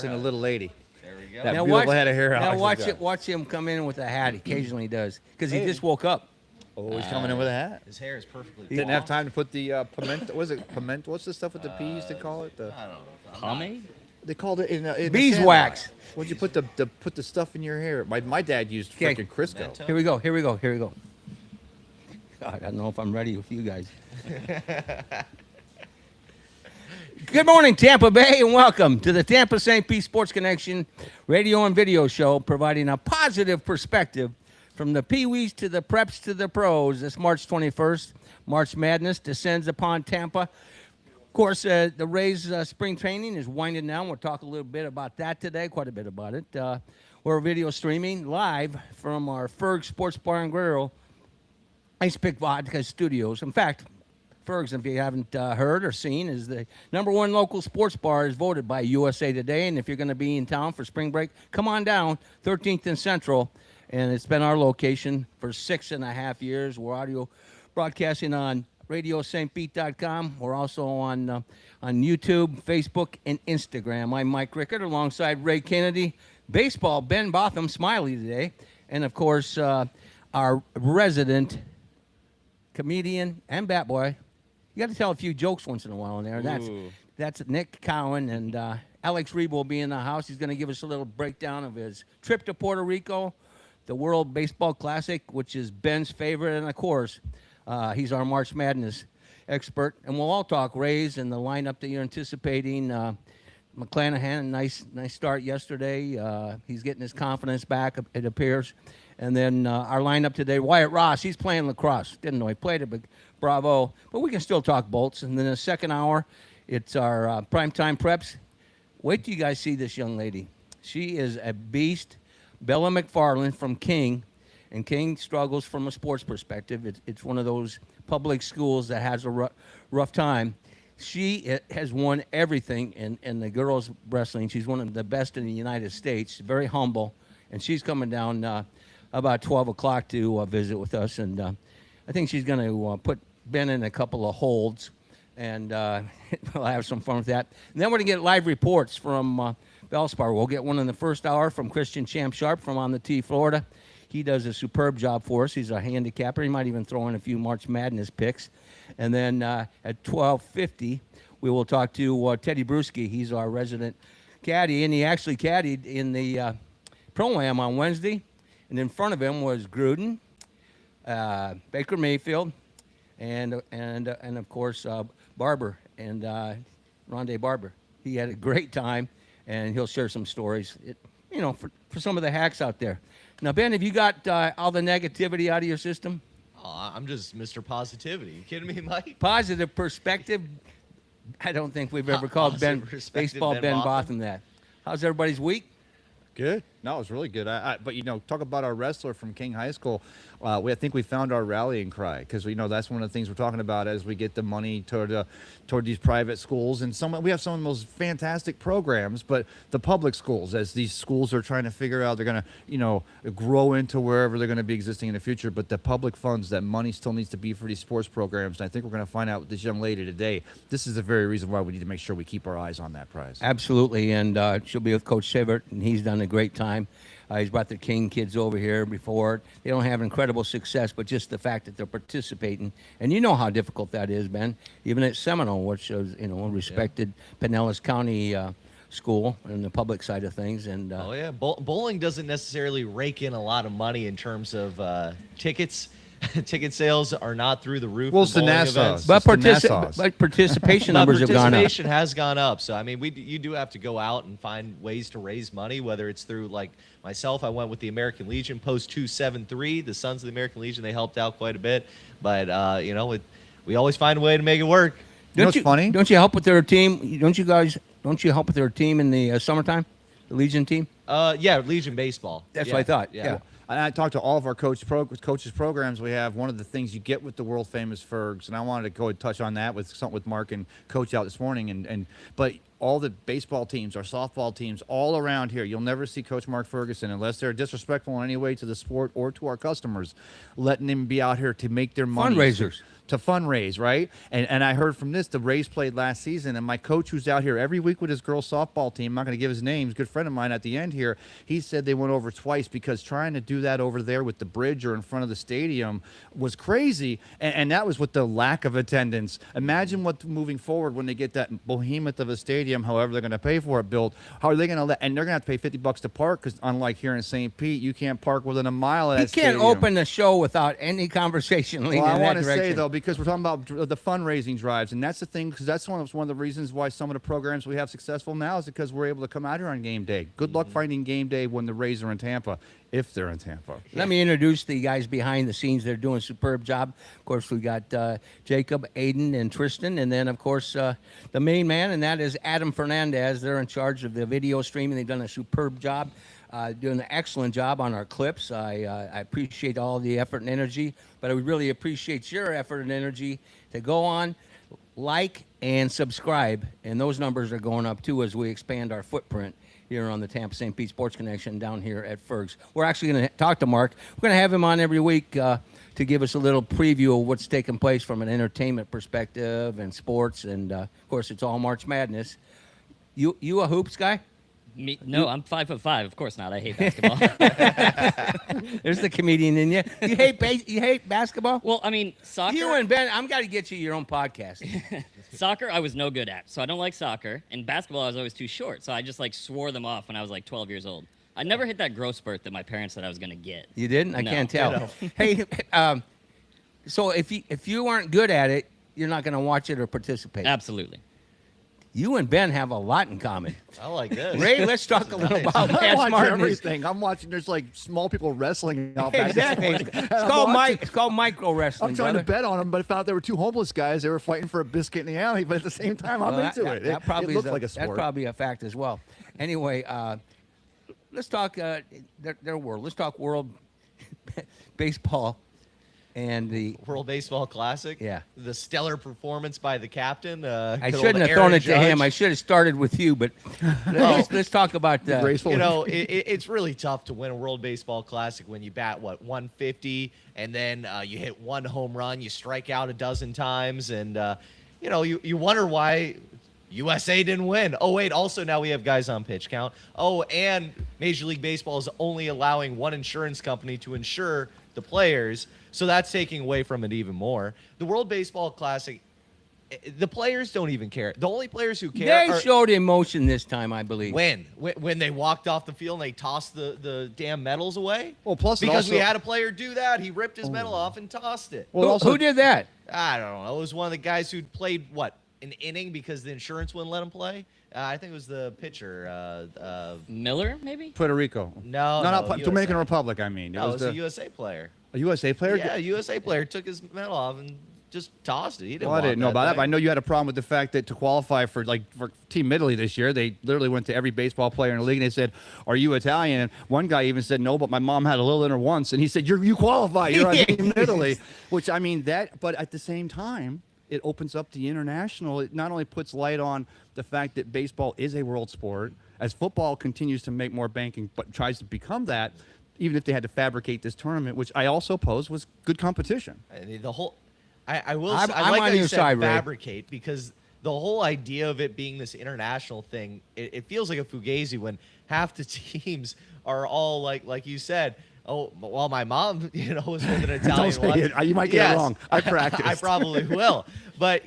and a little lady. There we go. That Now beautiful watch, head of hair. now Alex watch has it. got. Watch him come in with a hat. Occasionally he does because he Hey. just woke up. Oh, he's coming in with a hat. His hair is perfectly. He didn't have time to put the pimento. Was it pimento? What's the stuff with the peas? They call it the. I don't know. Pomade? They called it in the Beeswax. sandbox. What'd you put the stuff in your hair? My dad used Okay. freaking Crisco. Pimento? Here we go. Here we go. Here we go. God, I don't know if I'm ready with you guys. Good morning, Tampa Bay, and welcome to the Tampa St. Pete Sports Connection radio and video show, providing a positive perspective from the Pee-wees to the preps to the pros. This March 21st, March Madness descends upon Tampa. Of course, the Rays spring training is winding down. We'll talk a little bit about that today, quite a bit about it. We're video streaming live from our Ferg Sports Bar and Grill, Ice Pick Vodka Studios. In fact, Ferg's, if you haven't heard or seen, is the #1 local sports bar, is voted by USA Today. And if you're going to be in town for spring break, come on down, 13th and Central. And it's been our location for 6.5 years. We're audio broadcasting on RadioStPete.com. We're also on YouTube, Facebook, and Instagram. I'm Mike Rickard alongside Ray Kennedy. Baseball, Ben Botham, Smiley today. And, of course, our resident comedian and bat boy. You got to tell a few jokes once in a while in there. That's Nick Cowan, and Alex Reeb will be in the house. He's going to give us a little breakdown of his trip to Puerto Rico, the World Baseball Classic, which is Ben's favorite, and of course, he's our March Madness expert. And we'll all talk Rays and the lineup that you're anticipating. McClanahan, nice start yesterday. He's getting his confidence back, it appears. And then our lineup today, Wyatt Ross, he's playing lacrosse. Didn't know he played it, but bravo. But we can still talk Bolts. And then the second hour, it's our primetime preps. Wait till you guys see this young lady. She is a beast. Bella McFarland from King. And King struggles from a sports perspective. It's one of those public schools that has a rough time. She has won everything in the girls' wrestling. She's one of the best in the United States. Very humble. And she's coming down about 12 o'clock to visit with us. And I think she's going to put Ben in a couple of holds. And we'll have some fun with that. And then we're going to get live reports from Valspar. We'll get one in the first hour from Christian Champ Sharp from On the Tee, Florida. He does a superb job for us. He's a handicapper. He might even throw in a few March Madness picks. And then at 12:50, we will talk to Teddy Bruschi. He's our resident caddy, and he actually caddied in the Pro-Am on Wednesday. And in front of him was Gruden, Baker Mayfield, and of course Barber and Rondé Barber. He had a great time, and he'll share some stories. For some of the hacks out there. Now, Ben, have you got all the negativity out of your system? Oh, I'm just Mr. Positivity. You kidding me, Mike? Positive perspective. I don't think we've ever called baseball Ben Botham that. How's everybody's week? Good. No, it was really good. But talk about our wrestler from King High School. I think we found our rallying cry because that's one of the things we're talking about as we get the money toward these private schools. And we have some of the most fantastic programs, but the public schools, as these schools are trying to figure out, they're going to grow into wherever they're going to be existing in the future. But the public funds, that money still needs to be for these sports programs. And I think we're going to find out with this young lady today. This is the very reason why we need to make sure we keep our eyes on that prize. Absolutely. And she'll be with Coach Sivert, and he's done a great time. He's brought the King kids over here before. They don't have incredible success, but just the fact that they're participating. And you know how difficult that is, Ben. Even at Seminole, which is, a respected Pinellas County school and the public side of things. And bowling doesn't necessarily rake in a lot of money in terms of tickets. Ticket sales are not through the roof. Well, it's the Nassau's. But participation numbers have gone up. Participation has gone up. So, I mean, you do have to go out and find ways to raise money, whether it's through, like myself, I went with the American Legion, Post 273. The Sons of the American Legion, they helped out quite a bit. But, we always find a way to make it work. What's funny? Don't you help with their team? Don't you help with their team in the summertime? The Legion team? Yeah, Legion baseball. That's what I thought. Yeah. And I talked to all of our coaches programs we have. One of the things you get with the world famous Fergs, and I wanted to go and touch on that with Mark and Coach out this morning. But all the baseball teams, our softball teams, all around here, you'll never see Coach Mark Ferguson, unless they're disrespectful in any way to the sport or to our customers, letting him be out here to make their money. Fundraisers. To fundraise, right? And I heard from this, the Rays played last season, and my coach who's out here every week with his girls softball team, I'm not going to give his name, he's a good friend of mine at the end here, he said they went over twice because trying to do that over there with the bridge or in front of the stadium was crazy, and that was with the lack of attendance. Imagine what moving forward when they get that behemoth of a stadium, however they're going to pay for it, built, how are they going to let, and they're going to have to pay $50 to park, because unlike here in St. Pete, you can't park within a mile of that stadium. You can't open the show without any conversation leading well, in that I want to direction. say, though, because we're talking about the fundraising drives, and that's the thing, because that's one of the reasons why some of the programs we have successful now is because we're able to come out here on game day. Good luck finding game day when the Rays are in Tampa, if they're in Tampa. Let me introduce the guys behind the scenes. They're doing a superb job. Of course, we got Jacob, Aiden, and Tristan, and then, of course, the main man, and that is Adam Fernandez. They're in charge of the video streaming. They've done a superb job. Doing an excellent job on our clips. I appreciate all the effort and energy, but I would really appreciate your effort and energy to go on, like, and subscribe. And those numbers are going up, too, as we expand our footprint here on the Tampa St. Pete Sports Connection down here at Ferg's. We're actually going to talk to Mark. We're going to have him on every week to give us a little preview of what's taking place from an entertainment perspective and sports. And, of course, it's all March Madness. You a hoops guy? Me, no, I'm 5'5". Of course not. I hate basketball. There's the comedian in you. You hate basketball? Well, I mean, soccer. You and Ben, I'm got to get you your own podcast. Soccer, I was no good at, so I don't like soccer. And basketball, I was always too short, so I just like swore them off when I was like 12 years old. I never hit that growth spurt that my parents said I was going to get. You didn't? I No. can't tell. Hey, so if you aren't good at it, you're not going to watch it or participate. Absolutely. You and Ben have a lot in common. I like this. Ray, let's talk a little about I Matt watch Martin. everything. I'm watching. There's like small people wrestling out back. Exactly. It's called micro wrestling. I'm trying to brother. bet on them, but I found there were two homeless guys. They were fighting for a biscuit in the alley, but at the same time, I'm Well, into it. That probably it looks is like a sport. That's probably a fact as well. Anyway, let's talk their world. Let's talk world baseball and the. World Baseball Classic. Yeah. The stellar performance by the captain. I good shouldn't old have thrown Aaron it to him. Judge. I should have started with you, but let's talk about Graceful. You know, it's really tough to win a World Baseball Classic when you bat, 150, and then you hit one home run, you strike out a dozen times, and, you know, you wonder why USA didn't win. Oh, wait, also now we have guys on pitch count. Oh, and Major League Baseball is only allowing one insurance company to insure the players, so that's taking away from it even more. The World Baseball Classic, the players don't even care. The only players who care They are showed emotion this time, I believe. when they walked off the field and they tossed the damn medals away. Well, plus it because we also- had a player do that, he ripped his medal off and tossed it. Well, Who did that? I don't know. It was one of the guys who played an inning because the insurance wouldn't let him play. I think it was the pitcher. Miller, maybe? Puerto Rico. No, not USA. Dominican Republic. I mean, No, it was the a USA player. a USA player. Yeah, a USA player took his medal off and just tossed it. He didn't. Well, I want didn't know about that, thing. but I know you had a problem with the fact that to qualify for Team Italy this year, they literally went to every baseball player in the league and they said, "Are you Italian?" And one guy even said, "No, but my mom had a little in her once," and he said, "You qualify. You're on Team Italy," which I mean that. But at the same time, it opens up the international. It not only puts light on the fact that baseball is a world sport, as football continues to make more banking, but tries to become that. Even if they had to fabricate this tournament, which I also pose was good competition. I mean, the whole, I will. I'm I like on how you your said side, Ray. fabricate, because the whole idea of it being this international thing, it feels like a fugazi when half the teams are all like you said. Oh, well, my mom, was with an Italian Don't say one. it. You might get it wrong. I practiced. I probably will. But,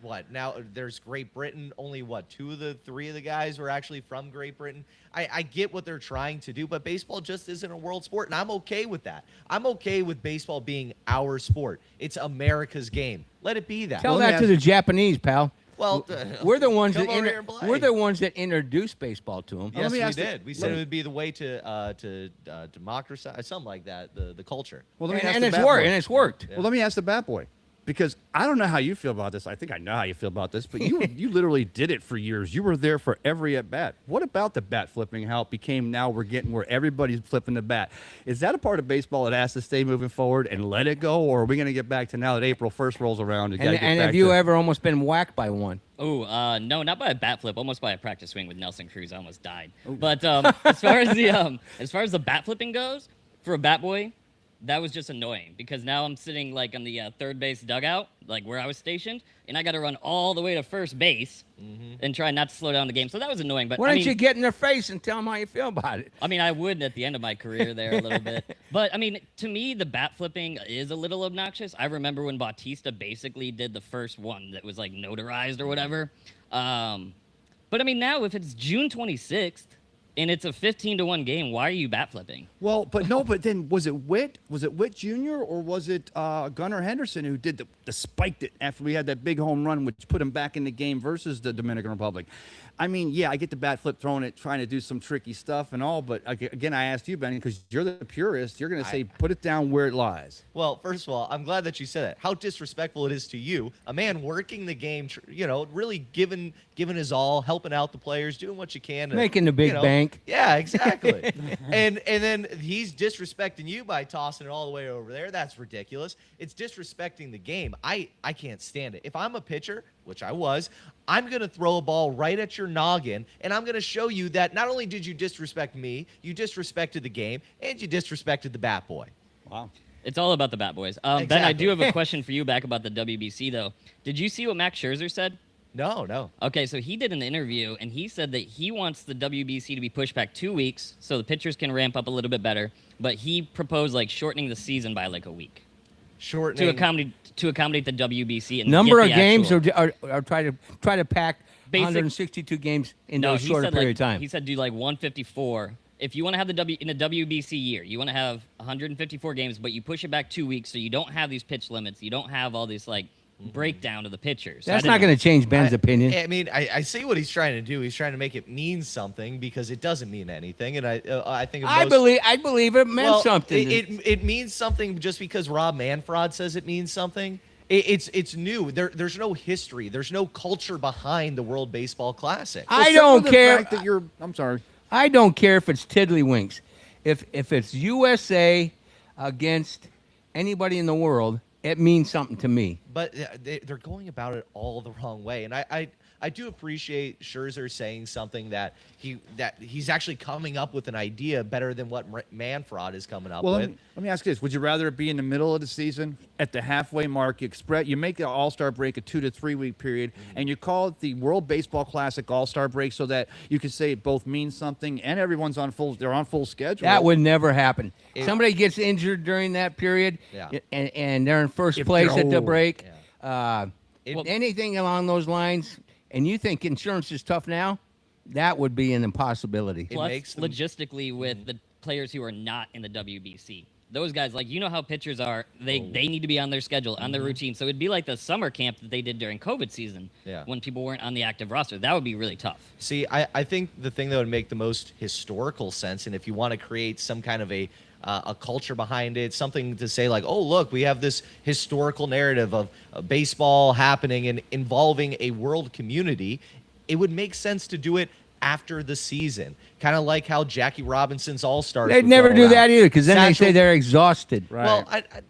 what? Now there's Great Britain. Only, 2 of the 3 of the guys were actually from Great Britain. I get what they're trying to do, but baseball just isn't a world sport, and I'm okay with that. I'm okay with baseball being our sport. It's America's game. Let it be that. Tell Well, let me that to ask- the Japanese, pal. Well, We're the ones come that over here and play. we're the ones that introduced baseball to them. Let Yes, me we ask did. the- We let said me- it would be the way to democratize, something like that, the culture. Well, let me ask And the it's bat worked. boy. And it's worked. Well, let me ask the bat boy, because I don't know how you feel about this. I think I know how you feel about this, but you literally did it for years. You were there for every at bat. What about the bat flipping? How it became now we're getting where everybody's flipping the bat. Is that a part of baseball that has to stay moving forward and let it go, or are we going to get back to now that April 1st rolls around? And have you ever almost been whacked by one? Oh, no, not by a bat flip. Almost by a practice swing with Nelson Cruz. I almost died. But as far as the bat flipping goes, for a bat boy, that was just annoying because now I'm sitting like on the third base dugout, like where I was stationed, and I got to run all the way to first base and try not to slow down the game. So that was annoying. But Why don't you get in their face and tell them how you feel about it? I mean, I would at the end of my career there a little bit. But, I mean, to me, the bat flipping is a little obnoxious. I remember when Bautista basically did the first one that was, like, notarized or whatever. But, I mean, now if it's June 26th and it's a 15-1 game, why are you bat flipping? Well, but then was it Witt? Was it Witt Jr. or was it Gunnar Henderson who did the spiked it after we had that big home run, which put him back in the game versus the Dominican Republic? I mean, yeah, I get the bat flip throwing it, trying to do some tricky stuff and all, but again, I asked you, Benny, because you're the purist. You're going to say, put it down where it lies. Well, first of all, I'm glad that you said that. How disrespectful it is to you, a man working the game, really giving his all, helping out the players, doing what you can, Making the big bank. Yeah, exactly. and then he's disrespecting you by tossing it all the way over there. That's ridiculous. It's disrespecting the game. I can't stand it. If I'm a pitcher, which I was, I'm going to throw a ball right at your noggin, and I'm going to show you that not only did you disrespect me, you disrespected the game, and you disrespected the bat boy. Wow. It's all about the bat boys. Exactly. Ben, I do have a question for you back about the WBC, though. Did you see what Max Scherzer said? No. Okay, so he did an interview, and he said that he wants the WBC to be pushed back 2 weeks so the pitchers can ramp up a little bit better, but he proposed, like, shortening the season by, like, a week. Shortening. To accommodate the WBC and Number get of the games actual- or try to pack 162 games into a he shorter said, period like, of time. He said do like 154. If you want to have in a WBC year, you want to have 154 games, but you push it back 2 weeks so you don't have these pitch limits. You don't have all this like breakdown of the pitchers. That's not going to change Ben's opinion. I mean, I see what he's trying to do. He's trying to make it mean something because it doesn't mean anything. And I think I believe it meant something. It means something just because Rob Manfred says it means something. It's new. There's no history. There's no culture behind the World Baseball Classic. I don't care. I'm sorry. I don't care if it's tiddlywinks. If it's USA against anybody in the world, it means something to me. But they're going about it all the wrong way. And I do appreciate Scherzer saying something that he's actually coming up with an idea better than what Manfred is coming up with. Let me ask you this. Would you rather it be in the middle of the season, at the halfway mark, you make the All-Star break a 2 to 3 week period, and you call it the World Baseball Classic All-Star break so that you can say it both means something and everyone's on full schedule? That would never happen. Somebody gets injured during that period, and they're in first place at the break. Anything along those lines, and you think insurance is tough now, that would be an impossibility. Plus, logistically, with the players who are not in the WBC, those guys, like, you know how pitchers are, they need to be on their schedule, on their routine. So it'd be like the summer camp that they did during COVID season when people weren't on the active roster. That would be really tough. See, I think the thing that would make the most historical sense, and if you want to create some kind of a culture behind it, something to say like, oh, look, we have this historical narrative of baseball happening and involving a world community, it would make sense to do it after the season. Kind of like how Jackie Robinson's All-Stars. They'd never do that either because then they say they're exhausted. Right. Well, at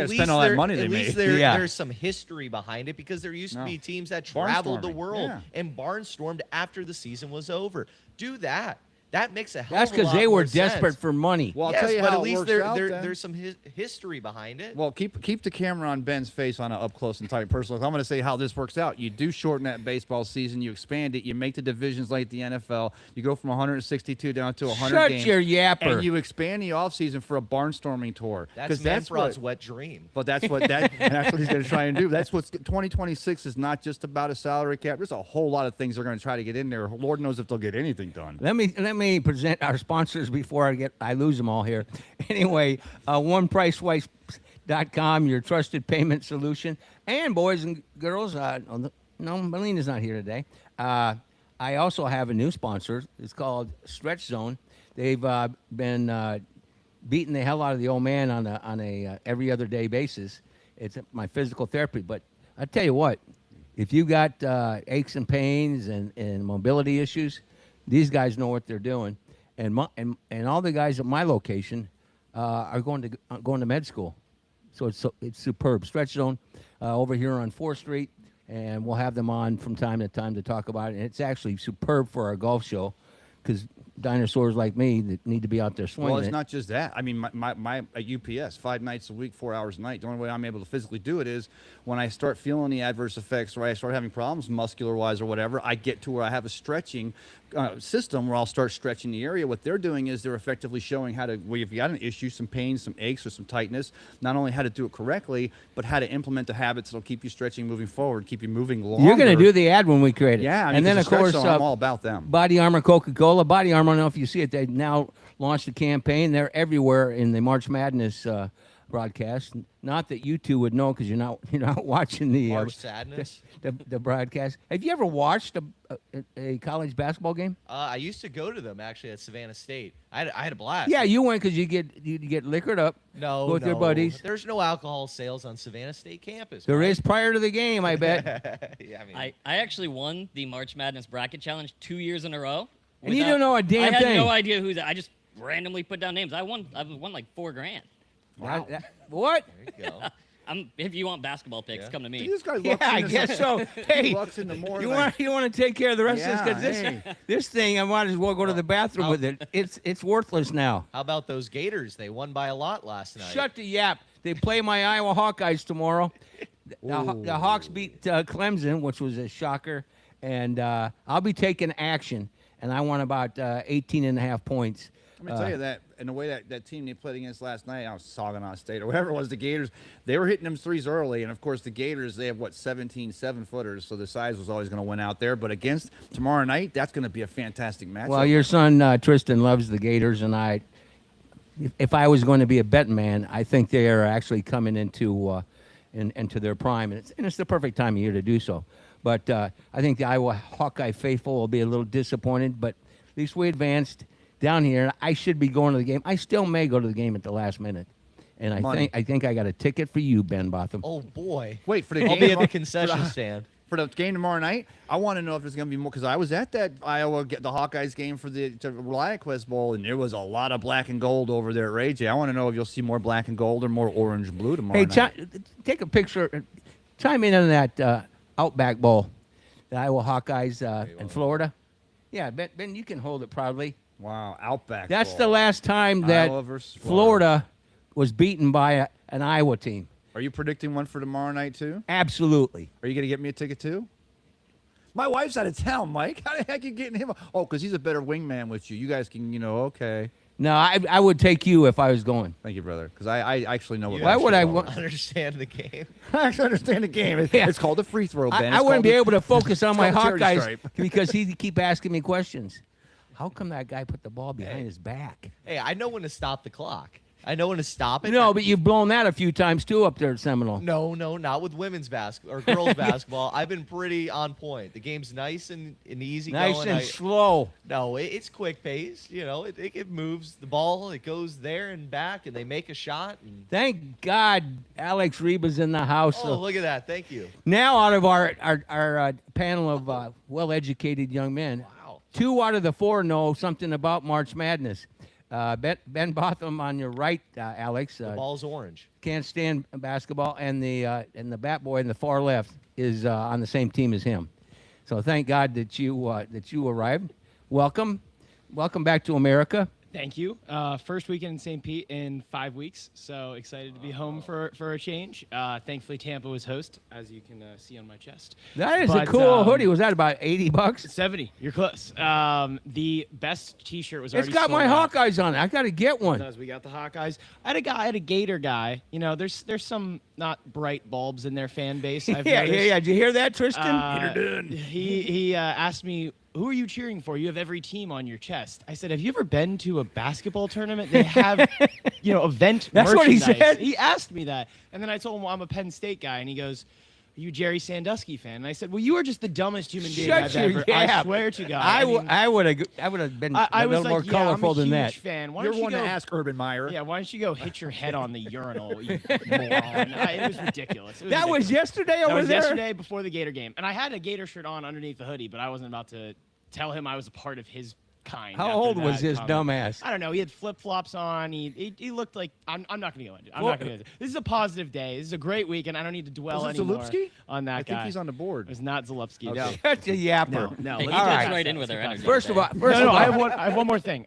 least all that money they made. There's some history behind it because there used to be teams that traveled the Barnstorming. world and barnstormed after the season was over. Do that. That makes a hell of a lot That's because they were desperate for money. Well, I'll yes, tell you but how at it least works out, then. there's some history behind it. Well, keep the camera on Ben's face on an up close and tight personal. I'm going to say how this works out. You do shorten that baseball season. You expand it. You make the divisions like the NFL. You go from 162 down to 100 games. Shut your yapper. And you expand the offseason for a barnstorming tour. That's Manfred's wet dream. But that's what he's going to try and do. That's what 2026 is not just about a salary cap. There's a whole lot of things they're going to try to get in there. Lord knows if they'll get anything done. Let me present our sponsors before I lose them all here. Anyway, OnePriceWipes.com, your trusted payment solution. And boys and girls, no, Melina's not here today. I also have a new sponsor. It's called Stretch Zone. They've been beating the hell out of the old man on a every other day basis. It's my physical therapy. But I tell you what, if you got aches and pains and mobility issues, these guys know what they're doing. And all the guys at my location are going to med school. So it's superb. Stretch Zone over here on 4th Street, and we'll have them on from time to time to talk about it. And it's actually superb for our golf show because dinosaurs like me that need to be out there swinging. Well, it's not just that. I mean, my at UPS, 5 nights a week, 4 hours a night. The only way I'm able to physically do it is when I start feeling the adverse effects or I start having problems muscular-wise or whatever, I get to where I have a stretching system where I'll start stretching the area. What they're doing is they're effectively showing how to, well, if you got an issue, some pain, some aches, or some tightness, not only how to do it correctly, but how to implement the habits that'll keep you stretching moving forward, keep you moving longer. You're going to do the ad when we create it. Yeah, I mean, and then of course, I'm all about them. Body Armor, Coca-Cola. Body Armor, I don't know if you see it, they now launched a campaign. They're everywhere in the March Madness broadcast. Not that you two would know because you're not watching the March Sadness. The broadcast. Have you ever watched a college basketball game? I used to go to them actually at Savannah State. I had a blast. Yeah, you went because you get liquored up. No, with your buddies. There's no alcohol sales on Savannah State campus. There Mike. is prior to the game, I bet. Yeah, I mean, I actually won the March Madness bracket challenge 2 years in a row. And you don't know a damn I had thing. no idea who that. I just randomly put down names. I won like $4,000. Wow. What? there you go. If you want basketball picks, Yeah. come to me. This guy Yeah, I guess so. Hey, Lux in the morning. you want to take care of the rest of Yeah, this because hey. this thing I might as well go to the bathroom with it. It's worthless now. How about those Gators? They won by a lot last night. Shut the yap. They play my Iowa Hawkeyes tomorrow. The Hawks beat Clemson, which was a shocker, and I'll be taking action. And I want about 18 and a half points. Let me tell you that, and the way that team they played against last night, I was Saginaw State or whatever it was, the Gators, they were hitting them threes early, and of course the Gators, they have 17 7-footers, so the size was always going to win out there. But against tomorrow night, that's going to be a fantastic matchup. Well, your son Tristan loves the Gators, and if I was going to be a betting man, I think they are actually coming into their prime, and it's the perfect time of year to do so. But I think the Iowa Hawkeye faithful will be a little disappointed, but at least we advanced down here. I should be going to the game. I still may go to the game at the last minute. And I think I got a ticket for you, Ben Botham. Oh boy. Wait, for the I'll game be at the tomorrow- concession stand. for the game tomorrow night, I want to know if there's going to be more, because I was at that Iowa, the Hawkeyes game for the ReliaQuest Bowl, and there was a lot of black and gold over there at Ray J. I want to know if you'll see more black and gold or more orange and blue tomorrow Hey, night. take a picture. Chime in on that Outback Bowl, the Iowa Hawkeyes in Florida. Yeah, Ben, you can hold it proudly. Wow, Outback That's Bowl. the last time that Iowa versus Florida was beaten by an Iowa team. Are you predicting one for tomorrow night, too? Absolutely. Are you going to get me a ticket, too? My wife's out of town, Mike. How the heck are you getting him? Oh, because he's a better wingman with you. You guys can, okay. No, I would take you if I was going. Thank you, brother, because I actually know what You Why would I actually want- understand the game? I actually understand the game. It's called a free throw, Ben. I It's wouldn't called be the- able to focus on it's my called the charity Hawkeyes stripe. because he'd keep asking me questions. How come that guy put the ball behind his back? Hey, I know when to stop the clock. I know when to stop it. No, but you've blown that a few times too up there at Seminole. No, not with women's basketball or girls basketball. I've been pretty on point. The game's nice and easy Nice going. and slow. No, it's quick pace. It moves the ball. It goes there and back, and they make a shot. And, Thank God Alex Reba's in the house. oh, look at that. Thank you. Now, out of our panel of well-educated young men, Wow. 2 out of the 4 know something about March Madness. Ben Botham on your right, Alex, The ball's orange. can't stand basketball, and the bat boy in the far left is on the same team as him. So thank God that you arrived. Welcome back to America. Thank you. First weekend in St. Pete in 5 weeks, so excited to be home for a change. Thankfully, Tampa was host, as you can see on my chest. That is a But, cool hoodie. Was that about $80? 70. You're close. The best T-shirt was It's already got my sold out. Hawkeyes on it. I got to get one. Does. We got the Hawkeyes. I had a Gator guy. There's some not bright bulbs in their fan base. I've Yeah. noticed. Did you hear that, Tristan? He asked me, "Who are you cheering for? You have every team on your chest." I said, "Have you ever been to a basketball tournament? They have, event That's what he merchandise." said? He asked me that, and then I told him, "Well, I'm a Penn State guy," and he goes, you a Jerry Sandusky fan? And I said, well, you are just the dumbest human being Shut I've your ever. I gap. swear to God. I would have been I a was little more like, colorful I'm a than huge that. fan. Why You're don't you one go? to ask Urban Meyer. Yeah, why don't you go hit your head on the urinal, you moron? It was ridiculous. It was That was ridiculous. yesterday That over was there? yesterday before the Gator game. And I had a Gator shirt on underneath the hoodie, but I wasn't about to tell him I was a part of his kind. How after old was that this comment. dumbass? I don't know. He had flip-flops on. He looked like I'm not going to go into it. I'm not going to go into it. This is a positive day. This is a great weekend. I don't need to dwell Was it anymore Zalupski? on that I guy. think he's on the board. It was not Zalupski. Okay. No. Such a yapper. No. Hey, he let's All get right. past right that. in with Let's their get past energy. First of all, no, all, I have one more thing.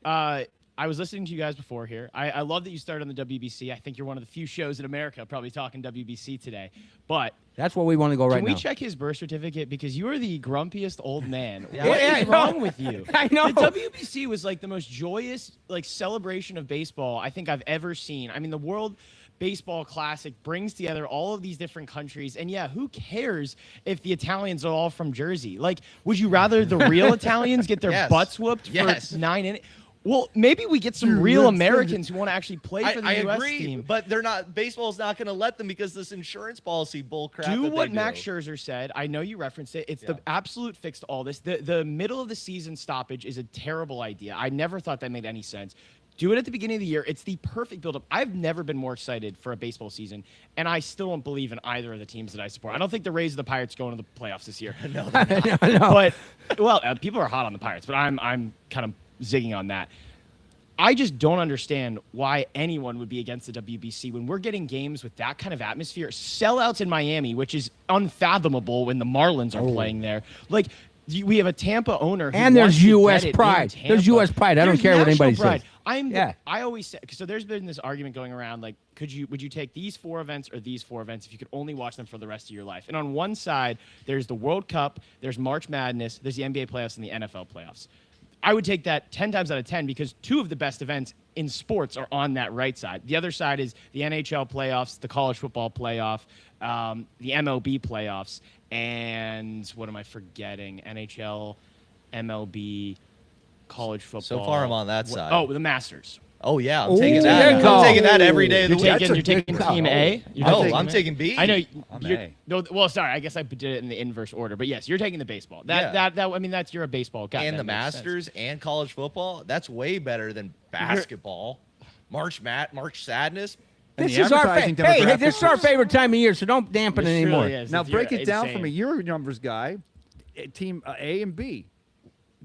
I was listening to you guys before here. I love that you started on the WBC. I think you're one of the few shows in America probably talking WBC today. But that's where we want to go right can we now. check his birth certificate? Because you are the grumpiest old man. What Yeah, I is know. wrong with you? I know. The WBC was like the most joyous celebration of baseball I think I've ever seen. I mean, the World Baseball Classic brings together all of these different countries. And yeah, who cares if the Italians are all from Jersey? Like, would you rather the real Italians get their Yes. butts whooped Yes. for 9 innings? Well, maybe we get some real Americans who want to actually play for the I U.S. agree, team. but they're not. Baseball's not going to let them because this insurance policy bull crap. Do that what they Max Scherzer said. I know you referenced it. It's the absolute fix to all this. The middle of the season stoppage is a terrible idea. I never thought that made any sense. Do it at the beginning of the year. It's the perfect buildup. I've never been more excited for a baseball season, and I still don't believe in either of the teams that I support. I don't think the Rays or the Pirates go into the playoffs this year. No, no. but well, people are hot on the Pirates, but I'm kind of zigging on that. I just don't understand why anyone would be against the WBC when we're getting games with that kind of atmosphere. Sellouts in Miami, which is unfathomable when the Marlins are playing there. Like, we have a Tampa owner who And wants there's to U.S. get it in pride. Tampa. There's U.S. pride. I don't There's care what national anybody pride. says. I always say, so there's been this argument going around, like, would you take these 4 events or these 4 events if you could only watch them for the rest of your life? And on one side, there's the World Cup, there's March Madness, there's the NBA playoffs and the NFL playoffs. I would take that 10 times out of 10 because 2 of the best events in sports are on that right side. The other side is the NHL playoffs, the college football playoff, the MLB playoffs, and what am I forgetting? NHL, MLB, college football. So far, I'm on that side. Oh, the Masters. Oh yeah, I'm Ooh, taking there that. you go. I'm taking that every day of the You're week. taking Team A? You're No, taking I'm A? taking B. I know. I'm You're, A. no, well, sorry. I guess I did it in the inverse order, but yes, you're taking the baseball. I mean, you're a baseball guy. And That the makes sense. Masters and college football. That's way better than basketball. March Sadness. And This the is our advertising hey, this is our demographics- favorite time of year, so don't dampen it This anymore. really is. Now You're break it down for insane. me. You're a numbers guy. Team A and B.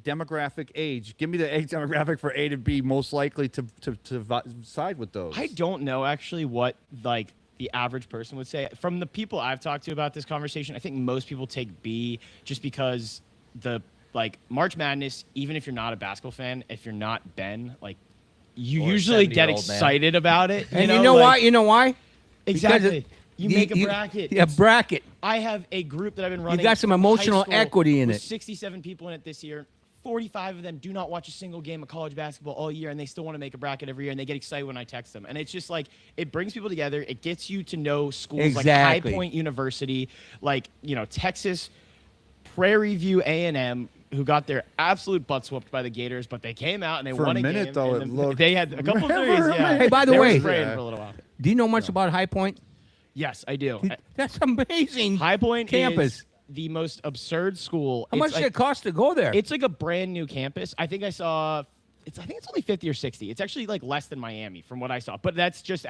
Demographic, age. Give me the age demographic for A to B most likely to side with those. I don't know actually what like the average person would say. From the people I've talked to about this conversation, I think most people take B just because the like March Madness, even if you're not a basketball fan, if you're not Ben, like you Or a usually get 70-year-old man. excited about it. And you know why? like- You know why? Exactly. Because You make a bracket. Yeah, bracket. I have a group that I've been running. got some high emotional school equity in with it. 67 people in it this year. 45 of them do not watch a single game of college basketball all year, and they still want to make a bracket every year, and they get excited when I text them. And it's just like, it brings people together. It gets you to know schools like High Exactly. Point University, like, Texas, Prairie View A&M, who got their absolute butts whooped by the Gators, but they came out and they For a won a minute, game. though, and it then looked- they had a couple of Remember, threes. Yeah. Hey, by the They were way- spraying Yeah. for a little while. Do you know much about High Point? Yes, I do. That's amazing. High Point campus. is the most absurd school. How much It's did it cost to go there? It's like a brand new campus. I think I saw. I think it's only 50 or 60. It's actually like less than Miami from what I saw. But that's just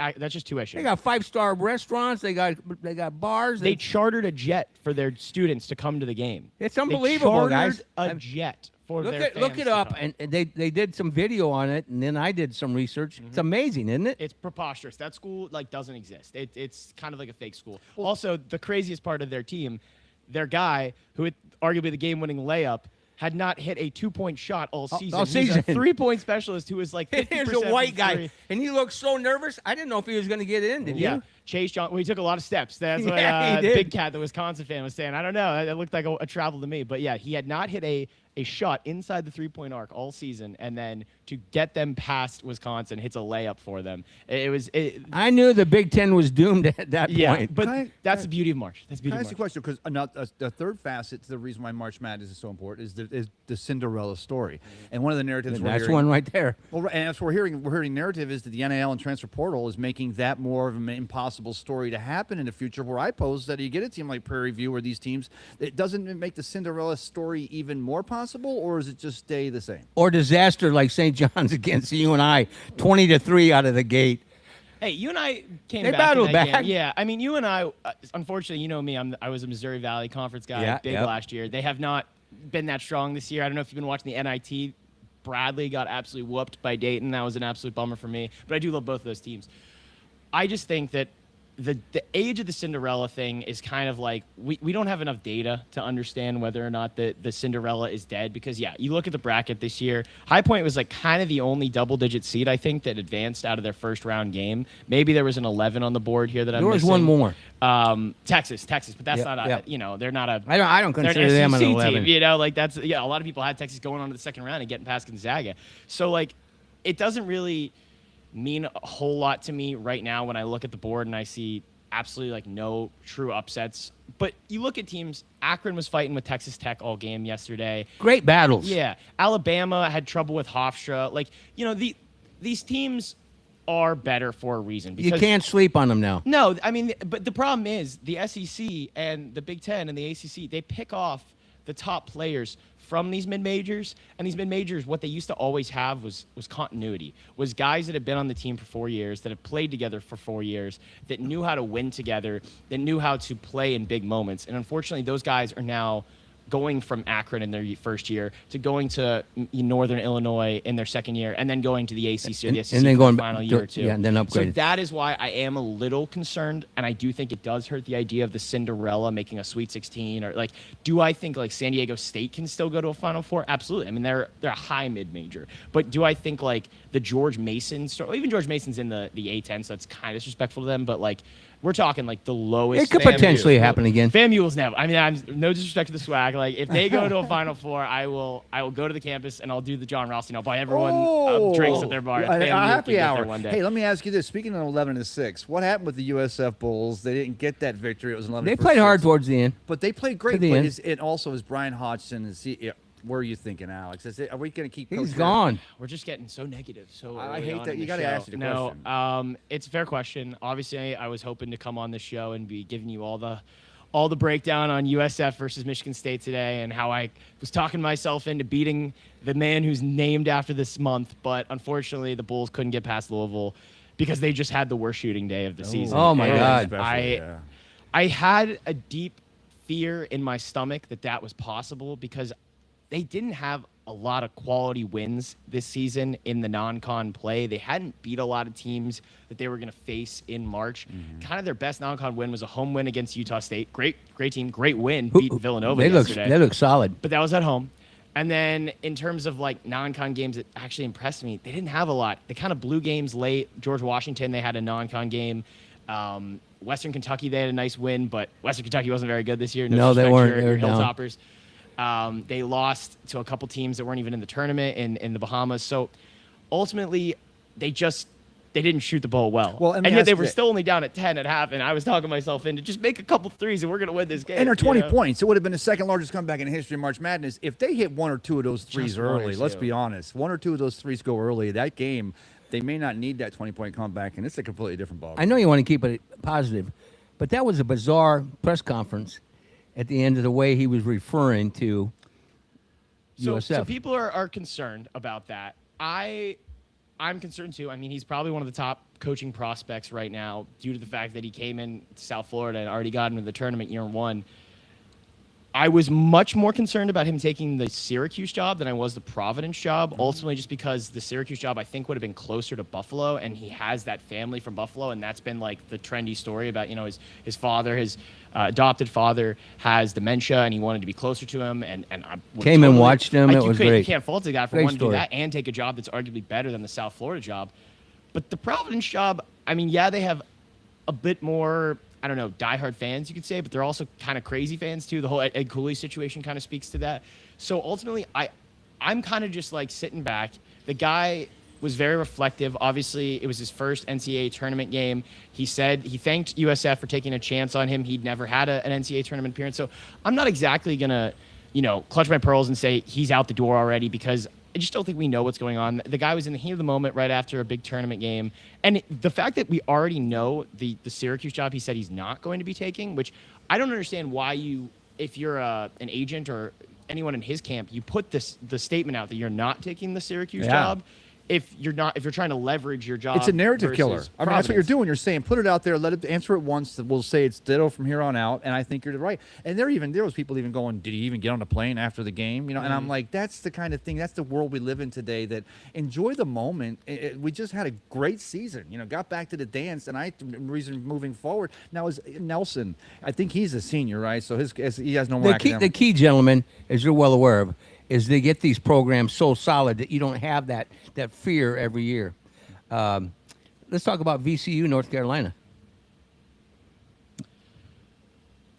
tuition. They got 5-star restaurants. They got bars. They chartered a jet for their students to come to the game. It's unbelievable, they guys. chartered a jet for their fans Look it to up, come. and they did some video on it, and then I did some research. It's amazing, isn't it? It's preposterous. That school doesn't exist. It's kind of like a fake school. Also, the craziest part of their team, their guy who hit arguably the game-winning layup had not hit a 2-point shot all season. all He's season. a 3-point specialist who was like 50% Here's a white from guy, three. and he looked so nervous. I didn't know if he was going to get in. Did Yeah, you? Chase John. Well, he took a lot of steps. That's what Yeah, he did. Big Cat, the Wisconsin fan, was saying. I don't know. It looked like a travel to me. But yeah, he had not hit a a shot inside the three-point arc all season, and then to get them past Wisconsin hits a layup for them. I knew the Big Ten was doomed at that Yeah, point. but that's the beauty of March. That's the Can beauty I of ask you a March. question? Because the third facet to the reason why March Madness is so important is the Cinderella story. And one of the narratives we're That's hearing, one right there. well, and that's what we're hearing. We're hearing narrative is that the NIL and transfer portal is making that more of an impossible story to happen in the future. Where I pose that you get a team like Prairie View or these teams, it doesn't make the Cinderella story even more possible, or does it just stay the same? Or disaster like St. John's against UNI, 20-3 out of the gate. Hey, you and I came They back. in battled that back. game. Yeah, I mean, you and I, unfortunately, you know me, I was a Missouri Valley Conference guy, Yeah, big yep. last year. They have not been that strong this year. I don't know if you've been watching the NIT. Bradley got absolutely whooped by Dayton. That was an absolute bummer for me. But I do love both of those teams. I just think that the age of the Cinderella thing is kind of like we don't have enough data to understand whether or not the Cinderella is dead, because you look at the bracket this year. High Point was like kind of the only double-digit seed I think that advanced out of their first round game. Maybe there was an 11 on the board here that I'm There was missing. one more. Texas, but that's Yep, not a yep. they're not a I don't they're consider an them an SEC 11. team, like that's a lot of people had Texas going on to the second round and getting past Gonzaga. So like it doesn't really mean a whole lot to me right now when I look at the board and I see absolutely like no true upsets. But you look at teams, Akron was fighting with Texas Tech all game yesterday. Great battles. Yeah. Alabama had trouble with Hofstra. Like, these teams are better for a reason. You can't sleep on them now. No, I mean, but the problem is the SEC and the Big Ten and the ACC, they pick off the top players from these mid-majors, and these mid-majors, what they used to always have was continuity, was guys that had been on the team for 4 years, that had played together for 4 years, that knew how to win together, that knew how to play in big moments. And unfortunately, those guys are now going from Akron in their first year to going to Northern Illinois in their second year, and then going to the ACC or the SEC and then for going the final back year or to- two. yeah, and then So upgraded. that is why I am a little concerned, and I do think it does hurt the idea of the Cinderella making a Sweet 16. Or like, do I think like San Diego State can still go to a Final Four? Absolutely. I mean, they're a high mid-major. But do I think like the George Mason story? Even George Mason's in the A10, so that's kind of disrespectful to them. But like, we're talking like the lowest. It could FAMU. potentially happen again. FAMU's never. I mean, I'm no disrespect to the swag. Like, if they go to a Final Four, I will go to the campus and I'll do the John Ross. I'll buy everyone drinks at their bar. If A FAMU can happy get there hour. one day. Hey, let me ask you this. Speaking of 11-6, what happened with the USF Bulls? They didn't get that victory. It was 11. They played hard towards the end. but they played great. the But end. it also is Brian Hodgson. Where are you thinking, Alex? Are we going to keep? He's Coach gone. We're just getting so negative. So I early hate on that. in You the gotta show. ask the No, question. it's a fair question. Obviously, I was hoping to come on this show and be giving you all the breakdown on USF versus Michigan State today, and how I was talking myself into beating the man who's named after this month. But unfortunately, the Bulls couldn't get past Louisville because they just had the worst shooting day of the season. Oh, my And God. Especially, yeah. I had a deep fear in my stomach that was possible, because they didn't have a lot of quality wins this season in the non-con play. They hadn't beat a lot of teams that they were going to face in March. Kind of their best non-con win was a home win against Utah State. Great team, great win, beat Villanova yesterday. They look solid. But that was at home. And then in terms of like non-con games that actually impressed me, they didn't have a lot. They kind of blew games late. George Washington, they had a non-con game. Western Kentucky, they had a nice win, but Western Kentucky wasn't very good this year. No, they disrespect weren't. to They were your down. Hilltoppers. They lost to a couple teams that weren't even in the tournament in the Bahamas. So ultimately, they didn't shoot the ball well. Well, and yet they were still only down at 10 at half, and I was talking myself into just make a couple threes and we're going to win this game. And they're 20 you know? points. It would have been the second largest comeback in the history of March Madness if they hit one or two of those threes Just one or early. Let's two. be honest. One or two of those threes go early. That game, they may not need that 20-point comeback, and it's a completely different ball. I know you want to keep it positive, but that was a bizarre press conference at the end of the way he was referring to So USF. people are concerned about that. I'm concerned too. I mean, he's probably one of the top coaching prospects right now due to the fact that he came in to South Florida and already got into the tournament year one. I was much more concerned about him taking the Syracuse job than I was the Providence job, ultimately just because the Syracuse job, I think, would have been closer to Buffalo, and he has that family from Buffalo, and that's been like the trendy story about, his father, his adopted father has dementia, and he wanted to be closer to him, and I would Came and watched him. It was You great. can't fault the guy for Great wanting to do story. that and take a job that's arguably better than the South Florida job. But the Providence job, I mean, yeah, they have a bit more I don't know, diehard fans, you could say, but they're also kind of crazy fans too. The whole Ed Cooley situation kind of speaks to that. So ultimately, I'm kind of just like sitting back. The guy was very reflective. Obviously, it was his first NCAA tournament game. He said he thanked USF for taking a chance on him. He'd never had an NCAA tournament appearance. So I'm not exactly going to, clutch my pearls and say he's out the door already, because I just don't think we know what's going on. The guy was in the heat of the moment right after a big tournament game. And the fact that we already know the Syracuse job he said he's not going to be taking, which I don't understand why if you're an agent or anyone in his camp, you put the statement out that you're not taking the Syracuse job. If you're trying to leverage your job. It's a narrative killer. I mean, that's what you're Providence. doing. You're saying, put it out there, let it answer it once. We'll say it's ditto from here on out. And I think you're right. And there was people even going, did he even get on a plane after the game? And I'm like, that's the kind of thing. That's the world we live in today. That enjoy the moment. We just had a great season. Got back to the dance, and reason moving forward now is Nelson. I think he's a senior, right? So he has no more. The key, gentlemen, as you're well aware of, is they get these programs so solid that you don't have that fear every year. Let's talk about VCU, North Carolina.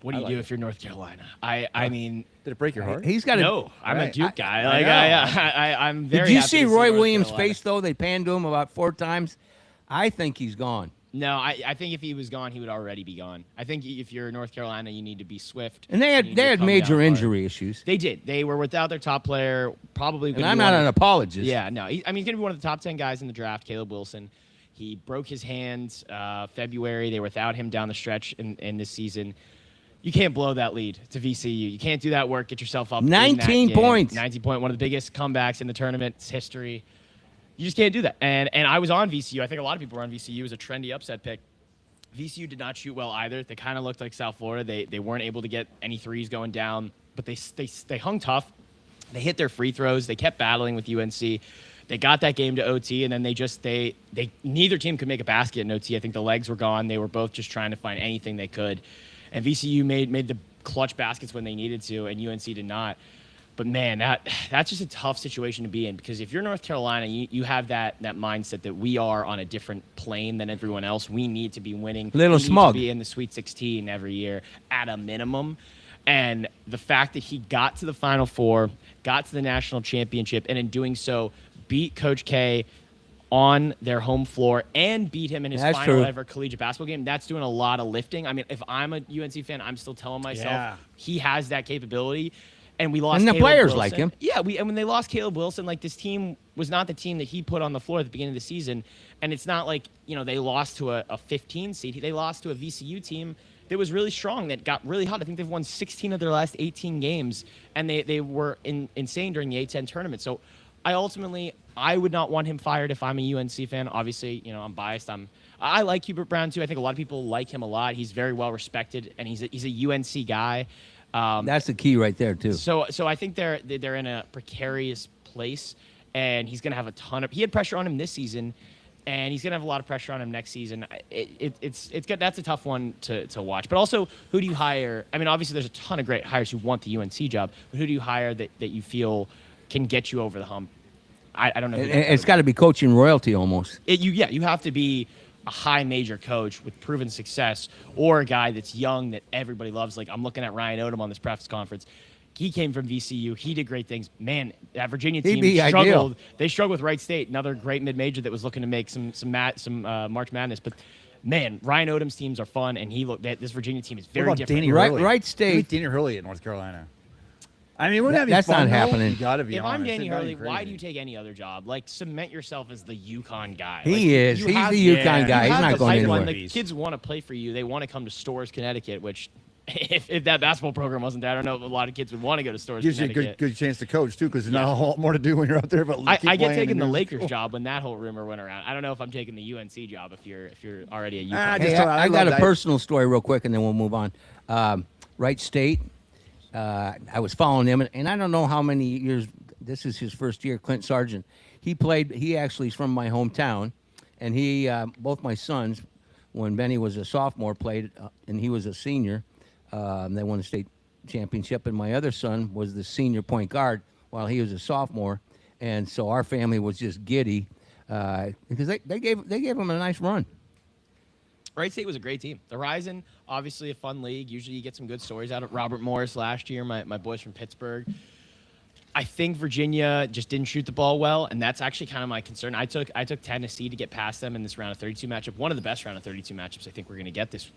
What do you do if you're North Carolina? I mean, Did it break your heart? He's got no, I'm a Right. Duke guy. I'm very. Did you happy see to Roy North Williams' Carolina. face, though? They panned to him about 4 times. I think he's gone. No, I think if he was gone, he would already be gone. I think if you're North Carolina, you need to be swift. And they You need had to come down major hard. injury issues. They did. They were without their top player. Probably. And gonna I'm be not one an of- apologist. Yeah, no. He's going to be one of the top 10 guys in the draft, Caleb Wilson. He broke his hands February. They were without him down the stretch in this season. You can't blow that lead to VCU. You can't do that work. Get yourself up. in that 19 game. points. 19 point, one of the biggest comebacks in the tournament's history. You just can't do that. And I was on VCU. I think a lot of people were on VCU as a trendy upset pick. VCU did not shoot well either. They kind of looked like South Florida. They weren't able to get any threes going down, but they hung tough. They hit their free throws. They kept battling with UNC. They got that game to OT, and then they neither team could make a basket in OT. I think the legs were gone. They were both just trying to find anything they could. And VCU made the clutch baskets when they needed to, and UNC did not. But man, that's just a tough situation to be in, because if you're North Carolina, you have that mindset that we are on a different plane than everyone else. We need to be winning. Little we smug. Need to be in the Sweet 16 every year at a minimum. And the fact that he got to the Final Four, got to the national championship, and in doing so beat Coach K on their home floor and beat him in his That's final true. ever collegiate basketball game, that's doing a lot of lifting. I mean, if I'm a UNC fan, I'm still telling myself he has that capability. And we lost And the Caleb players Wilson. like him. Yeah, and when they lost Caleb Wilson, like, this team was not the team that he put on the floor at the beginning of the season. And it's not like, they lost to a 15 seed. They lost to a VCU team that was really strong, that got really hot. I think they've won 16 of their last 18 games, and they were insane during the A-10 tournament. So I would not want him fired if I'm a UNC fan. Obviously, I'm biased. I like Hubert Brown too. I think a lot of people like him a lot. He's very well respected, and he's a UNC guy. That's the key right there, too. So I think they're in a precarious place, and he's going to have he had pressure on him this season, and he's going to have a lot of pressure on him next season. It's good. That's a tough one to watch. But also, who do you hire? I mean, obviously there's a ton of great hires who want the UNC job, but who do you hire that you feel can get you over the hump? I don't know. It's got to be coaching royalty almost. You have to be a high major coach with proven success, or a guy that's young that everybody loves. Like, I'm looking at Ryan Odom on this press conference. He came from VCU. He did great things. Man, that Virginia He'd team be struggled. ideal. They struggled with Wright State, another great mid-major that was looking to make some March Madness. But man, Ryan Odom's teams are fun, and this Virginia team is very What about different. Danny Right- Hurley? Right State- Give me Danny Hurley at North Carolina. I mean, wouldn't that be That's fun, not though? happening. You gotta be If honest. I'm Danny It's not Hurley, even why crazy. do you take any other job? Like, cement yourself as the UConn guy. He Like, is. you He's have- the UConn yeah, guy. you He's have not the going pipeline. anywhere. The kids want to play for you. They want to come to Storrs, Connecticut, which if that basketball program wasn't there, I don't know if a lot of kids would want to go to Storrs, Gives you a Connecticut. good chance to coach too, because there's not a whole lot more to do when you're out there. But I keep get playing taking and the doing Lakers cool. job when that whole rumor went around. I don't know if I'm taking the UNC job if you're already a UConn. Ah, Hey, just thought- I I got love a that. personal story real quick, and then we'll move on. Wright State, I was following him, and I don't know how many years. This is his first year. Clint Sargent. He actually is from my hometown, and both my sons, when Benny was a sophomore, played, and he was a senior. They won the state championship, and my other son was the senior point guard while he was a sophomore, and so our family was just giddy because they gave him a nice run. Wright State was a great team. The Horizon, obviously a fun league. Usually you get some good stories out of Robert Morris last year, my boys from Pittsburgh. I think Virginia just didn't shoot the ball well, and that's actually kind of my concern. I took Tennessee to get past them in this round of 32 matchup. One of the best round of 32 matchups I think we're going to get this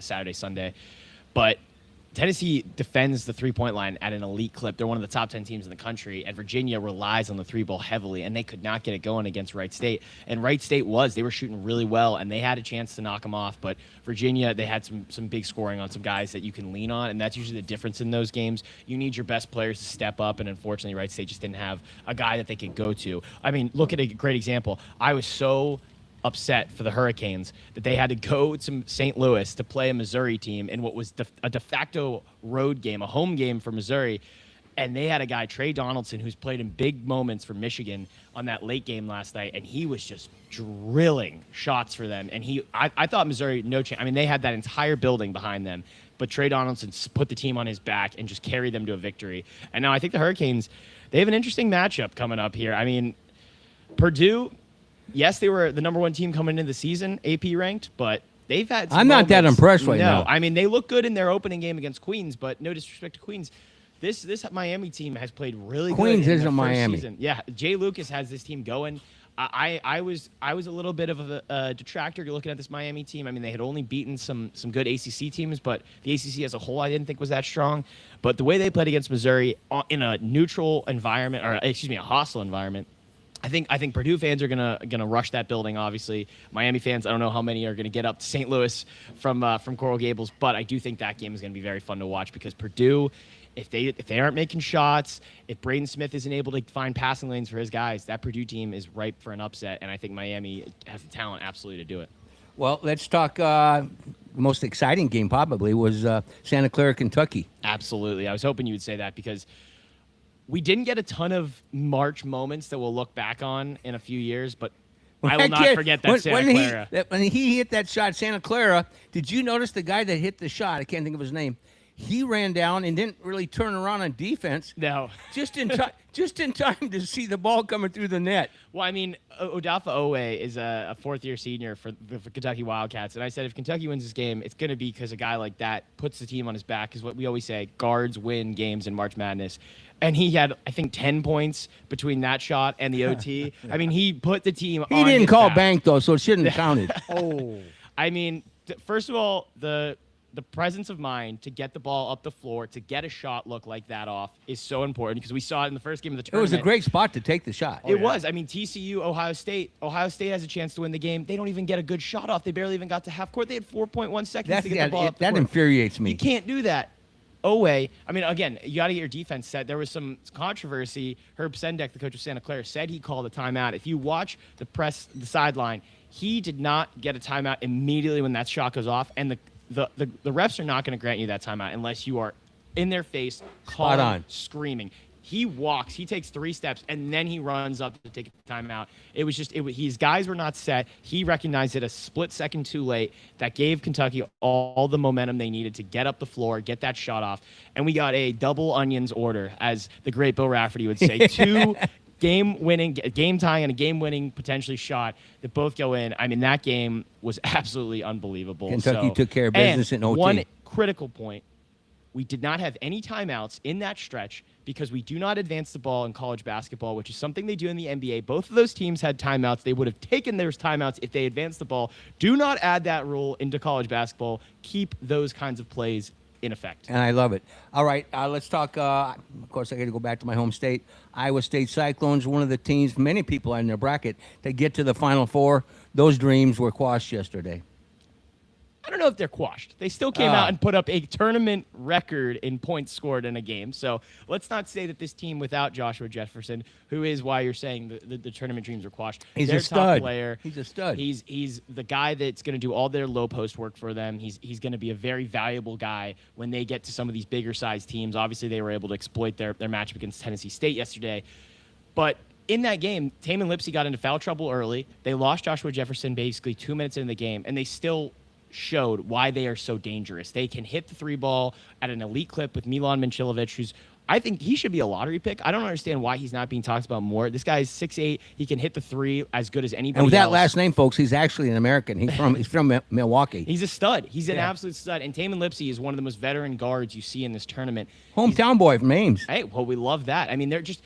Saturday, Sunday. But Tennessee defends the three-point line at an elite clip. They're one of the top 10 teams in the country, and Virginia relies on the three ball heavily, and they could not get it going against Wright State. And Wright State they were shooting really well, and they had a chance to knock them off. But Virginia, they had some big scoring on some guys that you can lean on, and that's usually the difference in those games. You need your best players to step up, and unfortunately, Wright State just didn't have a guy that they could go to. I mean, look at a great example. I was so upset for the Hurricanes that they had to go to St. Louis to play a Missouri team in what was a de facto road game, a home game for Missouri. And they had a guy, Trey Donaldson, who's played in big moments for Michigan on that late game last night, and he was just drilling shots for them. And I thought Missouri, no chance. I mean, they had that entire building behind them, but Trey Donaldson put the team on his back and just carried them to a victory. And now I think the Hurricanes, they have an interesting matchup coming up here. I mean, Purdue, yes, they were the number one team coming into the season, AP ranked, but they've had some I'm not that moments. impressed right now. No, I mean, they look good in their opening game against Queens, but no disrespect to Queens. This Miami team has played really Queens good in isn't their first Miami. season. Yeah, Jay Lucas has this team going. I was a little bit of a detractor looking at this Miami team. I mean, they had only beaten some good ACC teams, but the ACC as a whole I didn't think was that strong. But the way they played against Missouri in a neutral environment, or a hostile environment, I think Purdue fans are gonna rush that building. Obviously, Miami fans, I don't know how many are gonna get up to St. Louis from Coral Gables, but I do think that game is gonna be very fun to watch because Purdue, if they aren't making shots, if Braden Smith isn't able to find passing lanes for his guys, that Purdue team is ripe for an upset, and I think Miami has the talent absolutely to do it. Well, let's talk. The most exciting game probably was Santa Clara, Kentucky. Absolutely, I was hoping you would say that because we didn't get a ton of March moments that we'll look back on in a few years, but I will not forget that Santa Clara. When he hit that shot, Santa Clara, did you notice the guy that hit the shot? I can't think of his name. He ran down and didn't really turn around on defense. No. Just in time to see the ball coming through the net. Well, I mean, Odafe Owe is a fourth-year senior for the Kentucky Wildcats, and I said if Kentucky wins this game, it's going to be because a guy like that puts the team on his back, is what we always say, guards win games in March Madness. And he had, I think, 10 points between that shot and the OT. I mean, he put the team on his back. He didn't call bank, though, so it shouldn't have counted. I mean, first of all, the presence of mind to get the ball up the floor, to get a shot look like that off is so important because we saw it in the first game of the It tournament. was a great spot to take the shot. It was. I mean, TCU, Ohio State. Ohio State has a chance to win the game. They don't even get a good shot off. They barely even got to half court. They had 4.1 seconds to get the ball up the That court. infuriates me. You can't do that. Owe, I mean, again, you got to get your defense set. There was some controversy. Herb Sendek, the coach of Santa Clara, said he called a timeout. If you watch the sideline, he did not get a timeout immediately when that shot goes off. And the refs are not going to grant you that timeout unless you are in their face, calling, screaming. He walks, he takes 3 steps, and then he runs up to take a timeout. It was just, his guys were not set. He recognized it a split second too late. That gave Kentucky all the momentum they needed to get up the floor, get that shot off. And we got a double onions order, as the great Bill Rafferty would say. 2 game tying and a game-winning potentially shot that both go in. I mean, that game was absolutely unbelievable. Kentucky took care of business in OT. One critical point, we did not have any timeouts in that stretch because we do not advance the ball in college basketball, which is something they do in the NBA. Both of those teams had timeouts. They would have taken those timeouts if they advanced the ball. Do not add that rule into college basketball. Keep those kinds of plays in effect. And I love it. All right, let's talk. Of course, I got to go back to my home state. Iowa State Cyclones, one of the teams, many people are in their bracket, to get to the Final Four. Those dreams were quashed yesterday. I don't know if they're quashed. They still came out and put up a tournament record in points scored in a game. So let's not say that this team without Joshua Jefferson, who is why you're saying the tournament dreams are quashed. He's their a stud. Top player. He's a stud. He's the guy that's going to do all their low post work for them. He's going to be a very valuable guy when they get to some of these bigger sized teams. Obviously, they were able to exploit their matchup against Tennessee State yesterday. But in that game, Taman Lipsey got into foul trouble early. They lost Joshua Jefferson basically 2 minutes into the game, and they still showed why they are so dangerous. They can hit the 3 ball at an elite clip with Milan Mincilovic, who's I think he should be a lottery pick. I don't understand why he's not being talked about more. This guy is 6'8". He can hit the three as good as anybody And with that else. last name, folks, he's actually an American. He's from Milwaukee. He's a stud. He's an Yeah. absolute stud. And Taman Lipsey is one of the most veteran guards you see in this tournament. Hometown boy from Ames. Hey, well, we love that. I mean, they're just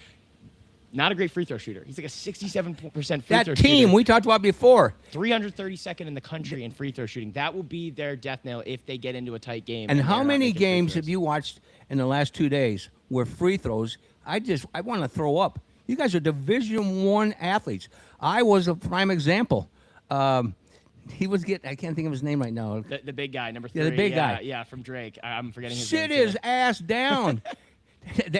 not a great free throw shooter. He's like a 67% free That throw team shooter. we talked about before. 332nd in the country in free throw shooting. That will be their death nail if they get into a tight game. And they're how not many making free games throws. have you watched in the last 2 days where free throws? I want to throw up. You guys are Division I athletes. I was a prime example. He was I can't think of his name right now. The big guy, number 3. Yeah, the big guy. Yeah, from Drake. I'm forgetting his Sit name. his ass down.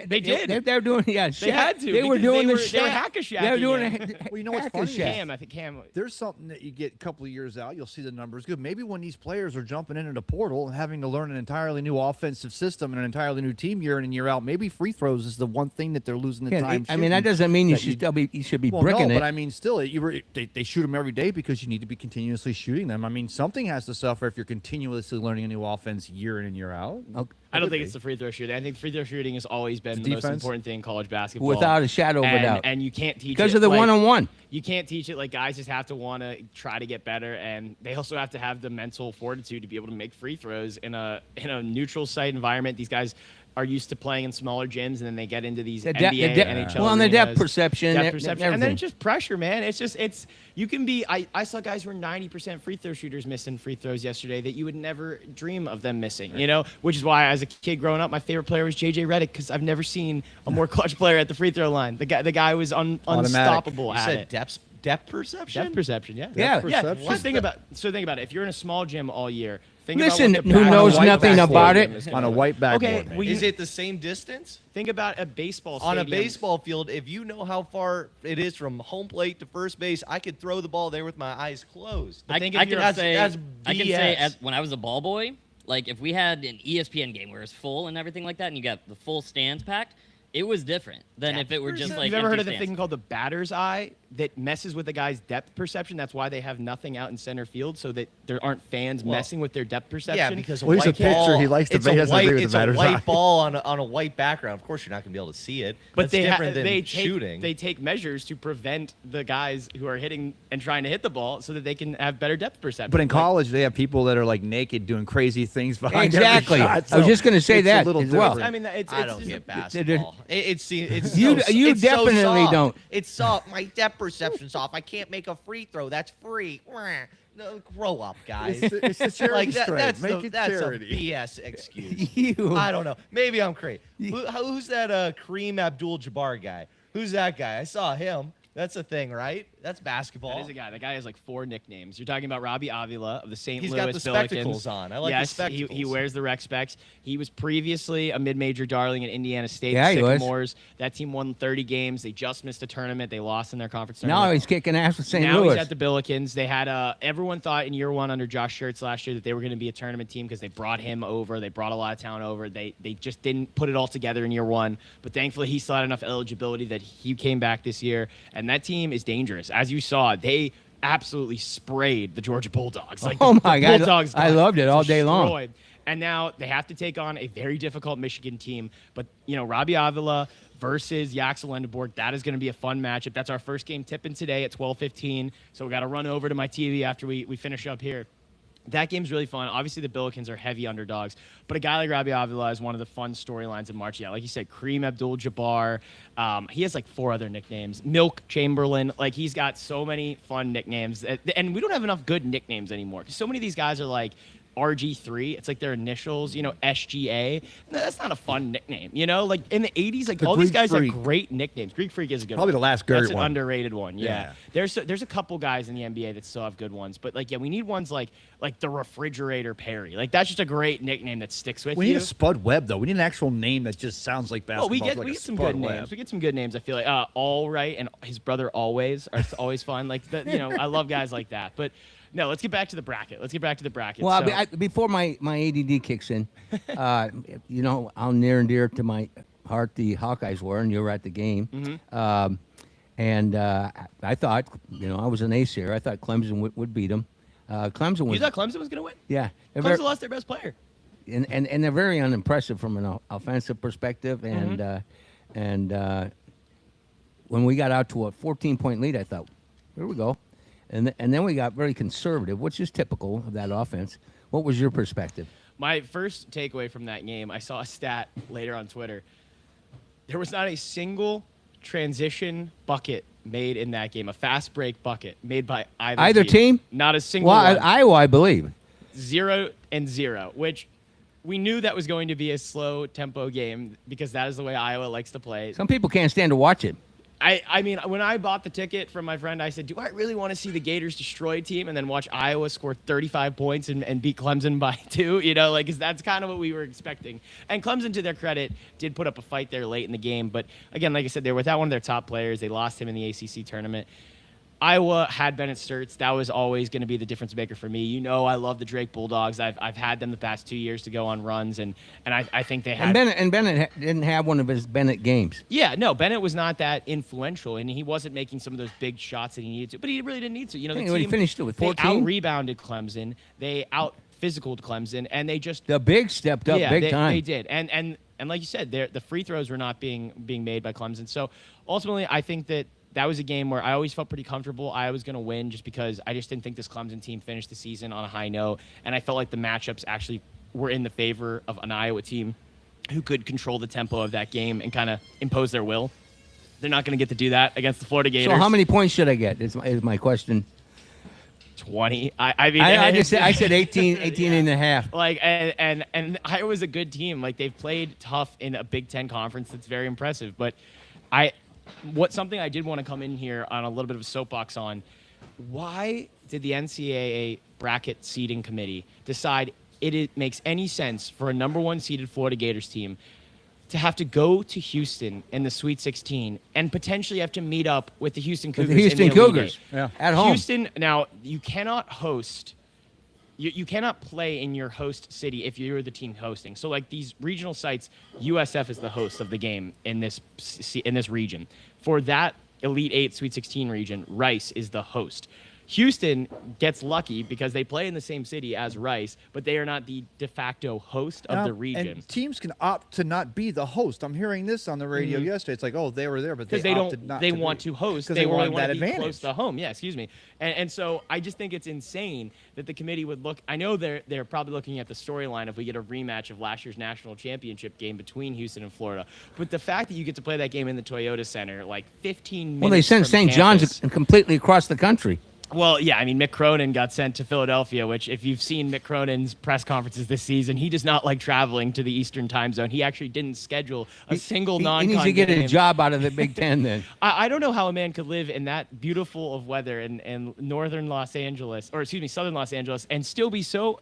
They did. They're doing, yeah. They had to. They were because doing they the were, they were Shaq. hack-a-shacking They were doing it. a Well, you know what's funny? Cam, I think Cam. There's something that you get a couple of years out, you'll see the numbers good. Maybe when these players are jumping into the portal and having to learn an entirely new offensive system and an entirely new team year in and year out, maybe free throws is the one thing that they're losing the Yeah, time. I mean, that doesn't mean you that should still be. You should be Well, bricking no, it. but I mean, still, they shoot them every day because you need to be continuously shooting them. I mean, something has to suffer if you're continuously learning a new offense year in and year out. Okay. I don't think it's the free throw shooting. I think free throw shooting has always been It's the most defense? important thing in college basketball. Without a shadow of a doubt. And you can't teach Because it of the like- one-on-one. You can't teach it. Like, guys just have to want to try to get better, and they also have to have the mental fortitude to be able to make free throws in a neutral site environment. These guys are used to playing in smaller gyms, and then they get into these NBA, NHL well, and the depth arenas. perception, Depth e- perception. everything. And then it's just pressure, man. It's you can be. I saw guys who were 90% free throw shooters missing free throws yesterday that you would never dream of them missing. You know, which is why as a kid growing up, my favorite player was JJ Redick because I've never seen a more clutch player at the free throw line. The guy was unstoppable You at said it. depth perception? Depth perception, yeah. Yeah. Yeah. perception. Just think about it. If you're in a small gym all year, think Listen, about what the who practice knows white nothing basketball about game it? is gonna On a look. white backboard. Okay, man. well, Is it the same distance? think about a baseball On a stadium. baseball field, if you know how far it is from home plate to first base, I could throw the ball there with my eyes closed. But think I if can you're- say, that's I can say, BS. when I was a ball boy, like if we had an ESPN game where it's full and everything like that, and you got the full stands packed, it was different than if it were just like. You've ever heard of empty the stands. thing called the batter's eye that messes with the guy's depth perception? That's why they have nothing out in center field so that there aren't fans messing with their depth perception. Yeah, because a Well, he's a white ball, pitcher. He likes to- it's he a doesn't white, agree with it's the a batter's white eye. ball on a white background. Of course, you're not going to be able to see it. But That's they different than they take shooting. they take measures to prevent the guys who are hitting and trying to hit the ball so that they can have better depth perception. But in Like, college, they have people that are like naked doing crazy things behind every Exactly. shot, I was so just gonna say it's a that little as well. different. I mean, it's I don't just- get basketball. It's You- so, you it's so definitely soft. don't. It's soft. My depth perception's off. I can't make a free throw. That's free. No, grow up, guys. It's the charity Like stripe. that's Make it that's charity. a BS excuse. You- I don't know. Maybe I'm crazy. Who's that Kareem Abdul-Jabbar guy? Who's that guy? I saw him. That's a thing, right? That's basketball. That is a guy. The guy has like 4 nicknames. You're talking about Robbie Avila of the St. He's Louis got the Billikens. spectacles on. I like the yes, spectacles. He wears the rec specs. He was previously a mid-major darling in Indiana State. Yeah, he was. Sycamores. That team won 30 games. They just missed a tournament. They lost in their conference Now tournament. he's kicking ass with St. Now Louis. he's at the Billikens. They had everyone thought in year 1 under Josh Schertz last year that they were going to be a tournament team because they brought him over. They brought a lot of talent over. They just didn't put it all together in year 1. But thankfully, he still had enough eligibility that he came back this year. And that team is dangerous. As you saw, they absolutely sprayed the Georgia Bulldogs. Like Oh the my God. Bulldogs I got loved it all day long. destroyed. And now they have to take on a very difficult Michigan team. But, you know, Robbie Avila versus Yaxel Lendeborg, that is going to be a fun matchup. That's our first game tipping today at 12:15. So we got to run over to my TV after we finish up here. That game's really fun. Obviously, the Billikens are heavy underdogs, but a guy like Robbie Avila is one of the fun storylines in March. Yeah, like you said, Kareem Abdul-Jabbar. He has like 4 other nicknames. Milk Chamberlain. Like, he's got so many fun nicknames. And we don't have enough good nicknames anymore. So many of these guys are like RG3. It's like their initials, you know, SGA. No, that's not a fun nickname, you know? Like, in the 80s, like, The all these Greek guys Freak. have great nicknames. Greek Freak is a good Probably one. the last great That's an one. underrated one, yeah. Yeah. There's a couple guys in the NBA that still have good ones, but like, yeah, we need ones like the Refrigerator Perry. Like, that's just a great nickname that sticks with We you. need a Spud Webb, though. We need an actual name that just sounds like Well, basketball. we get some good names. We get some good names. I feel like All Right and his brother Always are always fun. Like, you know, I love guys like that. But no, let's get back to the bracket. Well, So- before my ADD kicks in, you know, how near and dear to my heart the Hawkeyes were, and you were at the game. Mm-hmm. And I thought, you know, I was an ace here. I thought Clemson would beat them. Clemson you was, thought Clemson was going to win? yeah. Clemson lost their best player. and they're very unimpressive from an offensive perspective. And when we got out to a 14-point lead, I thought, here we go. And then we got very conservative, which is typical of that offense. What was your perspective? My first takeaway from that game, I saw a stat later on Twitter. There was not a single transition bucket made in that game, a fast break bucket made by either team. Not a single Well, one. Iowa, I believe. 0-0, which we knew that was going to be a slow tempo game because that is the way Iowa likes to play. Some people can't stand to watch it. I mean, when I bought the ticket from my friend, I said, do I really want to see the Gators destroy a team and then watch Iowa score 35 points and beat Clemson by 2? You know, like, 'cause that's kind of what we were expecting. And Clemson, to their credit, did put up a fight there late in the game. But again, like I said, they were without one of their top players. They lost him in the ACC tournament. Iowa had Bennett Sturts. That was always going to be the difference maker for me. You know, I love the Drake Bulldogs. I've had them the past 2 years to go on runs, and I think they had. And Bennett didn't have one of his Bennett games. Yeah, no, Bennett was not that influential, and he wasn't making some of those big shots that he needed to. But he really didn't need to. You know, the He team, finished it with they 14. out-rebounded Clemson. They out-physicaled Clemson, and they just The big stepped up big time. They did, and like you said, the free throws were not being made by Clemson. So ultimately, I think that was a game where I always felt pretty comfortable I was going to win just because I just didn't think this Clemson team finished the season on a high note. And I felt like the matchups actually were in the favor of an Iowa team who could control the tempo of that game and kind of impose their will. They're not going to get to do that against the Florida Gators. So how many points should I get is my question. 20. I mean, I said 18 and a half. Like, and Iowa's a good team. Like, they've played tough in a Big Ten conference that's very impressive. But something I did want to come in here on a little bit of a soapbox on, why did the NCAA bracket seeding committee decide it makes any sense for a number 1 seeded Florida Gators team to have to go to Houston in the Sweet 16 and potentially have to meet up with the Houston Cougars? The Houston in the Elite Cougars, Eight? at home. Houston, now, you cannot host. You cannot play in your host city if you're the team hosting. So, like, these regional sites, USF is the host of the game in this region. For that Elite 8 Sweet 16 region, Rice is the host. Houston gets lucky because they play in the same city as Rice, but they are not the de facto host of the region. And teams can opt to not be the host. I'm hearing this on the radio yesterday. It's like, oh, they were there, but they opted not They to want be. to host. Because they really want want that to be advantage. close to home. Yeah, excuse me. And so I just think it's insane that the committee would look. I know they're probably looking at the storyline if we get a rematch of last year's national championship game between Houston and Florida. But the fact that you get to play that game in the Toyota Center, like 15 minutes. Well, they sent from St. campus- John's completely across the country. Well, yeah, I mean, Mick Cronin got sent to Philadelphia, which if you've seen Mick Cronin's press conferences this season, he does not like traveling to the Eastern time zone. He actually didn't schedule a single non-con He needs to get game. a job out of the Big Ten then. I don't know how a man could live in that beautiful of weather in northern Los Angeles, or excuse me, southern Los Angeles, and still be so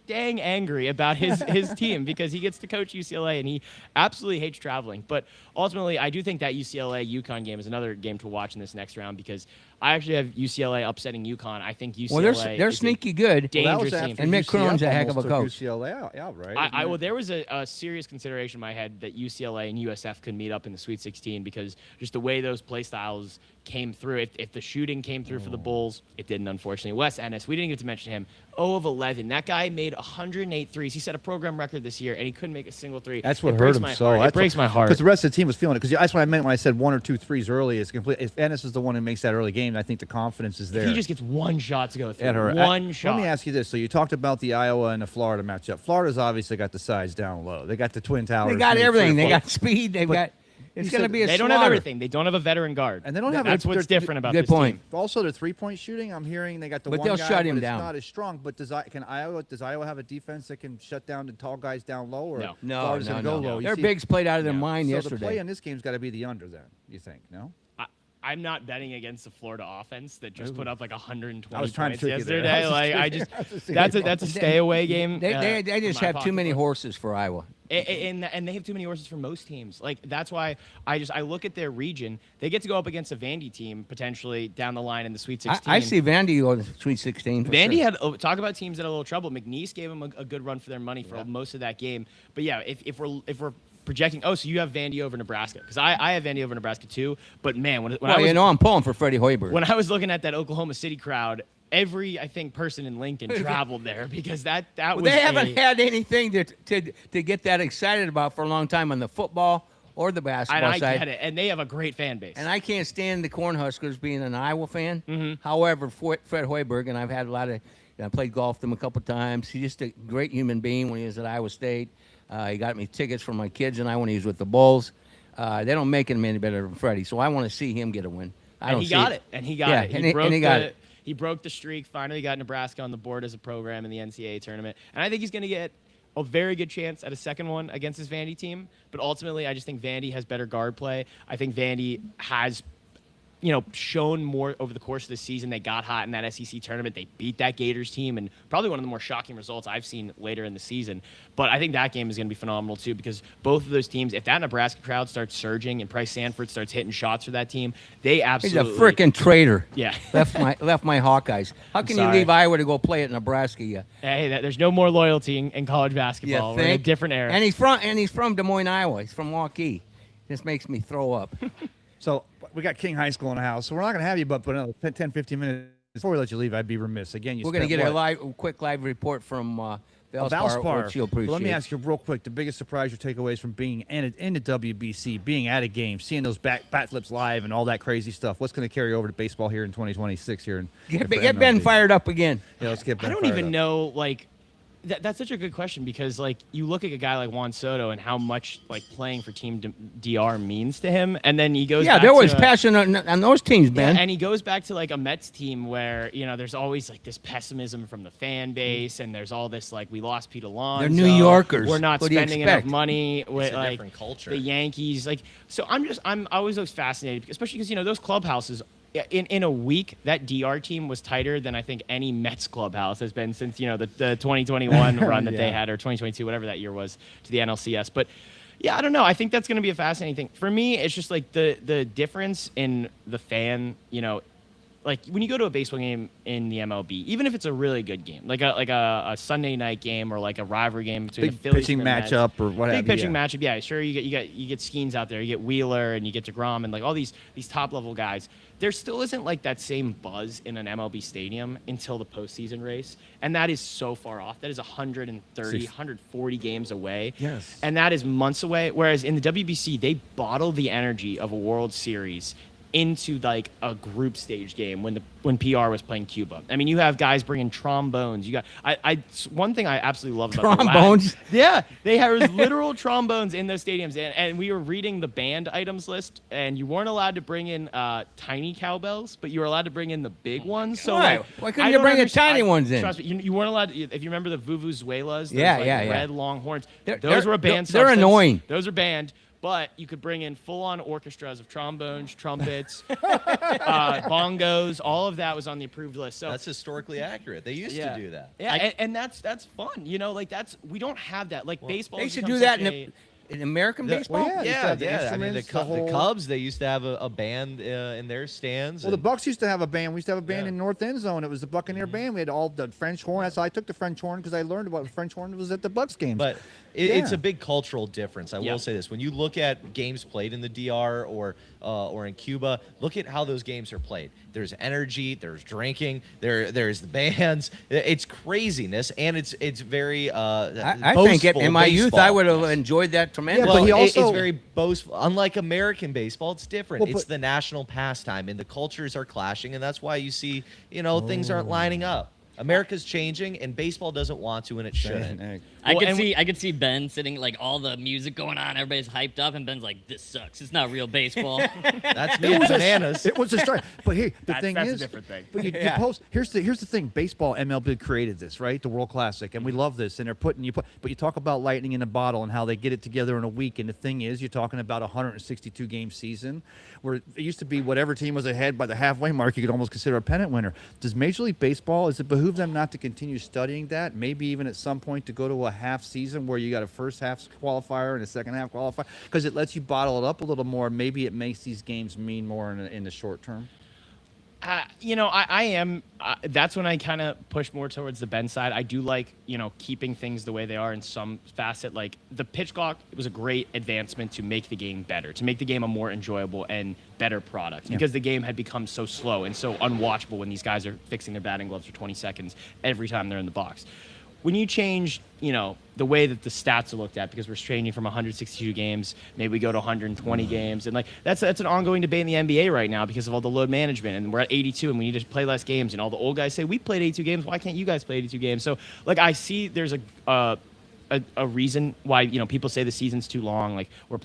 dang angry about his team because he gets to coach UCLA and he absolutely hates traveling. But ultimately, I do think that UCLA-UConn game is another game to watch in this next round because I actually have UCLA upsetting UConn. I think UCLA. Well, they're sneaky good. Dangerous Well, team. And Mick Cronin's a heck of a coach. UCLA out, right? Well, there was a serious consideration in my head that UCLA and USF could meet up in the Sweet 16 because just the way those play styles came through. If the shooting came through for the Bulls, it didn't, unfortunately. Wes Ennis, we didn't get to mention him. 0 of 11. That guy made 108 threes. He set a program record this year, and he couldn't make a single three. That's what It hurt breaks him my so. heart. It breaks my heart. Because the rest of the team was feeling it. Because that's what I meant when I said 1 or 2 threes early. It's complete. If Ennis is the one who makes that early game, I think the confidence is there. He just gets one shot to go through. At her. One shot. Let me ask you this. So you talked about the Iowa and the Florida matchup. Florida's obviously got the size down low. They got the Twin Towers. They got maybe everything. 3 or They 4. got speed. They've got. It's going to be a They don't have slaughter. everything. They don't have a veteran guard. And they don't have That's what's different about Good this point. team. Also, their 3-point shooting, I'm hearing they got the But one they'll guy, shut him but down. It's not as strong. But does Iowa have a defense that can shut down the tall guys down low? Or No. Florida's gonna go low? You Their see- bigs played out of their No. mind So yesterday. the play in this game's got to be the under then, you think, no? I'm not betting against the Florida offense that just put up like 120 I was trying to points trick you there. yesterday. I was Like just that's a stay away game. They just from my have too many pocketbook. horses for Iowa. And they have too many horses for most teams. Like that's why I look at their region. They get to go up against a Vandy team potentially down the line in the Sweet 16. I see Vandy go to the Sweet 16. For Vandy sure. had talk about teams that had a little trouble. McNeese gave them a good run for their money for most of that game. But yeah, if we're projecting, so you have Vandy over Nebraska because I have Vandy over Nebraska too. But man, when I was I'm pulling for Freddie Hoiberg. when I was looking at that Oklahoma City crowd, every I think person in Lincoln traveled there because that Well, was they haven't had anything to get that excited about for a long time on the football or the basketball and I side. get it, and they have a great fan base. And I can't stand the Cornhuskers being an Iowa fan. Mm-hmm. However, Fred Hoiberg, and I've had a lot of, I played golf with him a couple times. He's just a great human being when he was at Iowa State. He got me tickets for my kids and I when he was with the Bulls. They don't make him any better than Freddie, so I want to see him get a win. And he got it. And he got it. He got it. He broke the streak, finally got Nebraska on the board as a program in the NCAA tournament. And I think he's going to get a very good chance at a second one against his Vandy team. But ultimately, I just think Vandy has better guard play. I think Vandy has, shown more over the course of the season. They got hot in that SEC tournament. They beat that Gators team, and probably one of the more shocking results I've seen later in the season. But I think that game is going to be phenomenal, too, because both of those teams, if that Nebraska crowd starts surging and Price Sanford starts hitting shots for that team, they absolutely... He's a freaking traitor. Yeah. left my Hawkeyes. How can you Sorry. leave Iowa to go play at Nebraska? Yeah. Hey, there's no more loyalty in college basketball. We're in a different era. And he's from Des Moines, Iowa. He's from Waukee. This makes me throw up. So we got King High School in the house, so we're not going to have you but another 10, 15 minutes. Before we let you leave, I'd be remiss. Again, We're going to get a quick live report from Valspar, which you'll appreciate. Well, let me ask you real quick, the biggest surprise or takeaways from being in the WBC, being at a game, seeing those bat flips live and all that crazy stuff. What's going to carry over to baseball here in 2026 here? Get Ben fired up again. Yeah, let's get Ben I don't fired even up. know, that's such a good question because, you look at a guy like Juan Soto and how much, playing for Team DR means to him, and then he goes back there was to, passion on those teams, Ben. and he goes back to, a Mets team where, there's always, this pessimism from the fan base, and there's all this, we lost Pete Alonso. They're New Yorkers. We're not What do you spending enough expect? money with, a different culture. the Yankees. So I always was fascinated, especially because, those clubhouses, in a week, that DR team was tighter than I think any Mets clubhouse has been since, the 2021 run that they had, or 2022, whatever that year was, to the NLCS. But, yeah, I don't know. I think that's going to be a fascinating thing. For me, it's just, the difference in the fan, when you go to a baseball game in the MLB, even if it's a really good game, like a Sunday night game or a rivalry game between Big the Phillies pitching and the Mets, matchup or what have big you, pitching yeah. matchup, yeah, sure. You get Skeens out there, you get Wheeler, and you get DeGrom, and all these top level guys. There still isn't that same buzz in an MLB stadium until the postseason race, and that is so far off. That is 130, 140 games away. Yes. And that is months away. Whereas in the WBC, they bottle the energy of a World Series into a group stage game when PR was playing Cuba. I mean, you have guys bringing trombones. You got one thing I absolutely love about Trombones? yeah, they have literal trombones in those stadiums, and we were reading the banned items list, and you weren't allowed to bring in tiny cowbells, but you were allowed to bring in the big ones. So Why? Why couldn't I you don't bring the understand- tiny ones in? Trust me, you weren't allowed. If you remember the vuvuzelas, those Yeah. red long horns, They're- those were a banned. they're substance. annoying. Those are banned. But you could bring in full-on orchestras of trombones, trumpets, bongos. All of that was on the approved list. So That's historically accurate. They used to do that. yeah, and that's fun. We don't have that. Baseball. They has should become do that such in American baseball. well, yeah. the I mean, the instruments, the whole- Cubs, they used to have a band in their stands. Well, the and- Bucks used to have a band. We used to have a band Yeah. in North End Zone. It was the Buccaneer band. We had all the French horn. That's how I took the French horn because I learned about French horn was at the Bucks games. But it's a big cultural difference. I Yeah. will say this: when you look at games played in the DR or in Cuba, look at how those games are played. There's energy, there's drinking, there's the bands. It's craziness, and it's very. I think in my youth I would have enjoyed that tremendously. Yeah, but he it's also- very boastful. Unlike American baseball, it's different. Well, It's but- the national pastime, and the cultures are clashing, and that's why you see things aren't lining up. America's changing, and baseball doesn't want to, and it shouldn't. I Well, could see Ben sitting all the music going on, everybody's hyped up, and Ben's like, "This sucks. It's not real baseball." That's me and bananas. It was a strike. But here, the thing that's a is, different thing. But you Yeah. post. Here's the thing. Baseball, MLB created this, right? The World Classic, and we love this. And they're putting but you talk about lightning in a bottle and how they get it together in a week. And the thing is, you're talking about a 162 game season, where it used to be whatever team was ahead by the halfway mark, you could almost consider a pennant winner. Does Major League Baseball, does it behoove them not to continue studying that? Maybe even at some point to go to a half season where you got a first half qualifier and a second half qualifier, because it lets you bottle it up a little more. Maybe it makes these games mean more in the short term. I am. That's when I kind of push more towards the Ben side. I do like, keeping things the way they are in some facet. Like the pitch clock, it was a great advancement to make the game better, to make the game a more enjoyable and better product because the game had become so slow and so unwatchable when these guys are fixing their batting gloves for 20 seconds every time they're in the box. When you change, the way that the stats are looked at, because we're changing from 162 games, maybe we go to 120 games, and like that's an ongoing debate in the NBA right now because of all the load management, and we're at 82, and we need to play less games, and all the old guys say we played 82 games, why can't you guys play 82 games? So like I see there's a reason why people say the season's too long. Like we're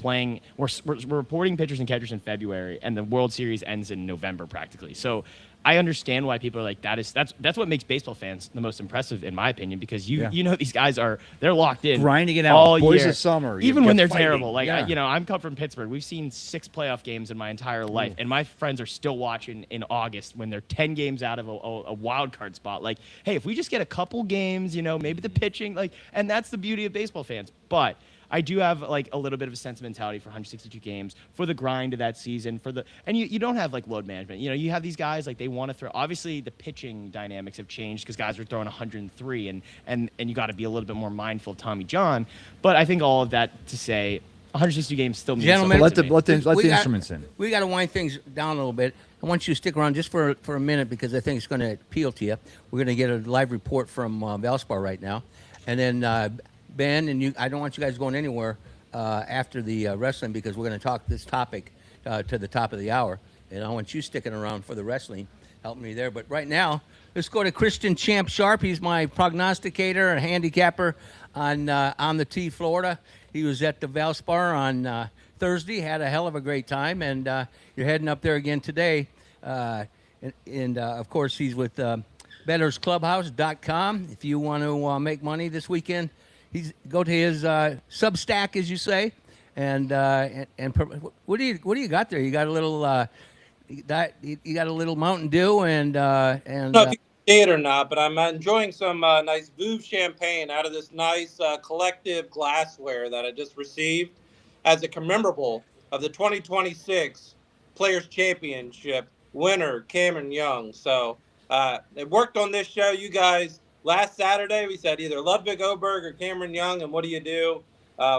reporting pitchers and catchers in February, and the World Series ends in November practically. So I understand why people are like that's what makes baseball fans the most impressive in my opinion, because these guys they're locked in, grinding it out all boys year, of summer, even when they're fighting. terrible. Like I'm come from Pittsburgh. We've seen 6 playoff games in my entire life, and my friends are still watching in August when they're 10 games out of a wild card spot. Like, hey, if we just get a couple games, maybe the pitching, and that's the beauty of baseball fans. But I do have like a little bit of a sentimentality for 162 games, for the grind of that season, and you don't have like load management. You have these guys like they want to throw. Obviously, the pitching dynamics have changed because guys are throwing 103, and you got to be a little bit more mindful of Tommy John. But I think all of that to say, 162 games still means Gentlemen, let something the to me. instruments in. We got to wind things down a little bit. I want you to stick around just for a minute because I think it's going to appeal to you. We're going to get a live report from Valspar right now, and then Ben and you. I don't want you guys going anywhere after the wrestling because we're going to talk this topic to the top of the hour, and I want you sticking around for the wrestling, helping me there. But right now, let's go to Christian Champ Sharp. He's my prognosticator and handicapper on the T, Florida. He was at the Valspar on Thursday, had a hell of a great time, and you're heading up there again today. And of course, he's with bettersclubhouse.com. If you want to make money this weekend, go to his Substack, as you say, and what do you got there? You got a little you got a little Mountain Dew and I don't know if you can see it or not, but I'm enjoying some nice Veuve champagne out of this nice collective glassware that I just received as a commemorable of the 2026 Players Championship winner, Cameron Young. So it worked on this show, you guys. Last Saturday, we said either Ludwig Oberg or Cameron Young, and what do?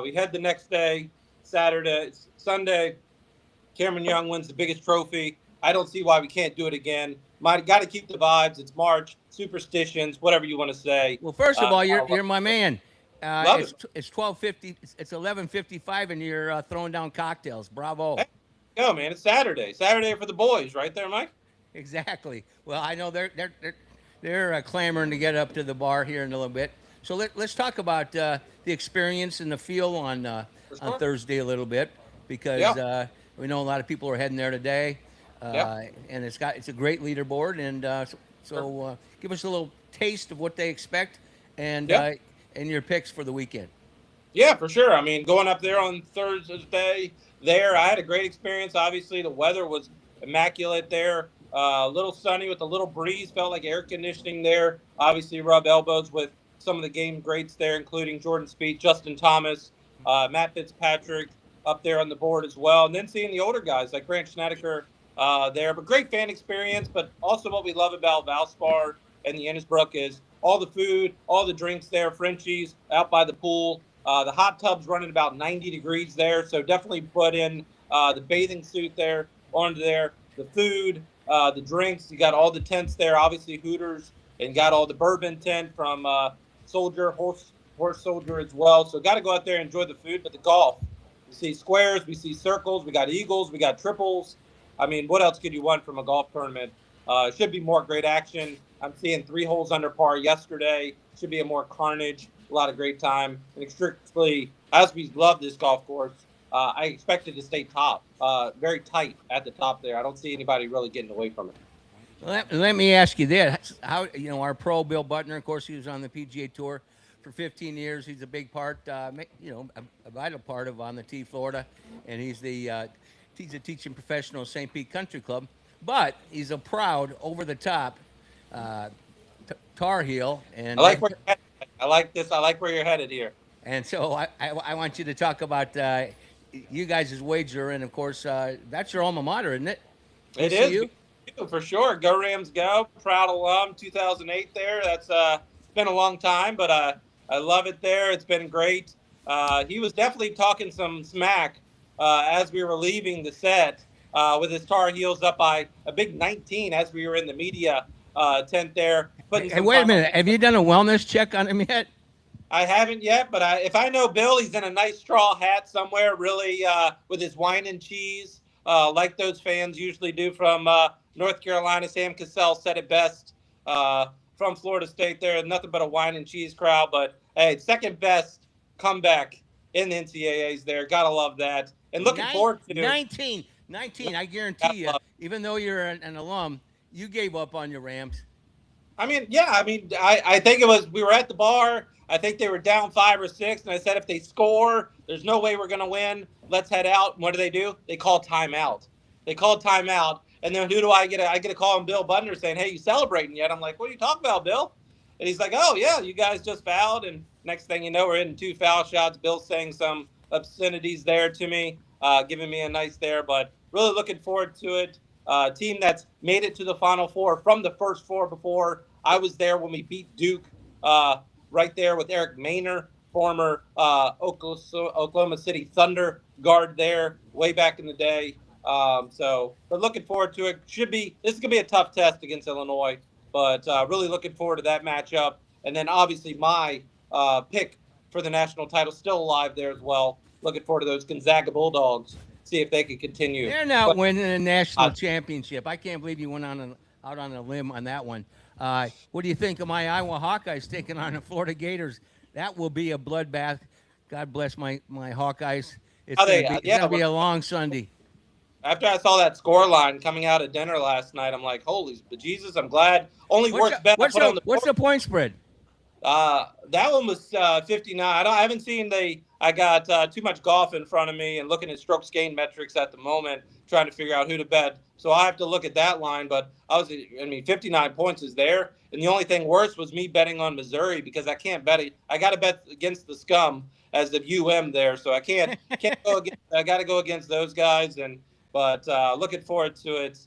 We head the next day, Sunday. Cameron Young wins the biggest trophy. I don't see why we can't do it again. Got to keep the vibes. It's March, superstitions, whatever you want to say. Well, first of all, you're my man. It's 12:50. It's 11:55, and you're throwing down cocktails. Bravo. Hey, go, man. It's Saturday. Saturday for the boys, right there, Mike. Exactly. Well, I know they're clamoring to get up to the bar here in a little bit. So let's talk about the experience and the feel on Thursday a little bit because we know a lot of people are heading there today, and it's a great leaderboard. And so give us a little taste of what they expect and your picks for the weekend. Yeah, for sure. I mean, going up there on Thursday, I had a great experience. Obviously, the weather was immaculate there. A little sunny with a little breeze, felt like air conditioning there. Obviously, rub elbows with some of the game greats there, including Jordan Spieth, Justin Thomas, Matt Fitzpatrick up there on the board as well. And then seeing the older guys like Grant Schnedeker there. But great fan experience. But also what we love about Valspar and the Innisbrook is all the food, all the drinks there, Frenchies out by the pool. The hot tub's running about 90 degrees there. So definitely put in the bathing suit there onto there. The food. The drinks, you got all the tents there, obviously Hooters, and got all the bourbon tent from Horse Soldier as well. So got to go out there and enjoy the food. But the golf, we see squares, we see circles, we got eagles, we got triples. I mean, what else could you want from a golf tournament? Should be more great action. I'm seeing 3 holes under par yesterday. Should be a more carnage, a lot of great time. And strictly, as we love this golf course, I expect it to stay top, very tight at the top there. I don't see anybody really getting away from it. Let me ask you this: how our pro Bill Butner, of course, he was on the PGA Tour for 15 years. He's a big part, a vital part of on the T, Florida, and he's a teaching professional at St. Pete Country Club. But he's a proud, over the top Tar Heel. And I like where you're headed. I like this. I like where you're headed here. And so I want you to talk about you guys' wager, and of course that's your alma mater, isn't it? It is. For sure. Go Rams, go. Proud alum, 2008 there. That's been a long time, but I love it there. It's been great. He was definitely talking some smack as we were leaving the set with his Tar Heels up by a big 19 as we were in the media tent there. Putting Hey, some wait a final minute. Have you done a wellness check on him yet? I haven't yet, but if I know Bill, he's in a nice straw hat somewhere, really with his wine and cheese, like those fans usually do from North Carolina. Sam Cassell said it best from Florida State there. Nothing but a wine and cheese crowd. But, hey, second best comeback in the NCAAs there. Got to love that. And looking forward to 19. I guarantee you, even though you're an alum, you gave up on your Rams. I mean, yeah. I think it was we were at the bar. I think they were down 5 or 6, and I said if they score, there's no way we're going to win. Let's head out. And what do? They call timeout. They called timeout, and then who do I get? I get a call from Bill Butner saying, "Hey, you celebrating yet?" I'm like, "What are you talking about, Bill?" And he's like, "Oh yeah, you guys just fouled." And next thing you know, we're hitting 2 foul shots. Bill's saying some obscenities there to me, giving me a nice there, but really looking forward to it. Team that's made it to the Final Four from the first 4 before. I was there when we beat Duke, right there with Eric Maynor, former Oklahoma City Thunder guard there, way back in the day. But looking forward to it. This is gonna be a tough test against Illinois, but really looking forward to that matchup. And then obviously my pick for the national title still alive there as well. Looking forward to those Gonzaga Bulldogs. See if they can continue. They're not winning a national championship. I can't believe you went out on a limb on that one. What do you think of my Iowa Hawkeyes taking on the Florida Gators? That will be a bloodbath. God bless my Hawkeyes. It's going to be a long Sunday. After I saw that score line coming out of dinner last night, I'm like, holy Jesus, I'm glad. Only worst bet I put on the board. What's the point spread? That one was 59. I haven't seen I got too much golf in front of me and looking at strokes gained metrics at the moment, trying to figure out who to bet. So I have to look at that line. But 59 points is there. And the only thing worse was me betting on Missouri because I can't bet it. I got to bet against the scum as the UM there. So I can't go against. I got to go against those guys. But looking forward to it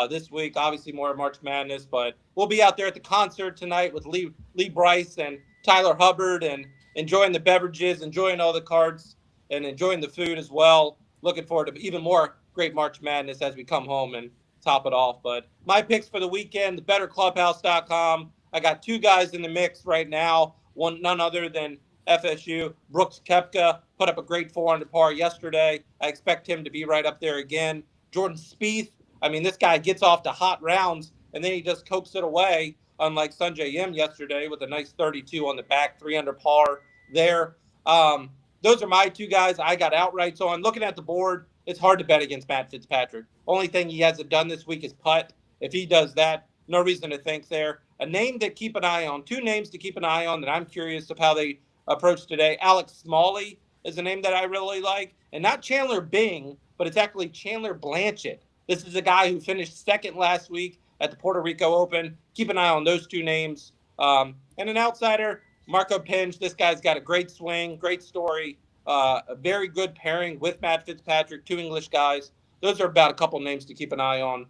this week. Obviously more March Madness, but we'll be out there at the concert tonight with Lee Bryce and Tyler Hubbard and enjoying the beverages, enjoying all the cards, and enjoying the food as well. Looking forward to even more great March Madness as we come home and top it off. But my picks for the weekend, thebetterclubhouse.com. I got 2 guys in the mix right now. None other than FSU. Brooks Koepka put up a great 400 par yesterday. I expect him to be right up there again. Jordan Spieth. This guy gets off to hot rounds, and then he just coaxes it away, unlike Sungjae Im yesterday with a nice 32 on the back, 300 par there. Those are my 2 guys I got outrights on. Looking at the board, it's hard to bet against Matt Fitzpatrick. Only thing he hasn't done this week is putt. If he does that, no reason to think there. A name to keep an eye on, 2 names to keep an eye on that I'm curious of how they approach today. Alex Smalley is a name that I really like. And not Chandler Bing, but it's actually Chandler Blanchett. This is a guy who finished second last week at the Puerto Rico Open. Keep an eye on those 2 names. And an outsider, Marco Pinge. This guy's got a great swing, great story, a very good pairing with Matt Fitzpatrick, 2 English guys. Those are about a couple names to keep an eye on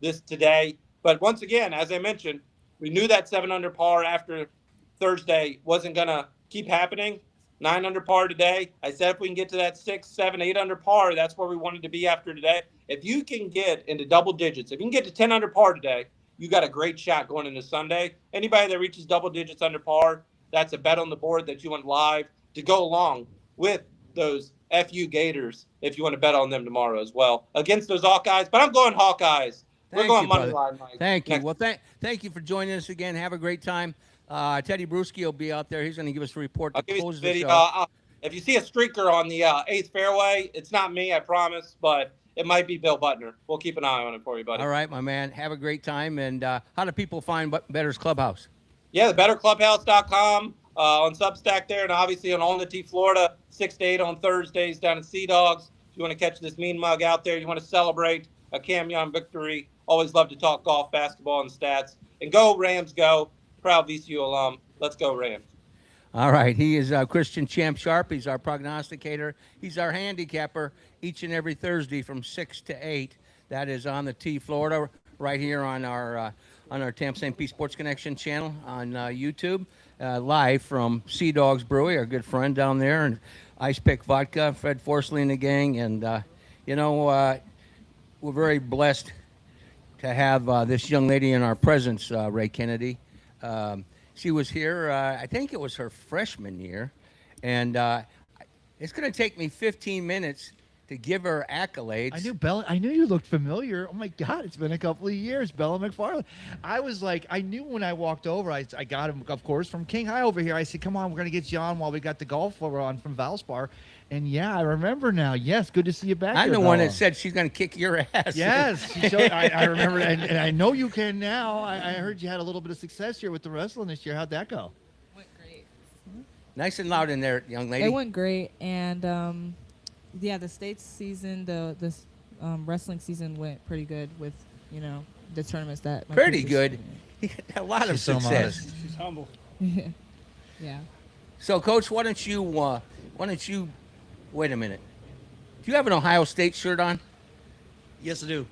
this today. But once again, as I mentioned, we knew that 7 under par after Thursday wasn't going to keep happening. 9 under par today. I said if we can get to that 6, 7, 8 under par, that's where we wanted to be after today. If you can get into double digits, if you can get to 10 under par today, you got a great shot going into Sunday. Anybody that reaches double digits under par, that's a bet on the board that you want live to go along with those FU Gators if you want to bet on them tomorrow as well against those Hawkeyes. But I'm going Hawkeyes. We're going money line, Mike. Thank you. Well, thank you for joining us again. Have a great time. Teddy Bruschi will be out there. He's going to give us a report to close the show. If you see a streaker on the 8th fairway, it's not me, I promise, but it might be Bill Butner. We'll keep an eye on it for you, buddy. All right, my man. Have a great time. And how do people find Better's Clubhouse? Yeah, thebetterclubhouse.com on Substack there, and obviously on All in the Tee Florida, 6 to 8 on Thursdays down at Sea Dogs. If you want to catch this mean mug out there, you want to celebrate a Cam Young victory. Always love to talk golf, basketball, and stats. And go Rams, go. Proud VCU alum. Let's go Rams. All right. He is Christian Champ Sharp. He's our prognosticator. He's our handicapper each and every Thursday from 6 to 8. That is on the T, Florida, right here on our Tampa St. Pete Sports Connection channel on YouTube, live from Sea Dogs Brewery, our good friend down there, and Ice Pick Vodka, Fred Forsley and the gang. And, we're very blessed to have this young lady in our presence, Ray Kennedy. She was here, I think it was her freshman year, and it's going to take me 15 minutes to give her accolades. I knew Bella. I knew you looked familiar. Oh my God, it's been a couple of years, Bella McFarland. I was like, I knew when I walked over. I got him, of course, from King High over here. I said, "Come on, we're gonna get you on while we got the golf on from Valspar." And yeah, I remember now. Yes, good to see you back. I'm here, the one Bella. that said she's going to kick your ass. Yes, she showed, I remember, and I know you can now. I heard you had a little bit of success here with the wrestling this year. How'd that go? Went great. Nice and loud in there, young lady. It went great, and yeah, the states season, the wrestling season went pretty good with the tournaments that. My Pretty coaches good. did. A lot of She's so success. modest. She's humble. Yeah. So, Coach, why don't you wait a minute? Do you have an Ohio State shirt on? Yes, I do.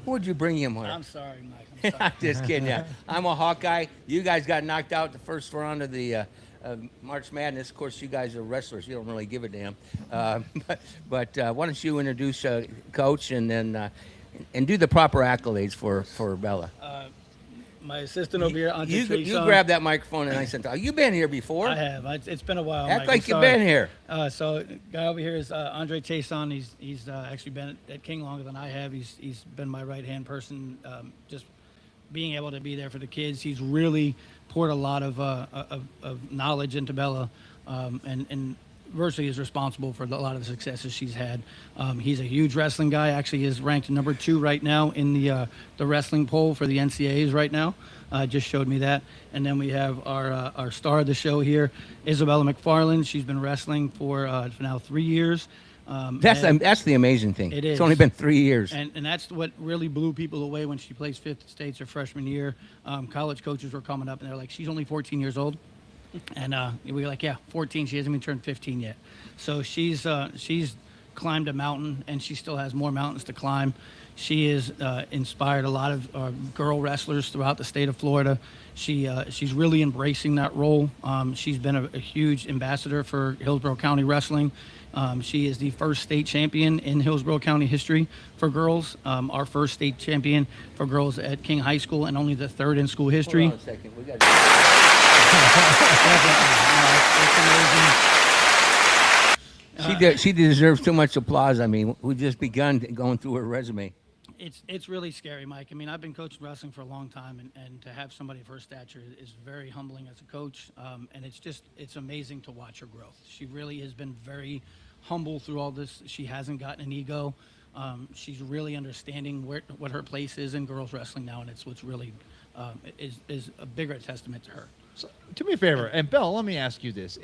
Who would you bring him on? I'm sorry, Mike. I'm sorry. I'm just kidding. Yeah, I'm a Hawkeye. You guys got knocked out the first round of the March Madness. Of course, you guys are wrestlers. You don't really give a damn. But why don't you introduce Coach and then and do the proper accolades for Bella. My assistant over here, Andre You Treson. grab that microphone and I said, "You've been here before. I have. It's been a while. Act Mike. like I'm you've sorry. been here." So, guy over here is Andre Treson. He's actually been at King longer than I have. He's been my right hand person. Just being able to be there for the kids. He's really poured a lot of knowledge into Bella, and virtually is responsible for a lot of the successes she's had. He's a huge wrestling guy. Actually, is ranked number 2 right now in the wrestling poll for the NCAAs right now. Just showed me that. And then we have our star of the show here, Isabella McFarland. She's been wrestling for now 3 years. That's the amazing thing. It It's is. only been 3 years. And that's what really blew people away when she placed 5th at states her freshman year. College coaches were coming up and they're like, she's only 14 years old. And we were like, yeah, 14. She hasn't even turned 15 yet. So she's climbed a mountain, and she still has more mountains to climb. She has inspired a lot of girl wrestlers throughout the state of Florida. She's really embracing that role. She's been a huge ambassador for Hillsborough County Wrestling. She is the first state champion in Hillsborough County history for girls. Our first state champion for girls at King High School, and only the 3rd in school history. Hold on a second. We got. She deserves too much applause. I mean, we've just begun going through her resume. It's really scary, Mike. I mean, I've been coaching wrestling for a long time, and to have somebody of her stature is very humbling as a coach. And it's amazing to watch her growth. She really has been very humble through all this. She hasn't gotten an ego. She's really understanding what her place is in girls wrestling now, and it's what's really is a bigger testament to her. So, do me a favor, and Belle, let me ask you this.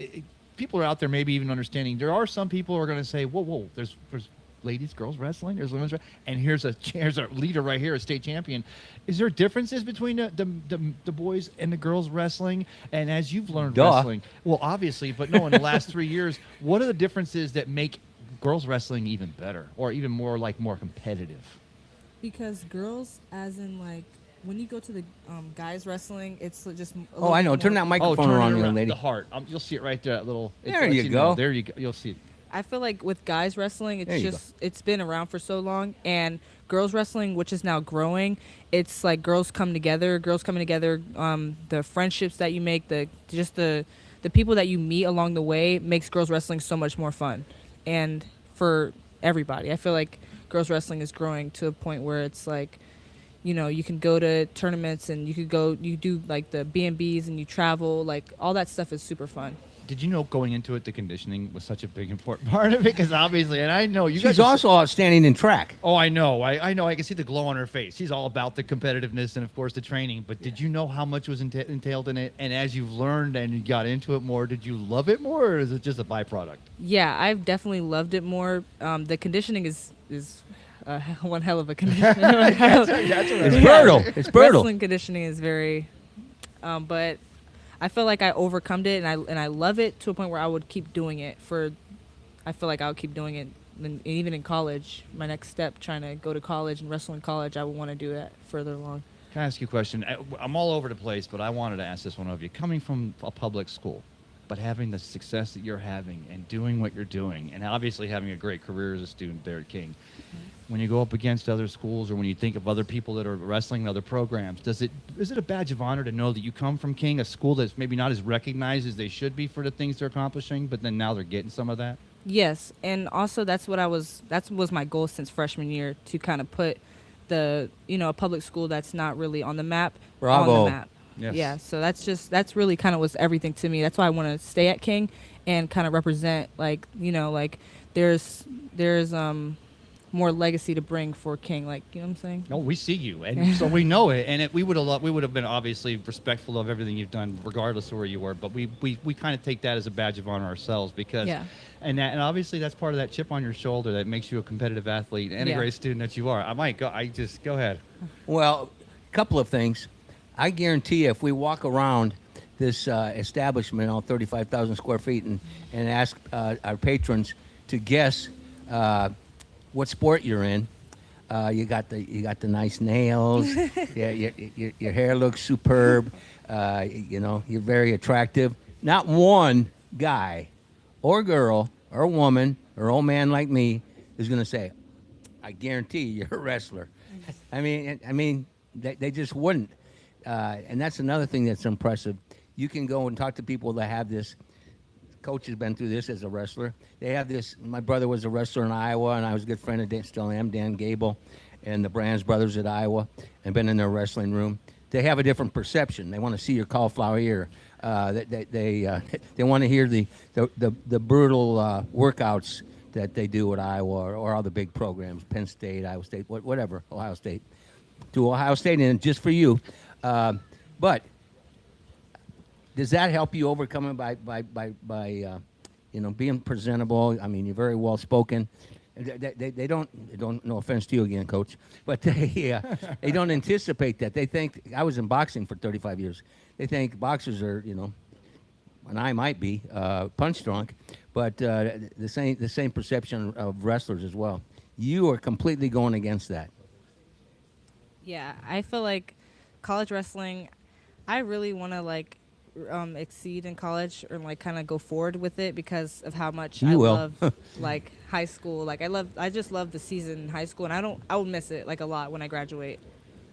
People are out there maybe even understanding. There are some people who are going to say, whoa, there's ladies, girls wrestling, there's women's wrestling, and here's a leader right here, a state champion. Is there differences between the boys and the girls wrestling? And as you've learned wrestling, well, obviously, but no, in the last 3 years, what are the differences that make girls wrestling even better or even more competitive? Because girls, as in like, when you go to the guys wrestling, it's just. I know. Turn that microphone around, young lady. The heart. You'll see it right there. That little. There you go. There you go. You'll see it. I feel like with guys wrestling, it's been around for so long, and girls wrestling, which is now growing, it's like girls coming together. The friendships that you make, the people that you meet along the way makes girls wrestling so much more fun, and for everybody, I feel like girls wrestling is growing to a point where it's like, you can go to tournaments and you do like the B&Bs and you travel, like all that stuff is super fun. Did you know going into it, the conditioning was such a big important part of it? Because obviously, and I know you guys. She's also outstanding in track. Oh, I know. I know. I can see the glow on her face. She's all about the competitiveness and, of course, the training. But did you know how much was entailed in it? And as you've learned and you got into it more, did you love it more, or is it just a byproduct? Yeah, I've definitely loved it more. The conditioning is one hell of a conditioning. It's brutal. It's brutal. Wrestling conditioning is very, but I feel like I overcome it and I love it to a point where I would keep doing it I feel like I would keep doing it and even in college, my next step, trying to go to college and wrestle in college, I would want to do that further along. Can I ask you a question? I'm all over the place, but I wanted to ask this one of you. Coming from a public school, but having the success that you're having and doing what you're doing, and obviously having a great career as a student there at King, when you go up against other schools or when you think of other people that are wrestling in other programs, is it a badge of honor to know that you come from King, a school that's maybe not as recognized as they should be for the things they're accomplishing, but then now they're getting some of that? Yes, and also that was my goal since freshman year, to kind of put a public school that's not really on the map on Bravo. the map. Yes. Yeah, so that's really kind of was everything to me. That's why I want to stay at King and kind of represent, like, there's more legacy to bring for King, like, you know what I'm saying? No, we see you, and so we know it. And we would have been obviously respectful of everything you've done, regardless of where you were. But we kind of take that as a badge of honor ourselves, because, and obviously that's part of that chip on your shoulder that makes you a competitive athlete and a great student that you are. Go ahead. Well, a couple of things. I guarantee you, if we walk around this establishment, all 35,000 square feet, and ask our patrons to guess what sport you're in, you got the nice nails. Yeah, your hair looks superb. You're very attractive. Not one guy, or girl, or woman, or old man like me is going to say, "I guarantee you're a wrestler." I mean, they just wouldn't. And that's another thing that's impressive. You can go and talk to people that have this. Coach has been through this as a wrestler. They have this. My brother was a wrestler in Iowa, and I was a good friend of Dan, still am, Dan Gable, and the Brands brothers at Iowa, and been in their wrestling room. They have a different perception. They want to see your cauliflower ear. They want to hear the brutal workouts that they do at Iowa, or all the big programs, Penn State, Iowa State, whatever, Ohio State. To Ohio State, and just for you. But does that help you overcome it by being presentable? I mean, you're very well spoken. They don't. No offense to you again, Coach, but they don't anticipate that. They think, I was in boxing for 35 years. They think boxers are, and I might be punch drunk, but the same perception of wrestlers as well. You are completely going against that. Yeah, I feel like college wrestling, I really want to exceed in college, or kind of go forward with it, because of how much I love high school. I just love the season in high school, and I will miss it a lot when I graduate,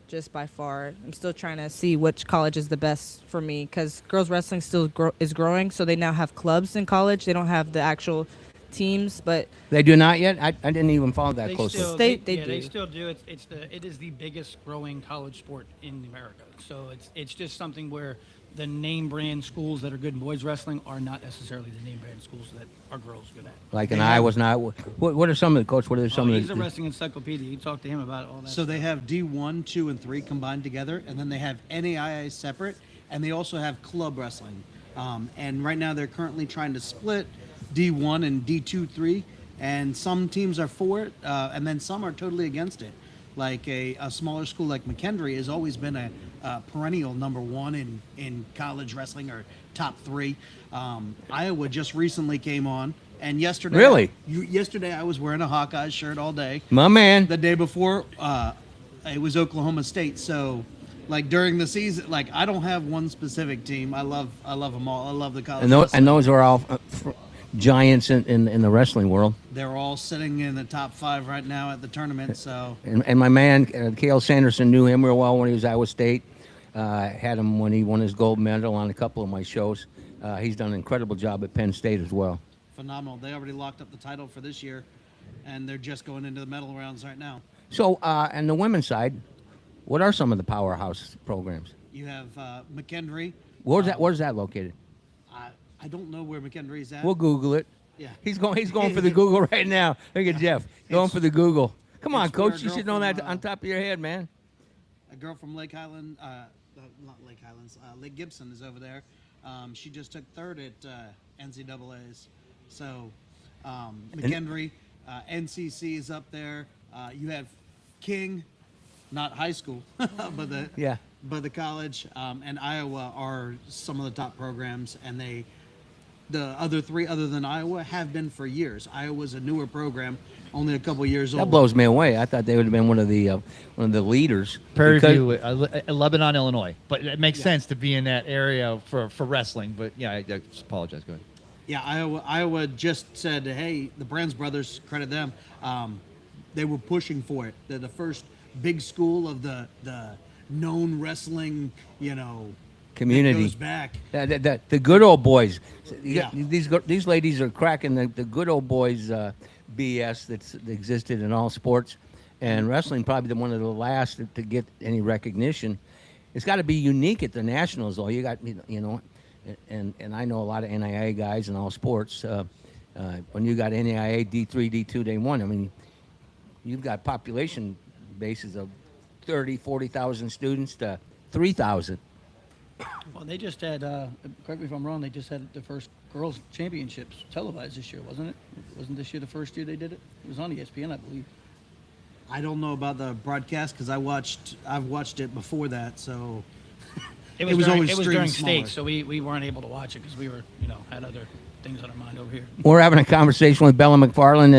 just by far. I'm still trying to see which college is the best for me, because girls wrestling still is growing, so they now have clubs in college. They don't have the actual teams, but they do not yet. I didn't even follow that closely. They do. They still do. It is the biggest growing college sport in America. So it's just something where the name brand schools that are good in boys wrestling are not necessarily the name brand schools that our girls good at. Like in Iowa's not. What are some of the, Coach? What are some of the? He's a wrestling encyclopedia. You talk to him about all that. So they have D1, 2, and 3 combined together, and then they have NAIA separate, and they also have club wrestling. And right now they're currently trying to split D1 and D2, 3, and some teams are for it, and then some are totally against it. Like a smaller school like McKendree has always been a perennial number 1 in college wrestling, or top 3. Iowa just recently came on, and yesterday, really, yesterday I was wearing a Hawkeyes shirt all day. My man. The day before, it was Oklahoma State. So, during the season, I don't have one specific team. I love them all. I love the college. And those are all giants in the wrestling world. They're all sitting in the top 5 right now at the tournament. So, and my man Cale Sanderson knew him real well when he was at Iowa State. Had him when he won his gold medal on a couple of my shows. He's done an incredible job at Penn State as well. Phenomenal. They already locked up the title for this year, and they're just going into the medal rounds right now. So, and the women's side, what are some of the powerhouse programs? You have McKendree. Where's that located? I don't know where McKendree's at. We'll Google it. Yeah. He's going for the Google right now. Look at Jeff going for the Google. Come on, Coach. You should know that on top of your head, man. A girl from Lake Highland, not Lake Highlands, Lake Gibson is over there. She just took 3rd at NCAA's. So McKendree, NCC is up there. You have King, not high school, but the college, and Iowa are some of the top programs, and the other three, other than Iowa, have been for years. Iowa's a newer program, only a couple years old. That blows me away. I thought they would have been one of the leaders. Prairie Because- View, Lebanon, Illinois. But it makes sense to be in that area for wrestling. But yeah, I just apologize. Go ahead. Yeah, Iowa just said, hey, the Brands brothers, credit them. They were pushing for it. They're the first big school of the known wrestling, Community. that goes back. The good old boys. Yeah. These ladies are cracking the good old boys BS that existed in all sports, and wrestling probably one of the last to get any recognition. It's got to be unique at the nationals, though. You got and I know a lot of NAIA guys in all sports. When you got NAIA D3, D2, D1, I mean, you've got population bases of 30, 40,000 students to 3,000. Well, they just had, correct me if I'm wrong, they just had the first girls' championships televised this year, wasn't it? Wasn't this year the first year they did it? It was on ESPN, I believe. I don't know about the broadcast because I've watched it before that, so It was always during streamed stakes, smaller. so we weren't able to watch it because we were, had other things on our mind over here. We're having a conversation with Bella McFarland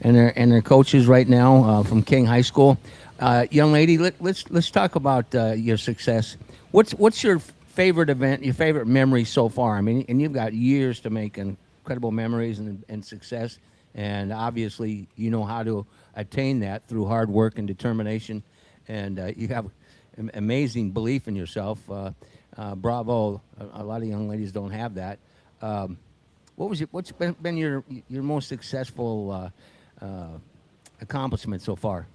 and their coaches right now from King High School. Young lady, let's talk about your success. What's your favorite event, your favorite memory so far? I mean, and you've got years to make incredible memories and success, and obviously you know how to attain that through hard work and determination, and you have amazing belief in yourself. Bravo! A lot of young ladies don't have that. What's been your most successful accomplishment so far?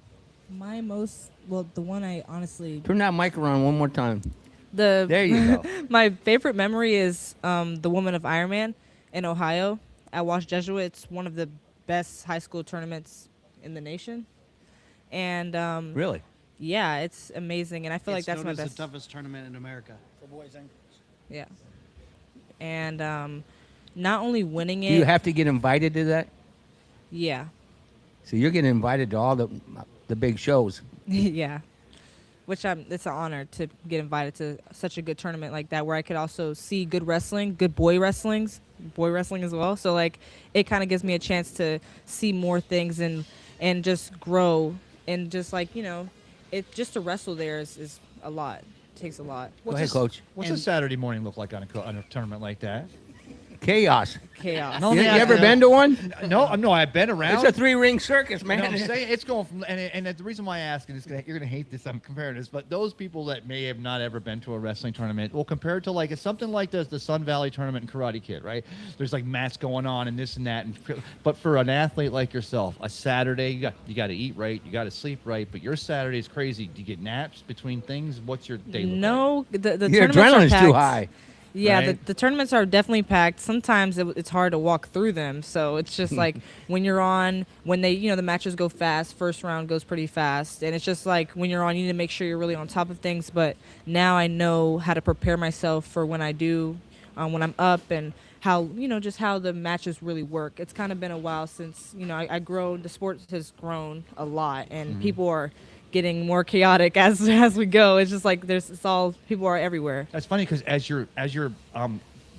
The one I honestly Turn that mic around one more time. There you go. My favorite memory is the Woman of Ironman in Ohio at Wash Jesuit. It's one of the best high school tournaments in the nation, and Really? yeah, it's amazing. And I feel like It's that's known my as best. the toughest tournament in America. For boys and girls. Yeah, and not only winning Do it. you have to get invited to that? Yeah, So you're getting invited to all the big shows. yeah. Which it's an honor to get invited to such a good tournament like that, where I could also see good wrestling, good boy wrestling as well. So like, it kind of gives me a chance to see more things and just grow and just like it just to wrestle there is a lot. It takes a lot. Go ahead, Coach. What's a Saturday morning look like on a tournament like that? Chaos. Chaos. No, You man, ever no. been to one? No, I've been around. It's a 3-ring circus, man. No, I'm saying it's going from, and the reason why I ask is you're going to hate this. I'm comparing this, but those people that may have not ever been to a wrestling tournament, well, compared to like it's something like the Sun Valley tournament in Karate Kid, right? There's like match going on and this and that, but for an athlete like yourself, a Saturday you got to eat right, you got to sleep right, but your Saturday is crazy. Do you get naps between things? What's your day? No, the Your tournaments are adrenaline's too packed. high. Yeah, right? the tournaments are definitely packed. Sometimes it's hard to walk through them. So it's just like when they, the matches go fast, first round goes pretty fast. And it's just like when you're on, you need to make sure you're really on top of things. But now I know how to prepare myself for when I do, when I'm up and how, just how the matches really work. It's kind of been a while since, the sport has grown a lot and people are getting more chaotic as we go. It's just like people are everywhere. That's funny because as you're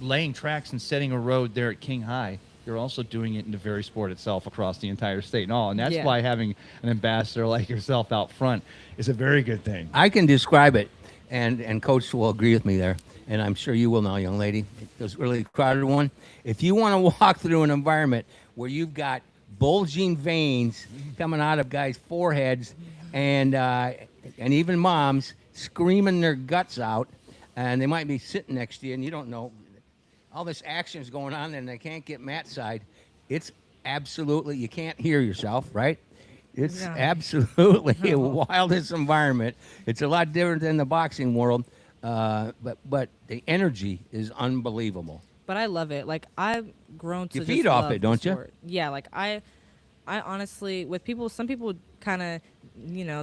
laying tracks and setting a road there at King High, you're also doing it in the very sport itself across the entire state and all. And that's why having an ambassador like yourself out front is a very good thing. I can describe it, and Coach will agree with me there, and I'm sure you will now, young lady. It was a really crowded one. If you want to walk through an environment where you've got bulging veins coming out of guys' foreheads and even moms screaming their guts out, and they might be sitting next to you, and you don't know. All this action is going on, and they can't get mat side. It's absolutely, you can't hear yourself, right? It's absolutely a wildest environment. It's a lot different than the boxing world, but the energy is unbelievable. But I love it. Like, I've grown to You just feed off love it, don't the you? sport. Yeah, like I honestly, with people, some people kind of,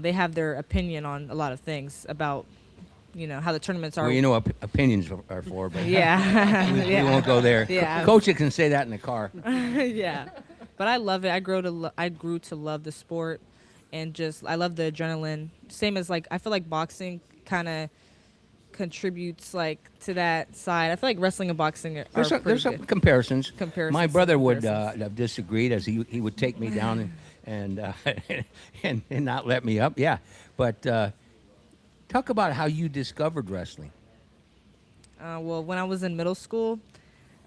they have their opinion on a lot of things about, how the tournaments are. Well, opinions are for, but Yeah. we won't go there. Yeah. Coach, you can say that in the car. Yeah. But I love it. I grew to love the sport, and I love the adrenaline. Same as like, I feel like boxing kind of, contributes like to that side. I feel like wrestling and boxing are There's pretty some good. comparisons. Comparisons, My brother some would comparisons. have disagreed, as he would take me down and and not let me up. Yeah, but talk about how you discovered wrestling. Well, when I was in middle school,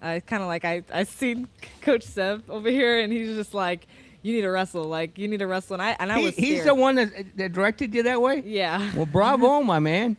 kind of like I seen Coach Seb over here, and he's just like, "You need to wrestle. Like you need to wrestle." And I was scared. He's the one that directed you that way. Yeah. Well, bravo, my man.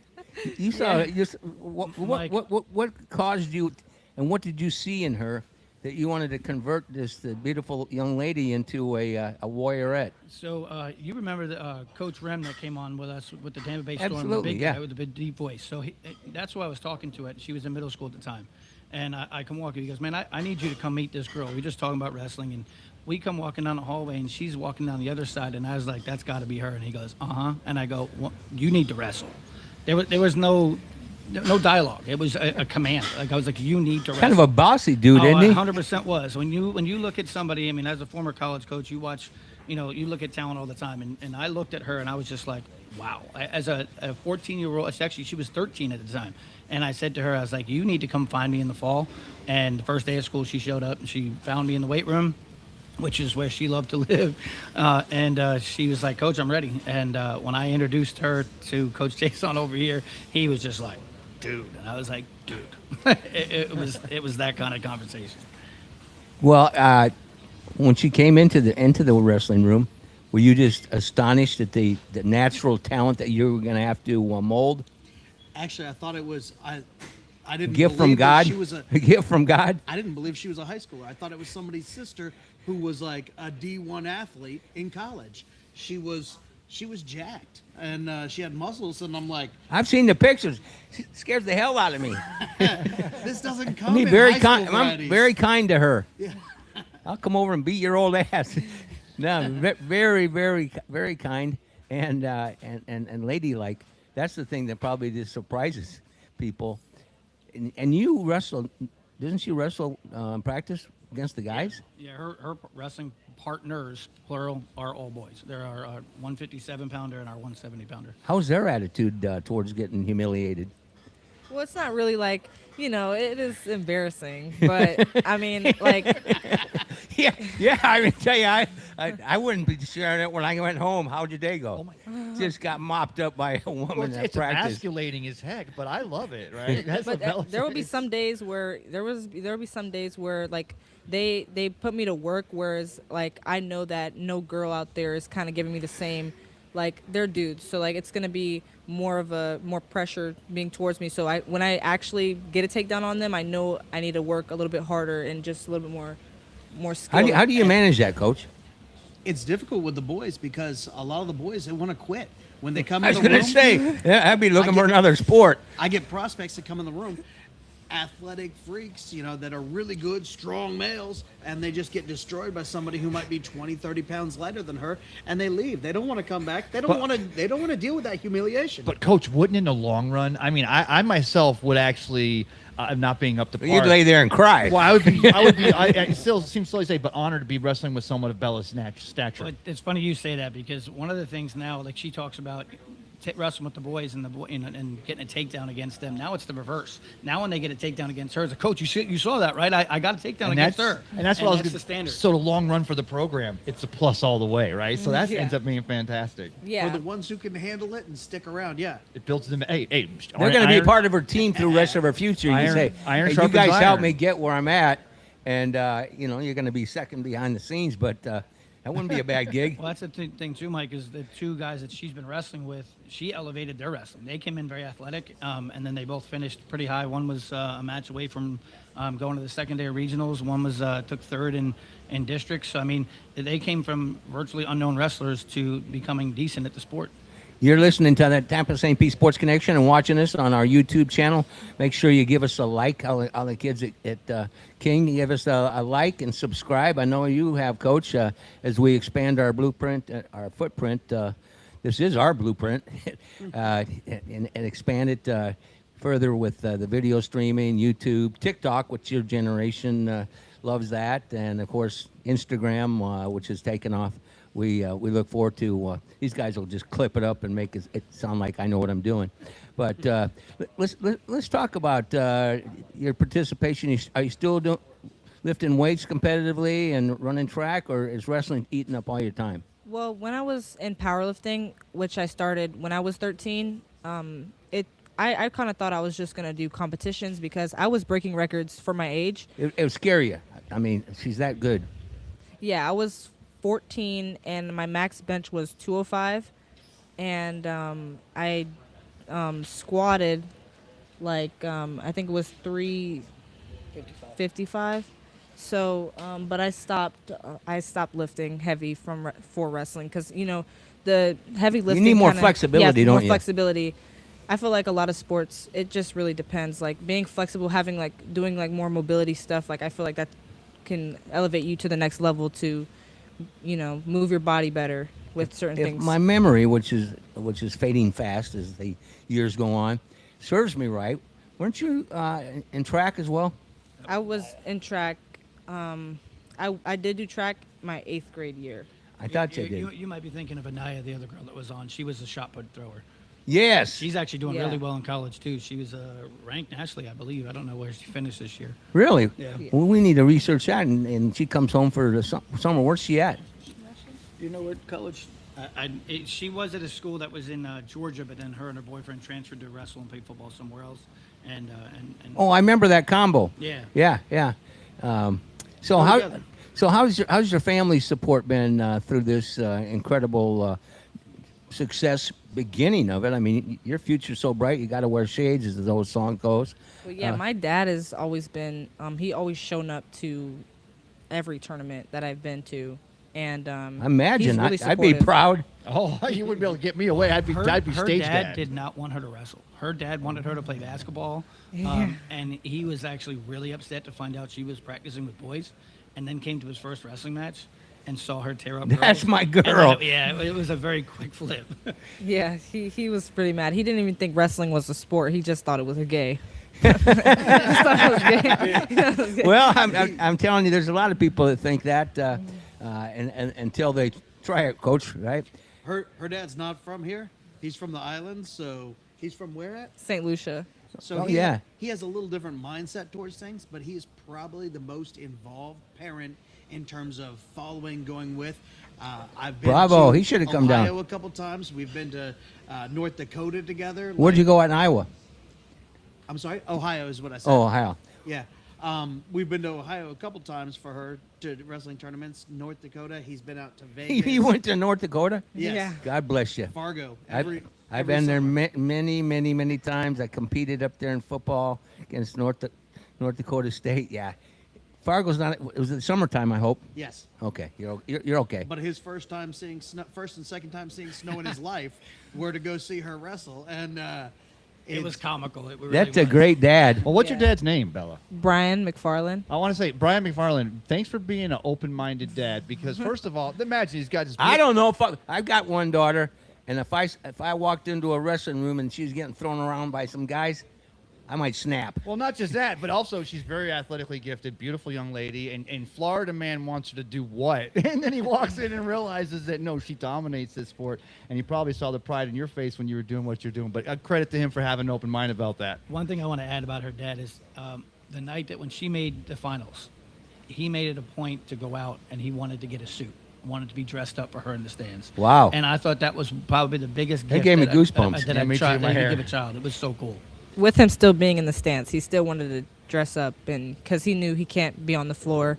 You saw Yeah. what caused you, and what did you see in her that you wanted to convert this beautiful young lady into a warriorette? So you remember the Coach Rem that came on with us with the Tampa Bay Storm, Absolutely, the big yeah. guy with the big deep voice. So that's who I was talking to. She was in middle school at the time, and I come walking. He goes, "Man, I need you to come meet this girl. We're just talking about wrestling." And we come walking down the hallway, and she's walking down the other side, and I was like, "That's got to be her." And he goes, "Uh-huh." And I go, well, "You need to wrestle." There was no dialogue. It was a command. Like I was like, "You need to wrestle." Kind of a bossy dude, isn't he? 100% was. When you look at somebody, I mean, as a former college coach, you watch, you look at talent all the time. And I looked at her and I was just like, wow. As a 14-year-old, actually, she was 13 at the time. And I said to her, I was like, "You need to come find me in the fall." And the first day of school, she showed up and she found me in the weight room, which is where she loved to live. And she was like, "Coach, I'm ready." And when I introduced her to Coach Jason over here, he was just like, "Dude." And I was like, "Dude." it was that kind of conversation. Well, when she came into the wrestling room, were you just astonished at the natural talent that you were going to have to mold? Actually, I thought it was I didn't Gift from believe that God. she was a A gift from God. I didn't believe she was a high schooler. I thought it was somebody's sister who was like a D1 athlete in college. She was jacked and she had muscles, and I'm like, I've seen the pictures. It scares the hell out of me. this doesn't come I'm in very high school kind. I'm varieties. very kind to her. Yeah. I'll come over and beat your old ass. No, very, very, very kind and ladylike. That's the thing that probably just surprises people. And you wrestle, doesn't she wrestle in practice against the guys? Yeah, her wrestling partners, plural, are all boys. There are our 157-pounder and our 170-pounder. How's their attitude towards getting humiliated? Well, it's not really like, it is embarrassing, but I mean, like, Yeah. I mean, tell you, I wouldn't be sharing it when I went home. How'd your day go? Just got mopped up by a woman Well, at it's practice. emasculating as heck, but I love it, right? That's but what there will be some days where there will be some days where like they put me to work, whereas like I know that no girl out there is kind of giving me the same, like they're dudes, so like it's gonna be more pressure being towards me. So when I actually get a takedown on them, I know I need to work a little bit harder and just a little bit more skill. How do you manage that, Coach? It's difficult with the boys because a lot of the boys, they want to quit when they come I in was the going room. to say, yeah, I'd be looking for get- another sport. I get prospects that come in the room, athletic freaks, that are really good, strong males, and they just get destroyed by somebody who might be 20, 30 pounds lighter than her, and they leave. They don't want to come back. They don't want to deal with that humiliation. But Coach, wouldn't in the long run? I mean, I myself would actually not being up to par. You'd lay there and cry. Well, I would be. I still seems silly to say, but honored to be wrestling with someone of Bella's stature. But it's funny you say that because one of the things now, like she talks about wrestling with the boys and and getting a takedown against them. Now it's the reverse. Now when they get a takedown against her as a coach, you saw that, right? I got a takedown against her. And that's what I was the gonna- standard. So the long run for the program, it's a plus all the way, right? So that Yeah. ends up being fantastic. Yeah. For the ones who can handle it and stick around, yeah. It builds them. Hey, They're going to be a part of her team through the rest of her future. You Iron- say, iron hey, you sharpens guys help iron." me get where I'm at, and you're going to be second behind the scenes, but that wouldn't be a bad gig. Well, that's the thing too, Mike, is the two guys that she's been wrestling with, she elevated their wrestling. They came in very athletic, and then they both finished pretty high. One was a match away from going to the secondary regionals. One was took third in districts. So, I mean, they came from virtually unknown wrestlers to becoming decent at the sport. You're listening to the Tampa St. Pete Sports Connection and watching us on our YouTube channel. Make sure you give us a like. All the kids at King, give us a like and subscribe. I know you have, Coach, as we expand our blueprint, our footprint. This is our blueprint, and expand it further with the video streaming, YouTube, TikTok, which your generation loves that, and, of course, Instagram, which has taken off we look forward to. These guys will just clip it up and make it sound like I know what I'm doing. But let's talk about your participation. Are you still lifting weights competitively and running track, or is wrestling eating up all your time? Well, when I was in powerlifting, which I started when I was 13, I kind of thought I was just going to do competitions because I was breaking records for my age. It would scare you. I mean, she's that good. Yeah, I was 14 and my max bench was 205, and I squatted like I think it was 355. So, but I stopped lifting heavy for wrestling because the heavy lifting. You need more kinda, flexibility, yeah, don't more you? flexibility. I feel like a lot of sports, it just really depends. Like being flexible, having like doing like more mobility stuff. Like I feel like that can elevate you to the next level to, move your body better with certain If things. my memory, which is fading fast as the years go on, serves me right, weren't you in track as well? I was in track. I did do track my 8th grade year. I thought you did. You might be thinking of Anaya, the other girl that was on. She was a shot put thrower. Yes. She's actually doing Yeah. really well in college too. She was ranked nationally, I believe. I don't know where she finished this year. Really? Yeah. Well, we need to research that. And she comes home for the summer. Where's she at? Do you know what college? She was at a school that was in Georgia, but then her and her boyfriend transferred to wrestle and play football somewhere else. And Oh, I remember that combo. yeah. Yeah. So together. how's your family support been through this incredible success beginning of it? I mean, your future's so bright. You got to wear shades, as the old song goes. Well, yeah, my dad has always been. He always shown up to every tournament that I've been to, and I imagine he's really I'd be supportive. proud. Oh, you wouldn't be able to get me away. I'd be Her stage dad dad. did not want her to wrestle. Her dad wanted her to play basketball, and he was actually really upset to find out she was practicing with boys, and then came to his first wrestling match and saw her tear up. That's girls. my And then girl. it was a very quick flip. Yeah, he was pretty mad. He didn't even think wrestling was a sport. He just thought it was a gay. He just thought it was gay. He thought it was gay. Well, I'm telling you, there's a lot of people that think that, and until they try it, Coach. Right? Her dad's not from here. He's from the islands. So he's from where at? St. Lucia. So Oh, yeah. he has a little different mindset towards things, but he is probably the most involved parent in terms of following, going with. I've been Bravo, to he should have come down. Ohio a couple times. We've been to North Dakota together. Where'd you go in Iowa? I'm sorry, Ohio is what I said. Oh, Ohio. Yeah. We've been to Ohio a couple times for her to wrestling tournaments. North Dakota, he's been out to Vegas. He went to North Dakota. Yes. Yeah. God bless you. Fargo. I've Every been there summer. many times. I competed up there in football against North Dakota State. Yeah, Fargo's not. It was in the summertime, I hope. Yes. Okay, you're okay. But his first and second time seeing snow in his life were to go see her wrestle, and It was comical. It really That's a was. great dad. Well, what's your Yeah. dad's name, Bella? Brian McFarland. I want to say, Brian McFarland, thanks for being an open-minded dad. Because first of all, imagine he's got his. I don't know if I've got one daughter, and if I walked into a wrestling room and she was getting thrown around by some guys, I might snap. Well, not just that, but also she's very athletically gifted, beautiful young lady, and Florida man wants her to do what? And then he walks in and realizes that, no, she dominates this sport, and you probably saw the pride in your face when you were doing what you're doing, but credit to him for having an open mind about that. One thing I want to add about her dad is the night that when she made the finals, he made it a point to go out and he wanted to get a suit, wanted to be dressed up for her in the stands. Wow. And I thought that was probably the biggest That gift gave me that goosebumps. That Yeah, I me too, tried my that you hair. could give a child. It was so cool. With him still being in the stance, he still wanted to dress up, and because he knew he can't be on the floor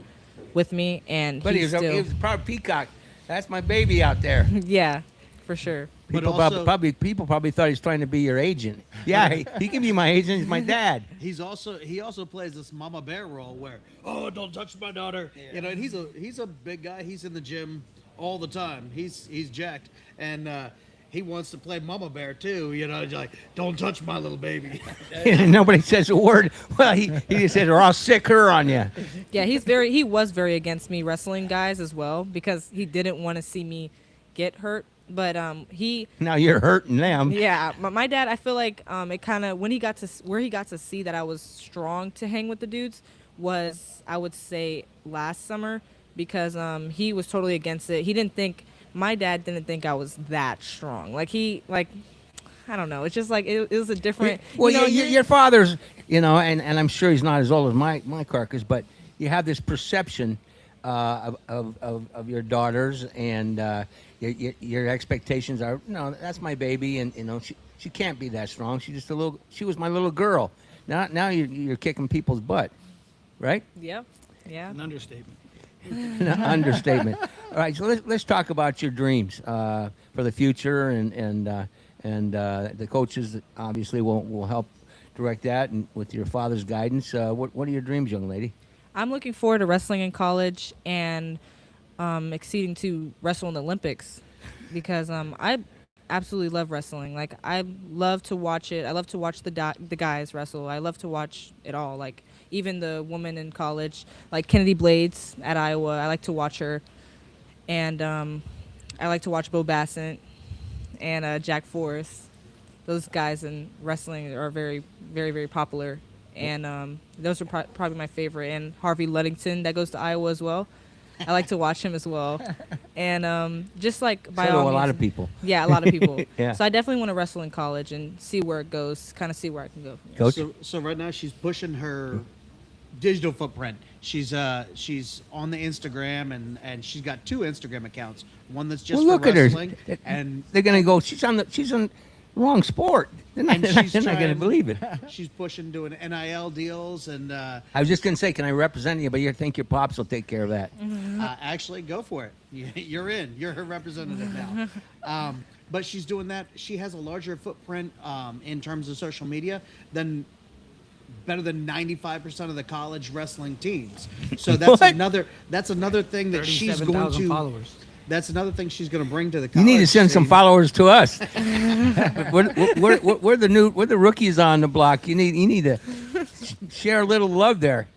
with me, and But he he still, was proud peacock. That's my baby out there. yeah, for sure. But People also- probably thought he was trying to be your agent. Yeah, he can be my agent. He's my dad. he also plays this mama bear role where, oh, don't touch my daughter. You know, and he's a big guy. He's in the gym all the time. He's jacked, and he wants to play mama bear too. You know, like, don't touch my little baby. Nobody says a word. Well, he just said, or I'll sick her on you. Yeah, he was very against me wrestling guys as well because he didn't want to see me get hurt. But Now you're hurting them. yeah, my dad, I feel like it kind of when he got to where he got to see that I was strong to hang with the dudes was, I would say, last summer, because he was totally against it. He didn't think my dad didn't think I was that strong. Like I don't know. It's just like it was a different. Well, you know, your father's, and I'm sure he's not as old as my carcass, but you have this perception of your daughters, and your expectations are, no, that's my baby, and she can't be that strong. She was my little girl. Now you're kicking people's butt, right? Yep. Yeah. An understatement. An understatement. All right, so let's talk about your dreams for the future, and the coaches obviously will help direct that, and with your father's guidance. What are your dreams, young lady? I'm looking forward to wrestling in college and exceeding to wrestle in the Olympics because I absolutely love wrestling. Like I love to watch it. I love to watch the guys wrestle. I love to watch it all. Like even the woman in college, like Kennedy Blades at Iowa. I like to watch her, and I like to watch Bo Bassett and Jack Forrest. Those guys in wrestling are very, very, very popular. And those are probably my favorite. And Harvey Luddington, that goes to Iowa as well. I like to watch him as well. And just like by So do all a lot means- of people. Yeah, a lot of people. Yeah. So I definitely want to wrestle in college and see where it goes, kind of see where I can go. Coach? So right now she's pushing her digital footprint. She's on the Instagram and she's got 2 Instagram accounts. One that's just Well, look for at her. wrestling, and They're gonna go. She's on the wrong sport. They're not, And they're not, she's they're not gonna trying- believe it. she's pushing doing NIL deals and I was just gonna say, can I represent you? But you think your pops will take care of that? actually go for it. You're in. You're her representative now. But she's doing that. She has a larger footprint in terms of social media than better than 95% of the college wrestling teams. So that's What? another thing that she's going 37,000 to. followers. That's another thing she's going to bring to the You college need to send some scene. followers to us. we're the rookies on the block. You need to share a little love there.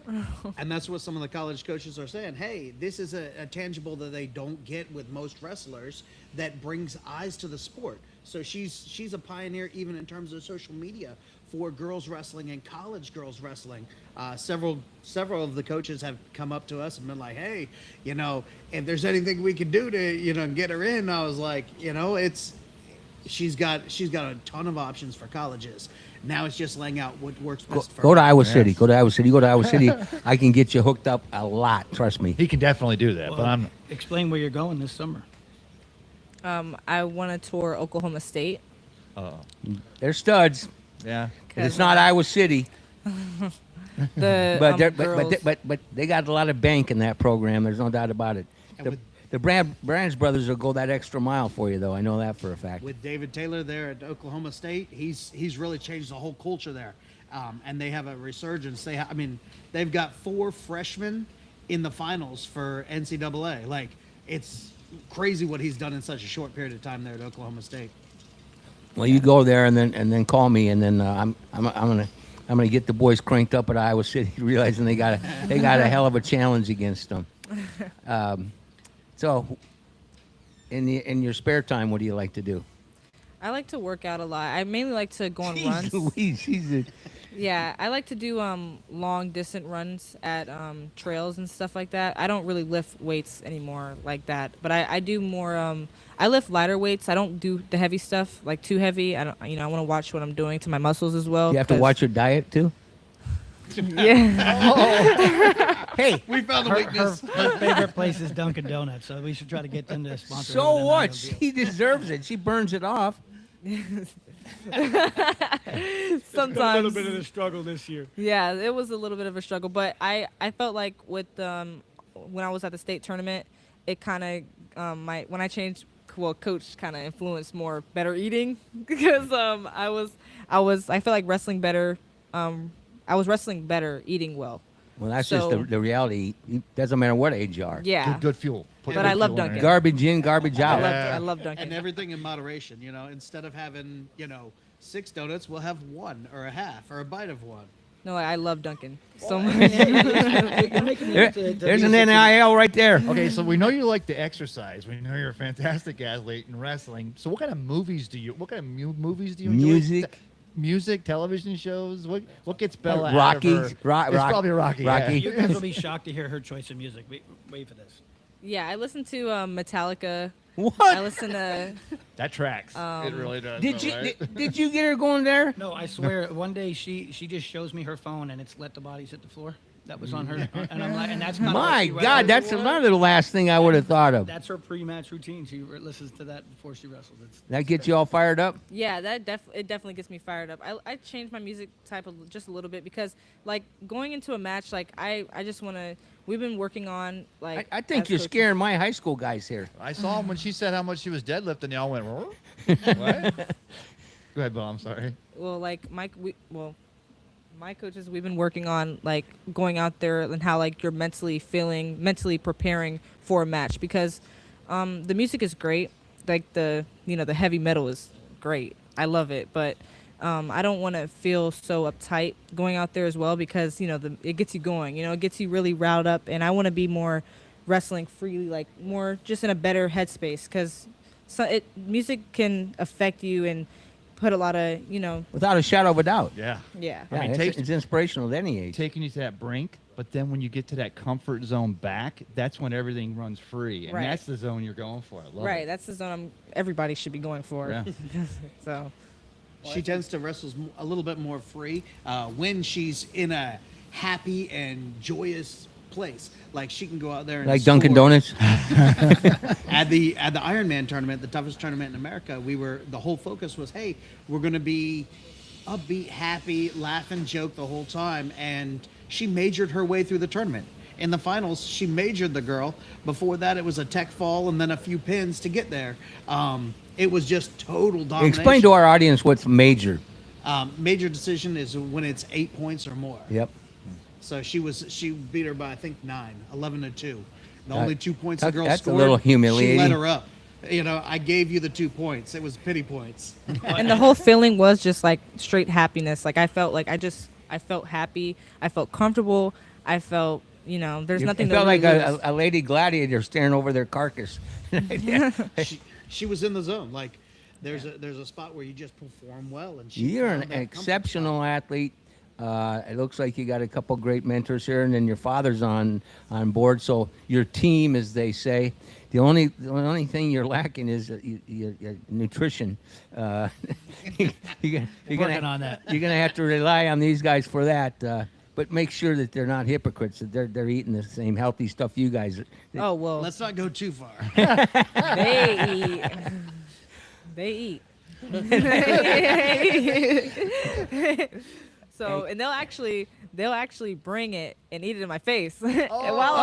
And that's what some of the college coaches are saying. Hey, this is a tangible that they don't get with most wrestlers that brings eyes to the sport. So she's a pioneer even in terms of social media for girls wrestling and college girls wrestling. Several of the coaches have come up to us and been like, hey, if there's anything we can do to, get her in. I was like, she's got a ton of options for colleges. Now it's just laying out what works best for Go her. to Iowa City. Go to Iowa City. Go to Iowa City. I can get you hooked up a lot. Trust me. He can definitely do that, but Well, I'm. explain where you're going this summer. I want to tour Oklahoma State. They're studs. Yeah. But it's not Iowa City. The But girls. but they got a lot of bank in that program. There's no doubt about it. The Brands brothers will go that extra mile for you, though. I know that for a fact. With David Taylor there at Oklahoma State, he's really changed the whole culture there, and they have a resurgence. They've got 4 freshmen in the finals for NCAA. Like, it's crazy what he's done in such a short period of time there at Oklahoma State. Well, you go there and then call me, and then I'm gonna get the boys cranked up at Iowa City, realizing they got a hell of a challenge against them. So, in your spare time, what do you like to do? I like to work out a lot. I mainly like to go on Jeez runs. Louise, she's Yeah, I like to do long distance runs at trails and stuff like that. I don't really lift weights anymore like that, but I do more. I lift lighter weights. I don't do the heavy stuff, like too heavy. I don't. I want to watch what I'm doing to my muscles as well. you have to 'cause- watch your diet too. Yeah. Hey, We found the Her, weakness. her favorite place is Dunkin' Donuts, so we should try to get them to sponsor. so her what? with an She deserves it. She burns it off. Sometimes. a bit of a struggle this year. Yeah, it was a little bit of a struggle, but I felt like with when I was at the state tournament, it kind of when I changed, coach kind of influenced more better eating because I felt like wrestling better. I was wrestling better eating well. Well, that's So- just the reality. It doesn't matter what age you are. Yeah, Good fuel. Put But good I love fuel in Dunkin'. it. Garbage in, garbage I out. love Dunkin'. And everything in moderation. Instead of having 6 donuts, we'll have 1 or a half or a bite of one. No, I love Dunkin' so much. There's an NIL right there. Okay, so we know you like to exercise. We know you're a fantastic athlete in wrestling. So what kind of movies do you? What kind of movies do you enjoy? Music. Music, television shows. What gets Bella Rocky. out of her? It's probably Rocky. Rocky. Yeah. You guys will be shocked to hear her choice of music. Wait for this. Yeah, I listen to Metallica What? I listen to. That tracks. It really does. Did though, you right? did you get her going there? No, I swear. One day she just shows me her phone and it's let the bodies hit the floor. That was on her, and I'm like, and that's kind My of God, that's another the last thing I would have thought of. That's her pre-match routine. She listens to that before she wrestles. That gets you all fired up? Yeah, it definitely gets me fired up. I changed my music type just a little bit because like going into a match, like I just want to. We've been working on like. I think as you're coaches- scaring my high school guys here. I saw him when she said how much she was deadlifting. They all went, what? Go ahead, Bill. I'm sorry. Well, like my coaches, we've been working on like going out there and how like you're mentally preparing for a match because the music is great. Like the heavy metal is great. I love it, but I don't want to feel so uptight going out there as well because it gets you going. It gets you really riled up, and I want to be more wrestling freely, like more just in a better headspace because music can affect you and put a lot of Without a shadow of a doubt. Yeah. yeah. Yeah, mean, it's inspirational at any age. Taking you to that brink, but then when you get to that comfort zone back, that's when everything runs free, and Right. that's the zone you're going for. I love Right, it. that's the zone everybody should be going for. Yeah. So She tends to wrestle a little bit more free when she's in a happy and joyous place. Like she can go out there and Like Dunkin' score. Donuts. At the Ironman tournament, the toughest tournament in America, the whole focus was, hey, we're going to be upbeat, happy, laugh and joke the whole time. And she majored her way through the tournament. In the finals, she majored the girl. Before that, it was a tech fall and then a few pins to get there. It was just total domination. Explain to our audience what's major. Major decision is when it's 8 points or more. Yep. So she beat her by I think 11-2. The only 2 points the that- girl that's a scored. little humiliating. She let her up. I gave you the 2 points. It was pity points. and the whole feeling was just like straight happiness. Like I felt like I felt happy. I felt comfortable. I felt there's nothing. It felt to like really lose. a lady gladiator staring over their carcass. She was in the zone. Like there's a spot where you just perform well, and she You're found an that comfort exceptional athlete. It looks like you got a couple great mentors here, and then your father's on board. So your team, as they say, the only thing you're lacking is your nutrition. You're Working on that. You're gonna have to rely on these guys for that. But make sure that they're not hypocrites. That they're eating the same healthy stuff you guys. Oh well, spot. Let's not go too far. they eat. They eat. So and they'll actually bring it and eat it in my face while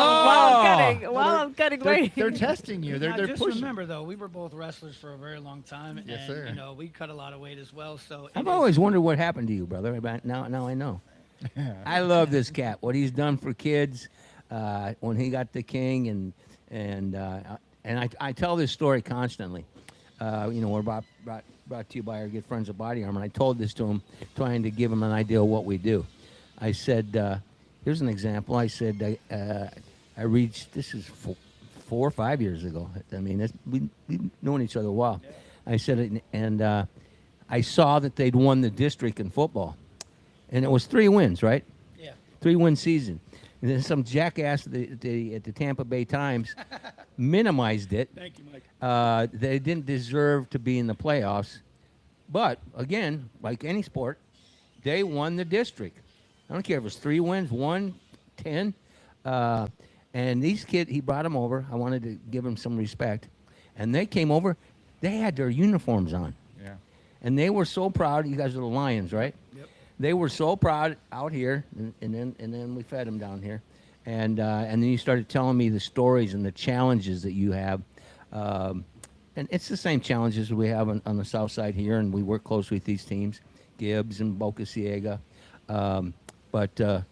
I'm cutting. They're testing you. Now, They're just pushing. remember, though, we were both wrestlers for a very long time, Yes, and sir. we cut a lot of weight as well. So I've always wondered what happened to you, brother. But now I know. I love this cat. What he's done for kids when he got the king, and I tell this story constantly. We're brought to you by our good friends at Body Armor. And I told this to him, trying to give him an idea of what we do. I said, here's an example. I said, I reached. This is 4 or 5 years ago. I mean, we've known each other a while. I said, and I saw that they'd won the district in football. And it was 3 wins, right? Yeah. 3-win season. And then some jackass at the Tampa Bay Times minimized it. Thank you, Mike. They didn't deserve to be in the playoffs. But, again, like any sport, they won the district. I don't care if it was 3 wins, 1, 10. And these kids, he brought them over. I wanted to give them some respect. And they came over. They had their uniforms on. Yeah. And they were so proud. You guys are the Lions, right? Yep. They were so proud out here, and then we fed them down here, and then you started telling me the stories and the challenges that you have, and it's the same challenges we have on the south side here, and we work closely with these teams, Gibbs and Boca Ciega, but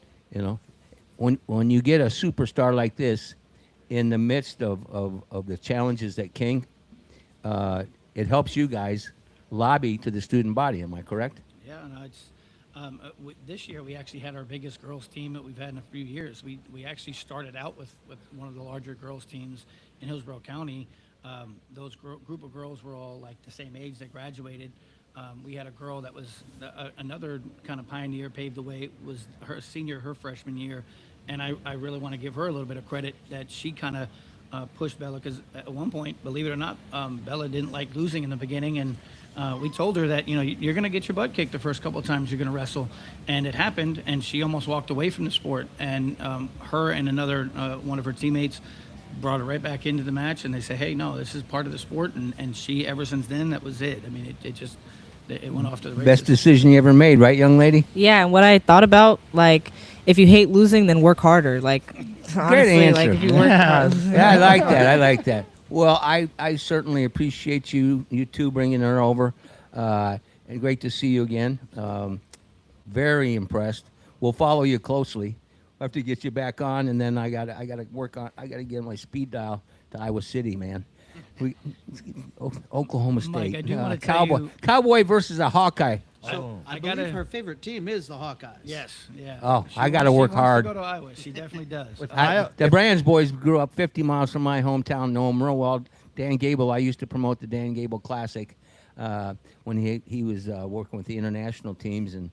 when you get a superstar like this, in the midst of the challenges that King, it helps you guys lobby to the student body. Am I correct? Yeah, no, it's this year we actually had our biggest girls team that we've had in a few years. We actually started out with one of the larger girls teams in Hillsborough County. Those group of girls were all like the same age. They graduated. We had a girl that was another kind of pioneer, paved the way. It was her senior, her freshman year, and I really want to give her a little bit of credit that she kind of push Bella because at one point, believe it or not, Bella didn't like losing in the beginning, and we told her that you're going to get your butt kicked the first couple of times you're going to wrestle, and it happened, and she almost walked away from the sport. And her and another one of her teammates brought her right back into the match, and they say, hey, no, this is part of the sport, and she ever since then, that was it. I mean, it went off to the races. Best decision you ever made, right, young lady? Yeah, and what I thought about, like, if you hate losing, then work harder. Like, honestly, answer. like if you work hard. Yeah, I like that. I like that. Well, I certainly appreciate you two bringing her over. And great to see you again. Very impressed. We'll follow you closely. I have to get you back on, and then I got to work on. I got to get my speed dial to Iowa City, man. Oklahoma State. Mike, I do want to tell Cowboy. you. Cowboy versus a Hawkeye. So I gotta- believe her favorite team is the Hawkeyes. Yes, yeah. Oh, She I gotta wants- work hard. She wants to go to Iowa. She definitely does. The Brands boys grew up 50 miles from my hometown, know them real well. Dan Gable, I used to promote the Dan Gable Classic when he was working with the international teams, and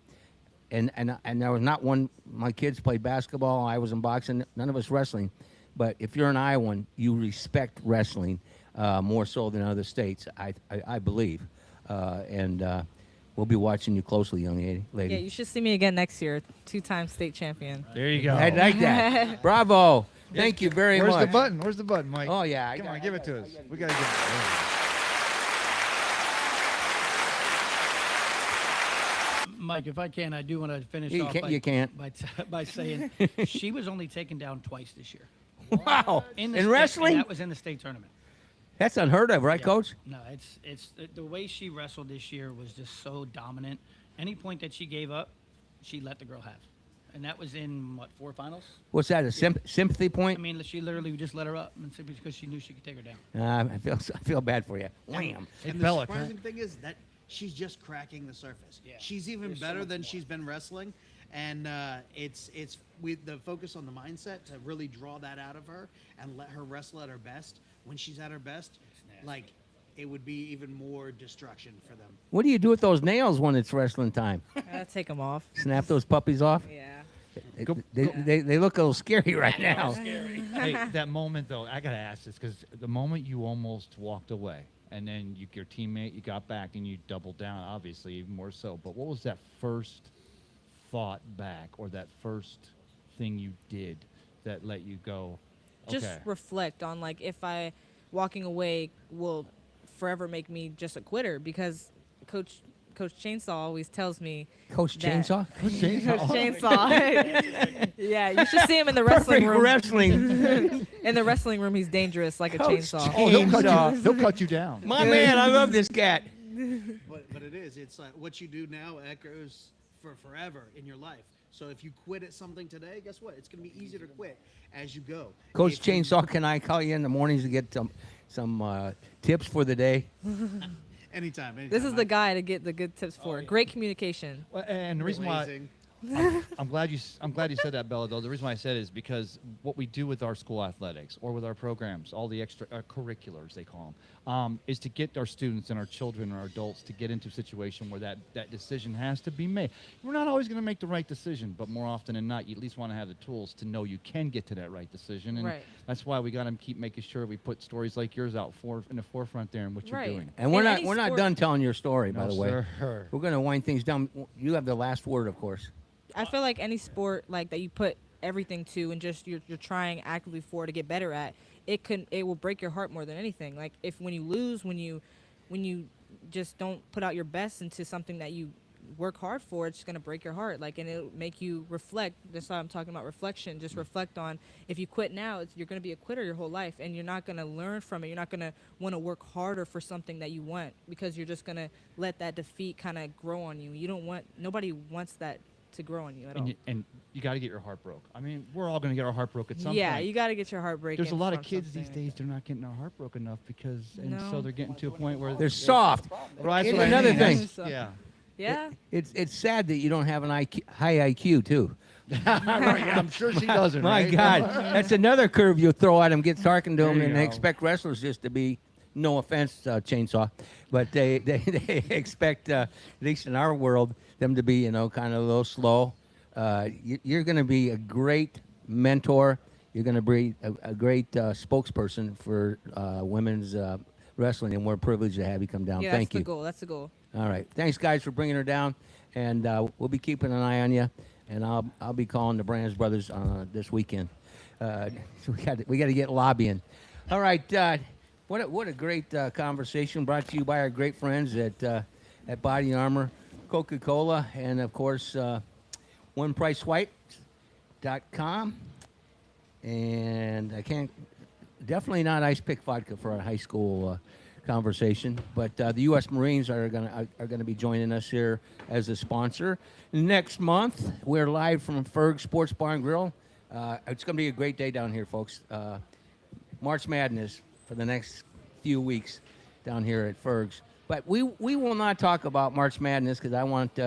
there was not one. My kids played basketball. I was in boxing. None of us wrestling. But if you're an Iowan, you respect wrestling more so than other states, I believe, and we'll be watching you closely, young lady. Yeah, you should see me again next year. 2-time state champion. There you go. I like that. Bravo. Thank you very Where's much. the button? Where's the button, Mike? Oh, yeah. Come on, give it to us. We got to give it. Mike, if I can, I do want to finish You off can't- you can't. by saying she was only taken down twice this year. Wow. the In state- wrestling? and that was in the state tournament. That's unheard of, right, Yeah. Coach? No, it's the way she wrestled this year was just so dominant. Any point that she gave up, she let the girl have, and that was in what 4 finals. What's that, a sympathy I point? mean, she literally just let her up and simply because she knew she could take her down. I feel bad for you. Wham. And the surprising thing is that she's just cracking the surface. Yeah. She's even There's so better much than more. she's been wrestling, and it's with the focus on the mindset to really draw that out of her and let her wrestle at her best. When she's at her best, like it would be even more destruction for them. What do you do with those nails when it's wrestling time? I gotta take them off. Snap those puppies off? Yeah. They look a little scary right now. Hey, that moment though, I gotta ask this because the moment you almost walked away, and then your teammate, you got back and you doubled down, obviously even more so. But what was that first thought back, or that first thing you did that let you go? Just Okay. reflect on, like, if walking away will forever make me just a quitter, because Coach Chainsaw always tells me. Coach that- Chainsaw? Coach Chainsaw. Yeah, you should see him in the wrestling Perfect room. wrestling. In the wrestling room, he's dangerous like a Coach chainsaw. Oh, Chainsaw. he'll cut you down. My man, I love this cat. But it is. It's like what you do now echoes for forever in your life. So if you quit at something today, guess what? It's going to be easier to quit as you go. Coach If you- Chainsaw, can I call you in the mornings to get some tips for the day? Anytime. This is the guy to get the good tips for. Great communication. Well, and the reason why Amazing. I'm glad you said that, Bella. Though the reason why I said it is because what we do with our school athletics or with our programs, all the extra curriculars they call them, is to get our students and our children and our adults to get into a situation where that decision has to be made. We're not always going to make the right decision, but more often than not, you at least want to have the tools to know you can get to that right decision. And Right. that's why we got to keep making sure we put stories like yours out in the forefront there and what Right. you're doing. And we're In not any we're not sport- done telling your story, by No, the way. sir. We're gonna wind things down. You have the last word, of course. I feel like any sport like that you put everything to and just you're trying actively for to get better at, it will break your heart more than anything. Like if when you lose, when you just don't put out your best into something that you work hard for, it's gonna break your heart. Like, and it'll make you reflect. That's why I'm talking about reflection. Just reflect on, if you quit now, you're gonna be a quitter your whole life, and you're not gonna learn from it. You're not gonna want to work harder for something that you want, because you're just gonna let that defeat kind of grow on you. Nobody wants that to grow on you at all. And you got to get your heart broke. I mean, we're all going to get our heart broke at some Yeah, point. you got to get your heart breaking. There's a lot of from kids these something. days, they're not getting their heart broke enough because, and so No. they're getting to a point where They're soft. Right, Here's that's what I another mean. thing. That's- Yeah. Yeah. It's sad that you don't have an high IQ too. Right, I'm sure she doesn't. My right? God, that's another curve you throw at them. Get talking to them, There you and they go. expect wrestlers just to be. No offense, Chainsaw, but they expect, at least in our world, them to be kind of a little slow. You're going to be a great mentor you're going to be a great spokesperson for women's wrestling, and we're privileged to have you come down. Yeah, Thank that's the you. goal. That's the goal. All right. Thanks, guys, for bringing her down, and we'll be keeping an eye on you. And I'll be calling the Brands brothers this weekend. We got to get lobbying. All right. What a great conversation brought to you by our great friends at Body Armor, Coca-Cola, and of course OnePriceWhite.com. And I can't definitely not Ice Pick Vodka for our high school conversation, but the U.S. Marines are gonna be joining us here as a sponsor next month. We're live from Ferg Sports Bar and Grill. It's gonna be a great day down here, folks. March Madness for the next few weeks down here at Ferg's. But we will not talk about March Madness because I want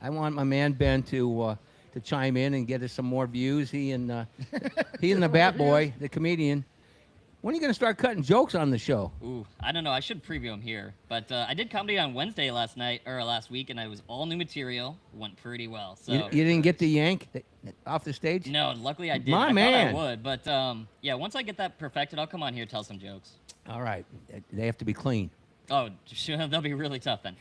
my man Ben to chime in and get us some more views. He and the Bat Boy, the comedian. When are you going to start cutting jokes on the show? Ooh, I don't know. I should preview them here. But I did comedy on Wednesday last week, and it was all new material. Went pretty well. So You didn't get the yank off the stage? No, luckily I did. My I man. thought I would, but yeah, once I get that perfected, I'll come on here and tell some jokes. All right. They have to be clean. Oh, sure, they'll be really tough then.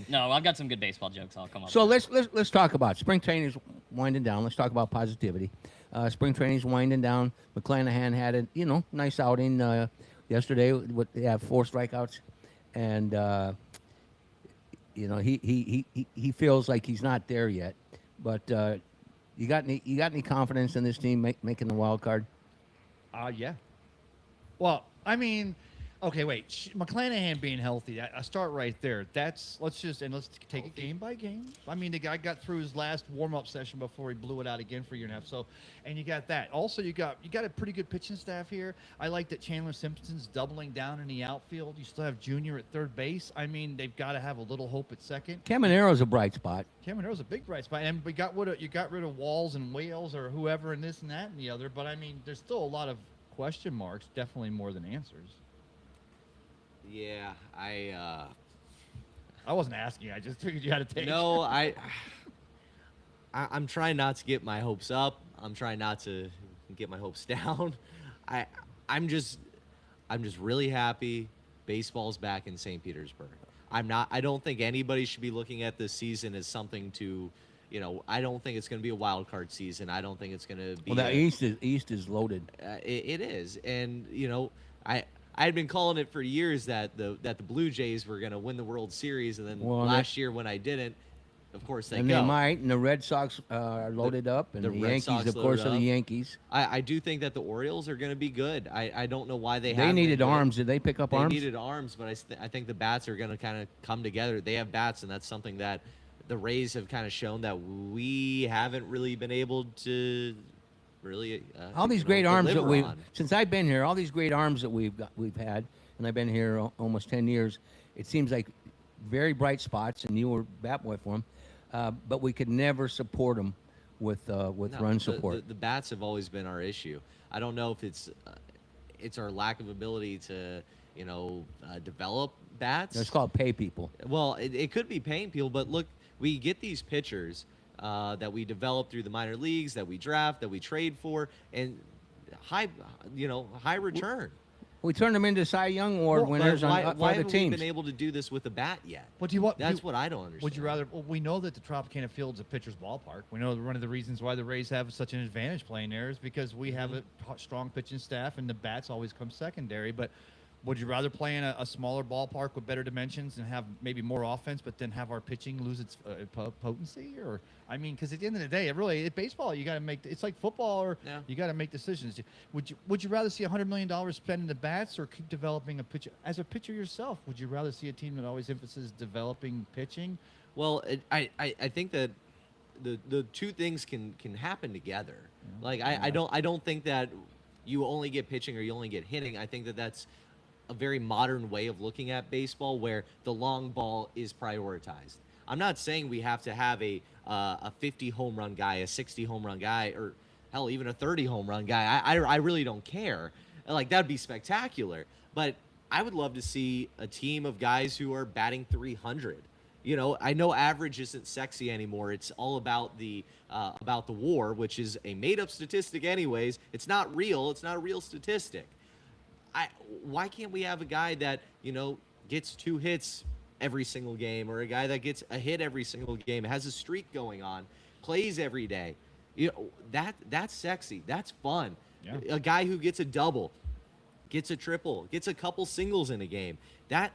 No, I've got some good baseball jokes. I'll come up. So with. let's talk about spring training is winding down. Let's talk about positivity. Spring training is winding down. McClanahan had a nice outing yesterday. They have 4 strikeouts, and he feels like he's not there yet. But you got any confidence in this team making the wild card? Yeah. Well, I mean, okay, wait. McClanahan being healthy, I start right there. Let's take it game by game. I mean, the guy got through his last warm-up session before he blew it out again for a year and a half. So, and you got that. Also, you got a pretty good pitching staff here. I like that Chandler Simpson's doubling down in the outfield. You still have Junior at third base. I mean, they've got to have a little hope at second. Camanero's a bright spot. Camanero's a big bright spot, and you got rid of Walls and Wales or whoever and this and that and the other. But I mean, there's still a lot of question marks, definitely more than answers. Yeah, I wasn't asking. I just figured you had to take. No, I'm trying not to get my hopes up. I'm trying not to get my hopes down. I'm just really happy baseball's back in St. Petersburg. I don't think anybody should be looking at this season as something to, I don't think it's going to be a wild card season. I don't think it's going to be. Well, the East is loaded. It is, and I had been calling it for years that the Blue Jays were going to win the World Series, and then last year when I didn't, of course they might. And the Red Sox are loaded up, and the Yankees, of course, are the Yankees. I do think that the Orioles are going to be good. I don't know why they needed arms. Did they pick up arms? They needed arms, but I think the bats are going to kind of come together. They have bats, and that's something that the Rays have kind of shown that we haven't really been able to really all these great arms that since I've been here, all these great arms that we've had, and I've been here almost 10 years. It seems like very bright spots, and you were bat boy for them, but we could never support them with run support. The bats have always been our issue. I don't know if it's our lack of ability to develop bats. It's called pay people. Well, it could be paying people, but look, we get these pitchers that we develop through the minor leagues, that we draft, that we trade for, and high return. We turned them into Cy Young Award winners on other teams. Why haven't we been able to do this with a bat yet? That's what I don't understand. Would you rather? Well, we know that the Tropicana Field's a pitcher's ballpark. We know one of the reasons why the Rays have such an advantage playing there is because we have a strong pitching staff, and the bats always come secondary. But would you rather play in a smaller ballpark with better dimensions and have maybe more offense, but then have our pitching lose its potency? Or I mean, because at the end of the day, baseball, you got to make. It's like football, or you got to make decisions. Would you rather see $100 million spent in the bats, or keep developing a pitcher? As a pitcher yourself, would you rather see a team that always emphasizes developing pitching? Well, I think that the two things can happen together. Yeah. Like I don't think that you only get pitching or you only get hitting. I think that that's a very modern way of looking at baseball where the long ball is prioritized. I'm not saying we have to have a 50 home run guy, a 60 home run guy, or hell, even a 30 home run guy. I really don't care. Like, that'd be spectacular. But I would love to see a team of guys who are batting 300. You know, I know average isn't sexy anymore. It's all about the WAR, which is a made-up statistic anyways. It's not real. It's not a real statistic. Why can't we have a guy that, you know, gets 2 hits every single game, or a guy that gets a hit every single game, has a streak going on, plays every day? You know, that's sexy. That's fun. Yeah. A guy who gets a double, gets a triple, gets a couple singles in a game. That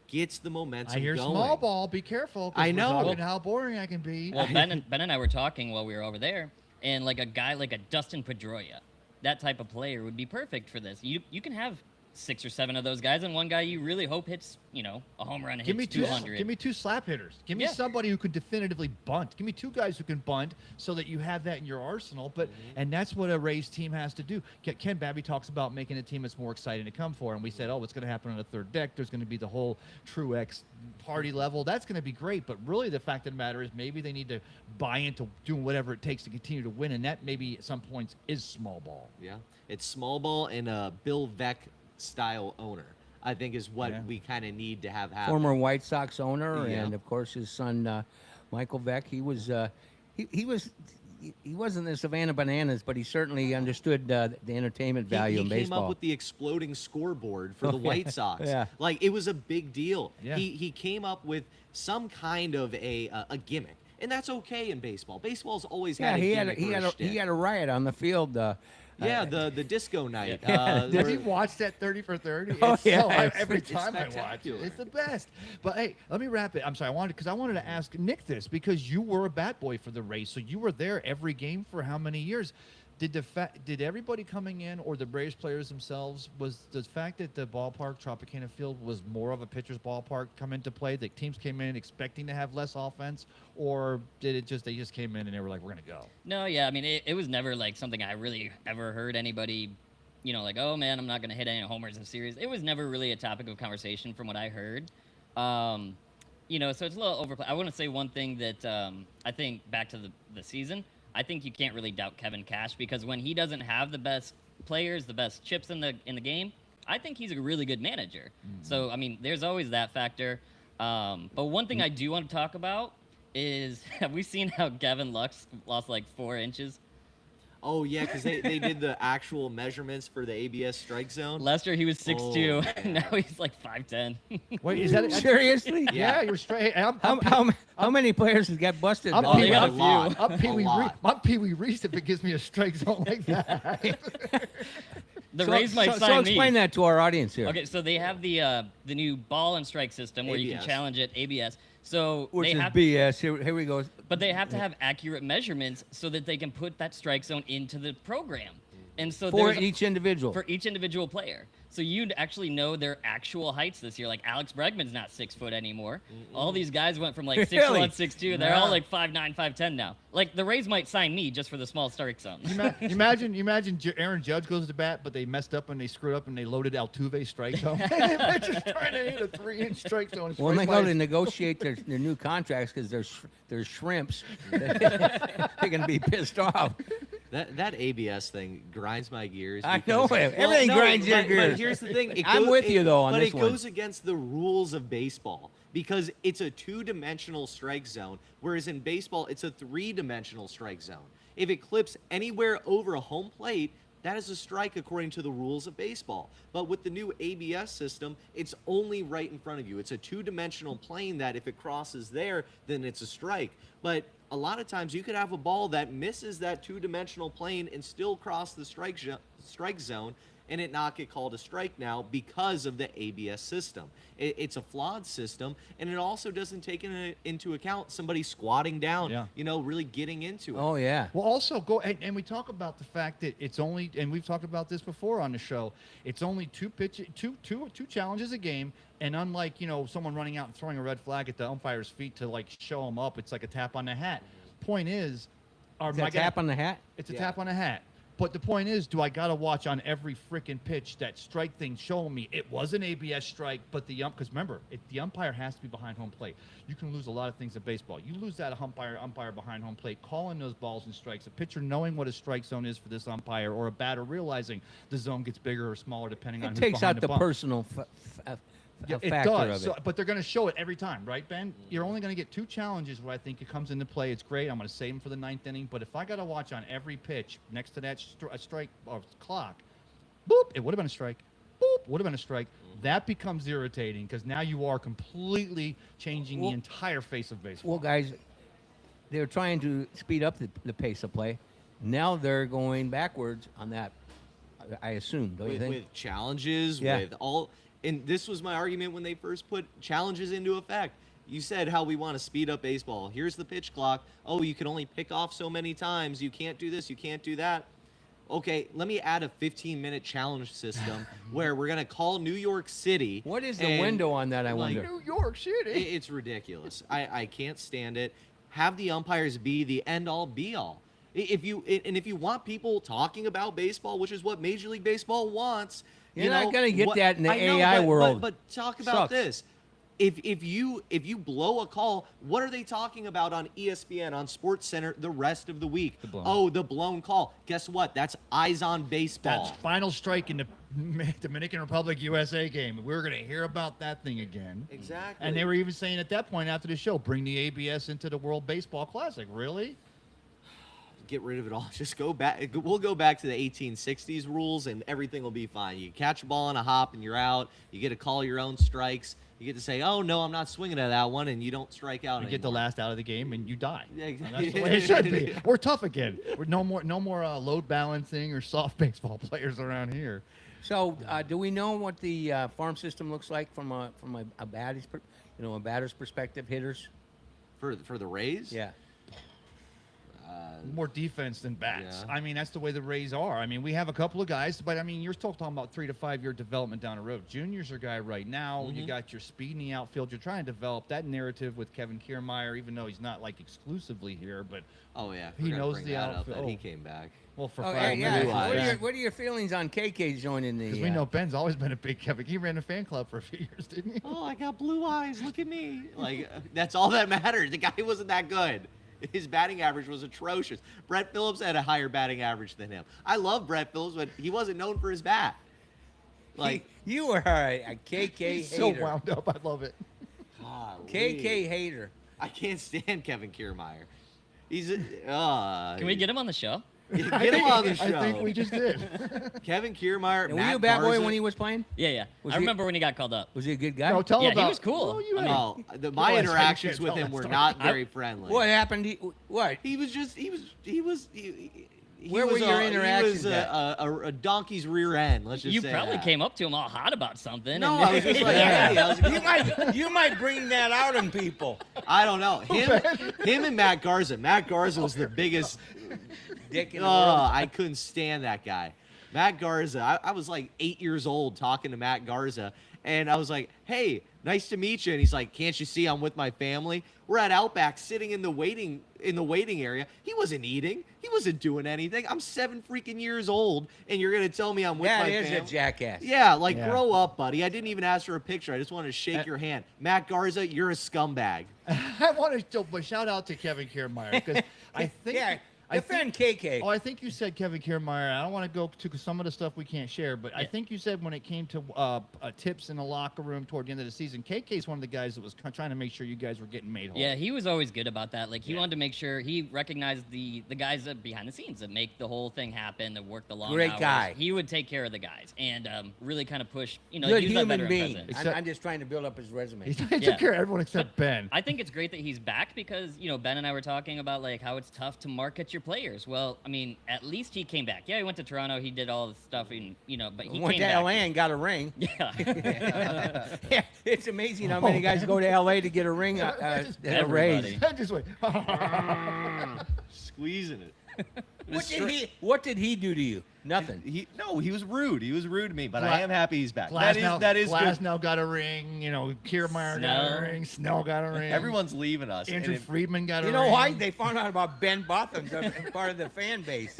gets the momentum I hear going. small ball. Be careful. 'Cause I know. we're talking how boring I can be. Well, Ben and I were talking while we were over there, and like a guy like a Dustin Pedroia, that type of player would be perfect for this. You can have 6 or 7 of those guys, and one guy you really hope hits, you know, a home run and Give me hits two. 200. Give me 2 slap hitters. Give me Yeah. somebody who can definitively bunt. Give me 2 guys who can bunt, so that you have that in your arsenal. But and that's what a Rays team has to do. Ken Babby talks about making a team that's more exciting to come for, and we said, oh, what's going to happen on the third deck? There's going to be the whole Truex party level. That's going to be great. But really, the fact of the matter is, maybe they need to buy into doing whatever it takes to continue to win, and that maybe at some points is small ball. Yeah, it's small ball and a Bill Veeck style owner, I think, is what we kind of need to have happen. Former White Sox owner, Yeah. and of course his son Michael Veeck. He wasn't the Savannah Bananas, but he certainly understood the entertainment value he in came baseball. up with the exploding scoreboard for the White Sox. Yeah. Like, it was a big deal. Yeah. He came up with some kind of a gimmick, and that's okay in baseball. Baseball's always had a gimmick. he had a riot on the field. Yeah, the disco night. Did you watch that 30 for 30? Oh, It's yeah, it's every pretty time I watch it, spectacular. it's the best. But hey, let me wrap it. I'm sorry, I wanted to ask Nick this, because you were a bat boy for the Rays, so you were there every game for how many years? Did everybody coming in, or the Braves players themselves, was the fact that the ballpark, Tropicana Field, was more of a pitcher's ballpark come into play? The teams came in expecting to have less offense, or they just came in and they were like, we're gonna go? No, yeah, I mean, it was never like something I really ever heard anybody, you know, like, oh man, I'm not gonna hit any homers in series. It was never really a topic of conversation from what I heard. You know, so it's a little overplayed. I want to say one thing that I think back to the season. I think you can't really doubt Kevin Cash, because when he doesn't have the best players, the best chips in the game, I think he's a really good manager. So I mean, there's always that factor. But one thing I do want to talk about is, have we seen how Gavin Lux lost like 4 inches? Oh, yeah, because they did the actual measurements for the ABS strike zone. Lester, he was 6'2", Oh, and now he's like 5'10". Wait, is that Seriously? Yeah, you're straight. How many players has got busted? I'm Oh, Pee they Wee. got a I'm Pee A Wee. lot. I'm Pee Wee Reese if it gives me a strike zone like that. The Rays might so sign me. explain that to our audience here. Okay, so they have the new ball and strike system where you can ABS. challenge it, ABS. So Which they is have, BS. Here we go. but they have to have accurate measurements so that they can put that strike zone into the program. And so For there's each individual. for each individual player. So you'd actually know their actual heights this year. Like Alex Bregman's not 6 foot anymore. All these guys went from like 6'1", Really? 6'2". They're all like 5'9", 5'10" now. Like the Rays might sign me just for the small strike zone. You imagine Aaron Judge goes to bat, but they messed up and they screwed up and they loaded Altuve's strike zone. They're just trying to hit a 3-inch strike zone. When they go to negotiate their new contracts, because they're shrimps, they're going to be pissed off. That ABS thing grinds my gears. I because- know it. Everything grinds your but gears. here's the thing. I'm with you, though, on but this it one. goes against the rules of baseball, because it's a 2-dimensional strike zone, whereas in baseball, it's a 3-dimensional strike zone. If it clips anywhere over a home plate, that is a strike according to the rules of baseball. But with the new ABS system, it's only right in front of you. It's a 2-dimensional plane that if it crosses there, then it's a strike. But a lot of times you could have a ball that misses that 2-dimensional plane and still cross the strike zone, and it not get called a strike now because of the ABS system. It's a flawed system, and it also doesn't take into account somebody squatting down, you know, really getting into it. Oh, yeah. Well, also go and we talk about the fact that it's only, and we've talked about this before on the show, it's only two challenges a game, and unlike, you know, someone running out and throwing a red flag at the umpire's feet to like show them up, it's like a tap on the hat. Point is, Is that tap on the hat? it's a tap on the hat. But the point is, do I got to watch on every freaking pitch that strike thing showing me it was an ABS strike, but the because remember, the umpire has to be behind home plate. You can lose a lot of things in baseball. You lose that umpire behind home plate, calling those balls and strikes, a pitcher knowing what a strike zone is for this umpire, or a batter realizing the zone gets bigger or smaller depending on It who's takes behind out the the bump. personal a it factor does. of it. So, but they're going to show it every time, right, Ben? You're only going to get 2 challenges where I think it comes into play. It's great. I'm going to save them for the 9th inning. But if I got to watch on every pitch next to that strike or clock, boop, it would have been a strike. Boop, would have been a strike. That becomes irritating because now you are completely changing the entire face of baseball. Well, guys, they're trying to speed up the pace of play. Now they're going backwards on that, I assume, don't you think? With challenges, Yeah. with all, and this was my argument when they first put challenges into effect. You said how we want to speed up baseball. Here's the pitch clock. Oh, you can only pick off so many times. You can't do this. You can't do that. Okay, let me add a 15-minute challenge system where we're going to call New York City. What is the window on that, I wonder? New York City. It's ridiculous. I can't stand it. Have the umpires be the end-all, be-all. If you want people talking about baseball, which is what Major League Baseball wants, You're not gonna get that in the I know, AI world. But talk about Sucks. this. If you blow a call, what are they talking about on ESPN, on Sports Center the rest of the week? The blown call. Guess what? That's eyes on baseball. That's final strike in the Dominican Republic USA game. We're going to hear about that thing again. Exactly. And they were even saying at that point after the show, bring the ABS into the World Baseball Classic. Really? Get rid of it all. Just go back. We'll go back to the 1860s rules, and everything will be fine. You catch a ball on a hop, and you're out. You get to call your own strikes. You get to say, "Oh no, I'm not swinging at that one," and you don't strike out. You get the last out of the game, and you die. Yeah, And exactly. that's the way it should be. We're tough again. We're no more load balancing or soft baseball players around here. So, do we know what the farm system looks like from a batter's, a batter's perspective, hitters? for the Rays. Yeah. More defense than bats. Yeah. I mean, that's the way the Rays are. I mean, we have a couple of guys, but I mean, you're still talking about 3 to 5 year development down the road. Junior's your guy right now. You got your speed in the outfield. You're trying to develop that narrative with Kevin Kiermaier, even though he's not like exclusively here, but Oh yeah. He Forgot to knows bring the that up, outfield. that he came back. well, for Oh, 5 yeah. minutes. What are your feelings on KK joining the? Because we know Ben's always been a big Kevin. He ran a fan club for a few years, didn't he? Oh, I got blue eyes. Look at me. Like that's all that mattered. The guy wasn't that good. His batting average was atrocious. Brett Phillips had a higher batting average than him. I love Brett Phillips, but he wasn't known for his bat. Like you are a KK He's hater. so wound up. I love it. golly. KK hater. I can't stand Kevin Kiermaier. He's Can we get him on the show? get him on the show. I think we just did. Kevin Kiermaier. And were Matt you a bad boy Garza. when he was playing? Yeah. Was I he- remember when he got called up. Was he a good guy? No, tell Yeah, about. he was cool. Oh, you I mean, No, my Well, that's why you interactions can't with tell him that were story. not very friendly. What happened? What? He was just he Where was were your He interactions was at? a donkey's rear end. Let's just You say probably that. came up to him all hot about something. No, and- I was just like, Yeah. hey, I was you might bring that out on people. I don't know. Him and Matt Garza. Matt Garza was the biggest. Dick in the world. I couldn't stand that guy. Matt Garza. I was like 8 years old talking to Matt Garza, and I was like, "Hey, nice to meet you." And he's like, "Can't you see I'm with my family? We're at Outback, sitting in the waiting area." He wasn't eating. He wasn't doing anything. I'm 7 freaking years old, and you're gonna tell me I'm with That my is family? a jackass. Yeah, like Yeah. grow up, buddy. I didn't even ask for a picture. I just wanted to shake your hand. Matt Garza, you're a scumbag. I want to still, but shout out to Kevin Kiermaier because I think. Yeah. I Defend think, KK. Oh, I think you said Kevin Kiermaier. I don't want to go to some of the stuff we can't share, but I think you said when it came to tips in the locker room toward the end of the season, KK's one of the guys that was trying to make sure you guys were getting made whole. Yeah, he was always good about that. Like he wanted to make sure he recognized the guys that behind the scenes that make the whole thing happen, that work the long Great hours. guy. He would take care of the guys and really kind of push. Good use that human veteran being. presence. Except- I'm just trying to build up his resume. He Yeah. took care of everyone except Ben. I think it's great that he's back because Ben and I were talking about like how it's tough to market your players. Well, I mean, at least he came back. Yeah, he went to Toronto. He did all the stuff, and but he Went came to back. LA and got a ring. Yeah. Yeah, it's amazing how many guys go to LA to get a ring a Everybody. raise. Ben just went. Squeezing it. What did he do to you? Nothing. He was rude. He was rude to me, but Gla- I am happy he's back. Glass That is Glass good. now got a ring. Kiermaier got Snell. a ring. Snell got a ring. Everyone's leaving us. Andrew and Friedman got a You ring. know why? They found out about Ben Botham, part of the fan base.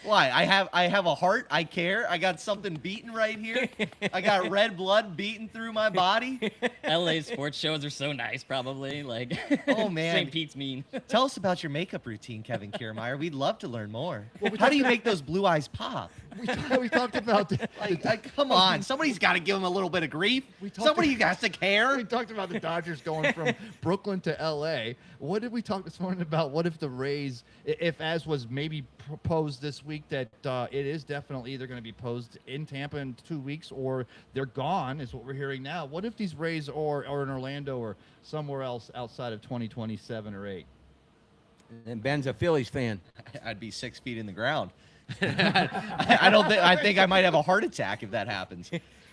why? I have a heart. I care. I got something beating right here. I got red blood beating through my body. LA sports shows are so nice, probably. Like, Oh, man. St. Pete's mean. Tell us about your makeup routine, Kevin Kiermaier. We'd love to learn more. How do you make those blue eyes pop? we talked about Come on, somebody's got to give him a little bit of grief. Somebody has to care. We talked about the Dodgers going from Brooklyn to L.A. What did we talk this morning about? What if the Rays, if as was maybe proposed this week, that it is definitely either going to be posed in Tampa in 2 weeks or they're gone, is what we're hearing now. What if these Rays are in Orlando or somewhere else outside of 2027 or 8? And Ben's a Phillies fan. I'd be 6 feet in the ground. I think I might have a heart attack if that happens.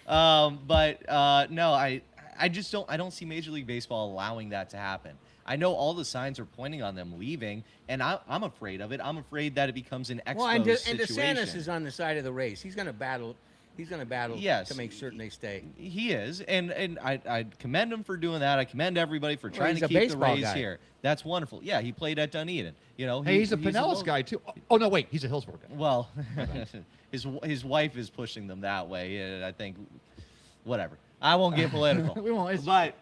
No, I just don't see Major League Baseball allowing that to happen. I know all the signs are pointing on them leaving, and I'm afraid of it. I'm afraid that it becomes an exposed situation. And DeSantis is on the side of the race. He's going to battle. He's going to battle Yes, to make certain they stay. He is, and I commend him for doing that. I commend everybody for trying he's to a keep the baseball Rays guy. here. That's wonderful. Yeah, he played at Dunedin. You know, Hey, he's a Pinellas little- guy too. Oh no, wait, he's a Hillsborough guy. Well, his wife is pushing them that way. And I think, whatever. I won't get political. We won't. But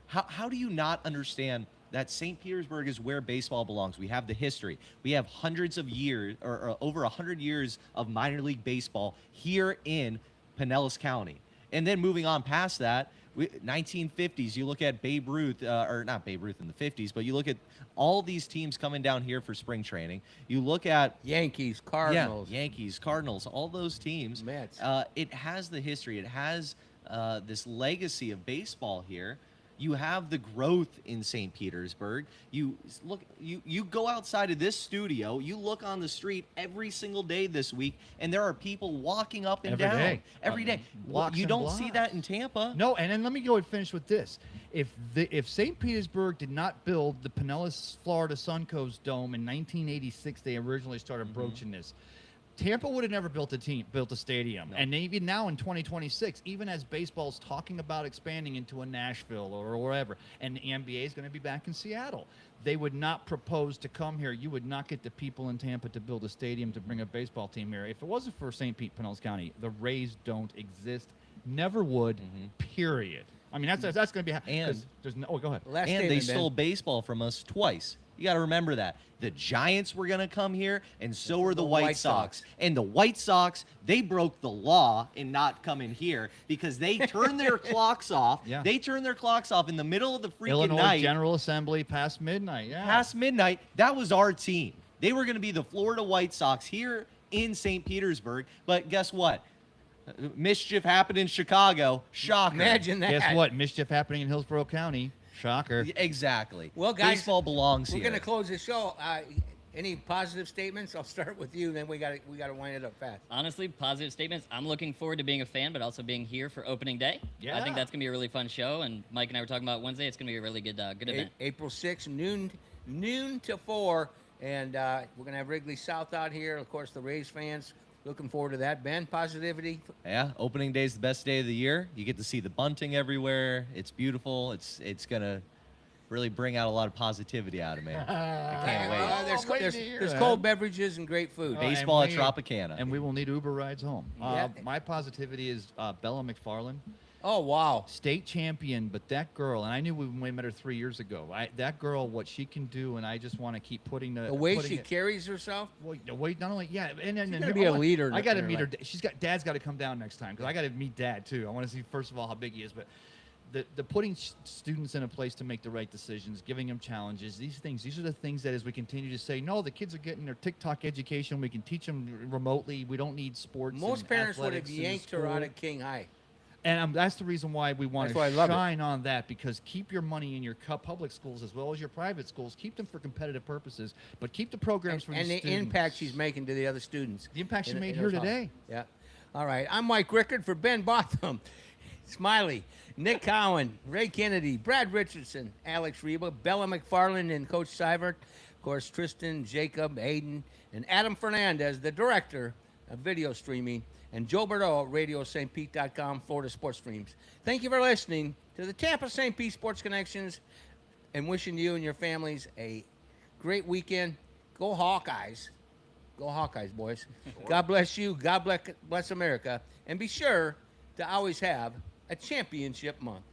how do you not understand that St. Petersburg is where baseball belongs? We have the history. We have hundreds of years, or over 100 years of minor league baseball here in Pinellas County. And then moving on past that, 1950s, you look at Babe Ruth, or not Babe Ruth in the 50s, but you look at all these teams coming down here for spring training. You look at Yankees, Cardinals. Yeah, Yankees, Cardinals, all those teams. Mets. It has the history. It has this legacy of baseball here. You have the growth in St. Petersburg. You go outside of this studio, you look on the street every single day this week, and there are people walking up and Every down day. every day. Blocks You and don't see blocks. that in Tampa. No, and then let me go and finish with this. If St. Petersburg did not build the Pinellas, Florida Suncoast Dome in 1986, they originally started broaching this. Tampa would have never built a stadium. No. And even now in 2026, even as baseball's talking about expanding into a Nashville or wherever, and the NBA is going to be back in Seattle, they would not propose to come here. You would not get the people in Tampa to build a stadium to bring a baseball team here. If it wasn't for St. Pete, Pinellas County, the Rays don't exist. Never would, period. I mean, that's going to be... And- there's no... Oh, go ahead. Last And they statement, stole Ben. baseball from us twice. You got to remember that. The Giants were going to come here, and so were the White Sox. And the White Sox, they broke the law in not coming here because they turned their clocks off. Yeah. They turned their clocks off in the middle of the freaking Illinois night. General Assembly past midnight. Yeah. Past midnight, that was our team. They were going to be the Florida White Sox here in St. Petersburg. But guess what? Mischief happened in Chicago. Shocker. Imagine that. Guess what? Mischief happening in Hillsborough County. Shocker. Exactly. Well, guys, baseball belongs We're here. going to close the show. Any positive statements? I'll start with you, then we got to wind it up fast. Honestly, positive statements. I'm looking forward to being a fan, but also being here for opening day. I Yeah. think that's gonna be a really fun show. And Mike and I were talking about Wednesday. It's gonna be a really good event. April 6th, noon to 4, and we're gonna have Wrigley South out here. Of course, the Rays fans. Looking forward to that. Ben, positivity. Yeah, opening day is the best day of the year. You get to see the bunting everywhere. It's beautiful. It's gonna really bring out a lot of positivity out of me. I can't wait. There's cold beverages and great food. Baseball and at we- Tropicana. And we will need Uber rides home. Yeah. My positivity is Bella McFarland, Oh wow! state champion, but that girl, and I knew when we met her 3 years ago, that girl, what she can do, and I just want to keep putting The way putting she it- carries herself. Well, wait, not only and She's gotta be a leader I got to in her meet her. life. Dad's got to come down next time because I got to meet Dad too. I want to see first of all how big he is, but the putting students in a place to make the right decisions, giving them challenges, these are the things that as we continue to say, no, the kids are getting their TikTok education. We can teach them remotely. We don't need sports. Most and parents would have athletics in yanked her school. out of King High. And that's the reason why we want That's why I to love it. shine on that, because keep your money in your public schools as well as your private schools. Keep them for competitive purposes, but keep the programs for And these the students. impact she's making to the other students. The impact she in- made in here those today. Yeah. All right. I'm Mike Rickard for Ben Botham, Smiley, Nick Cowan, Ray Kennedy, Brad Richardson, Alex Reba, Bella McFarland, and Coach Seibert. Of course, Tristan, Jacob, Hayden, and Adam Fernandez, the director of video streaming, and Joe Bordeaux, RadioStPete.com, Florida Sports Streams. Thank you for listening to the Tampa St. Pete Sports Connections, and wishing you and your families a great weekend. Go Hawkeyes. Go Hawkeyes, boys. God bless you. God bless America. And be sure to always have a championship month.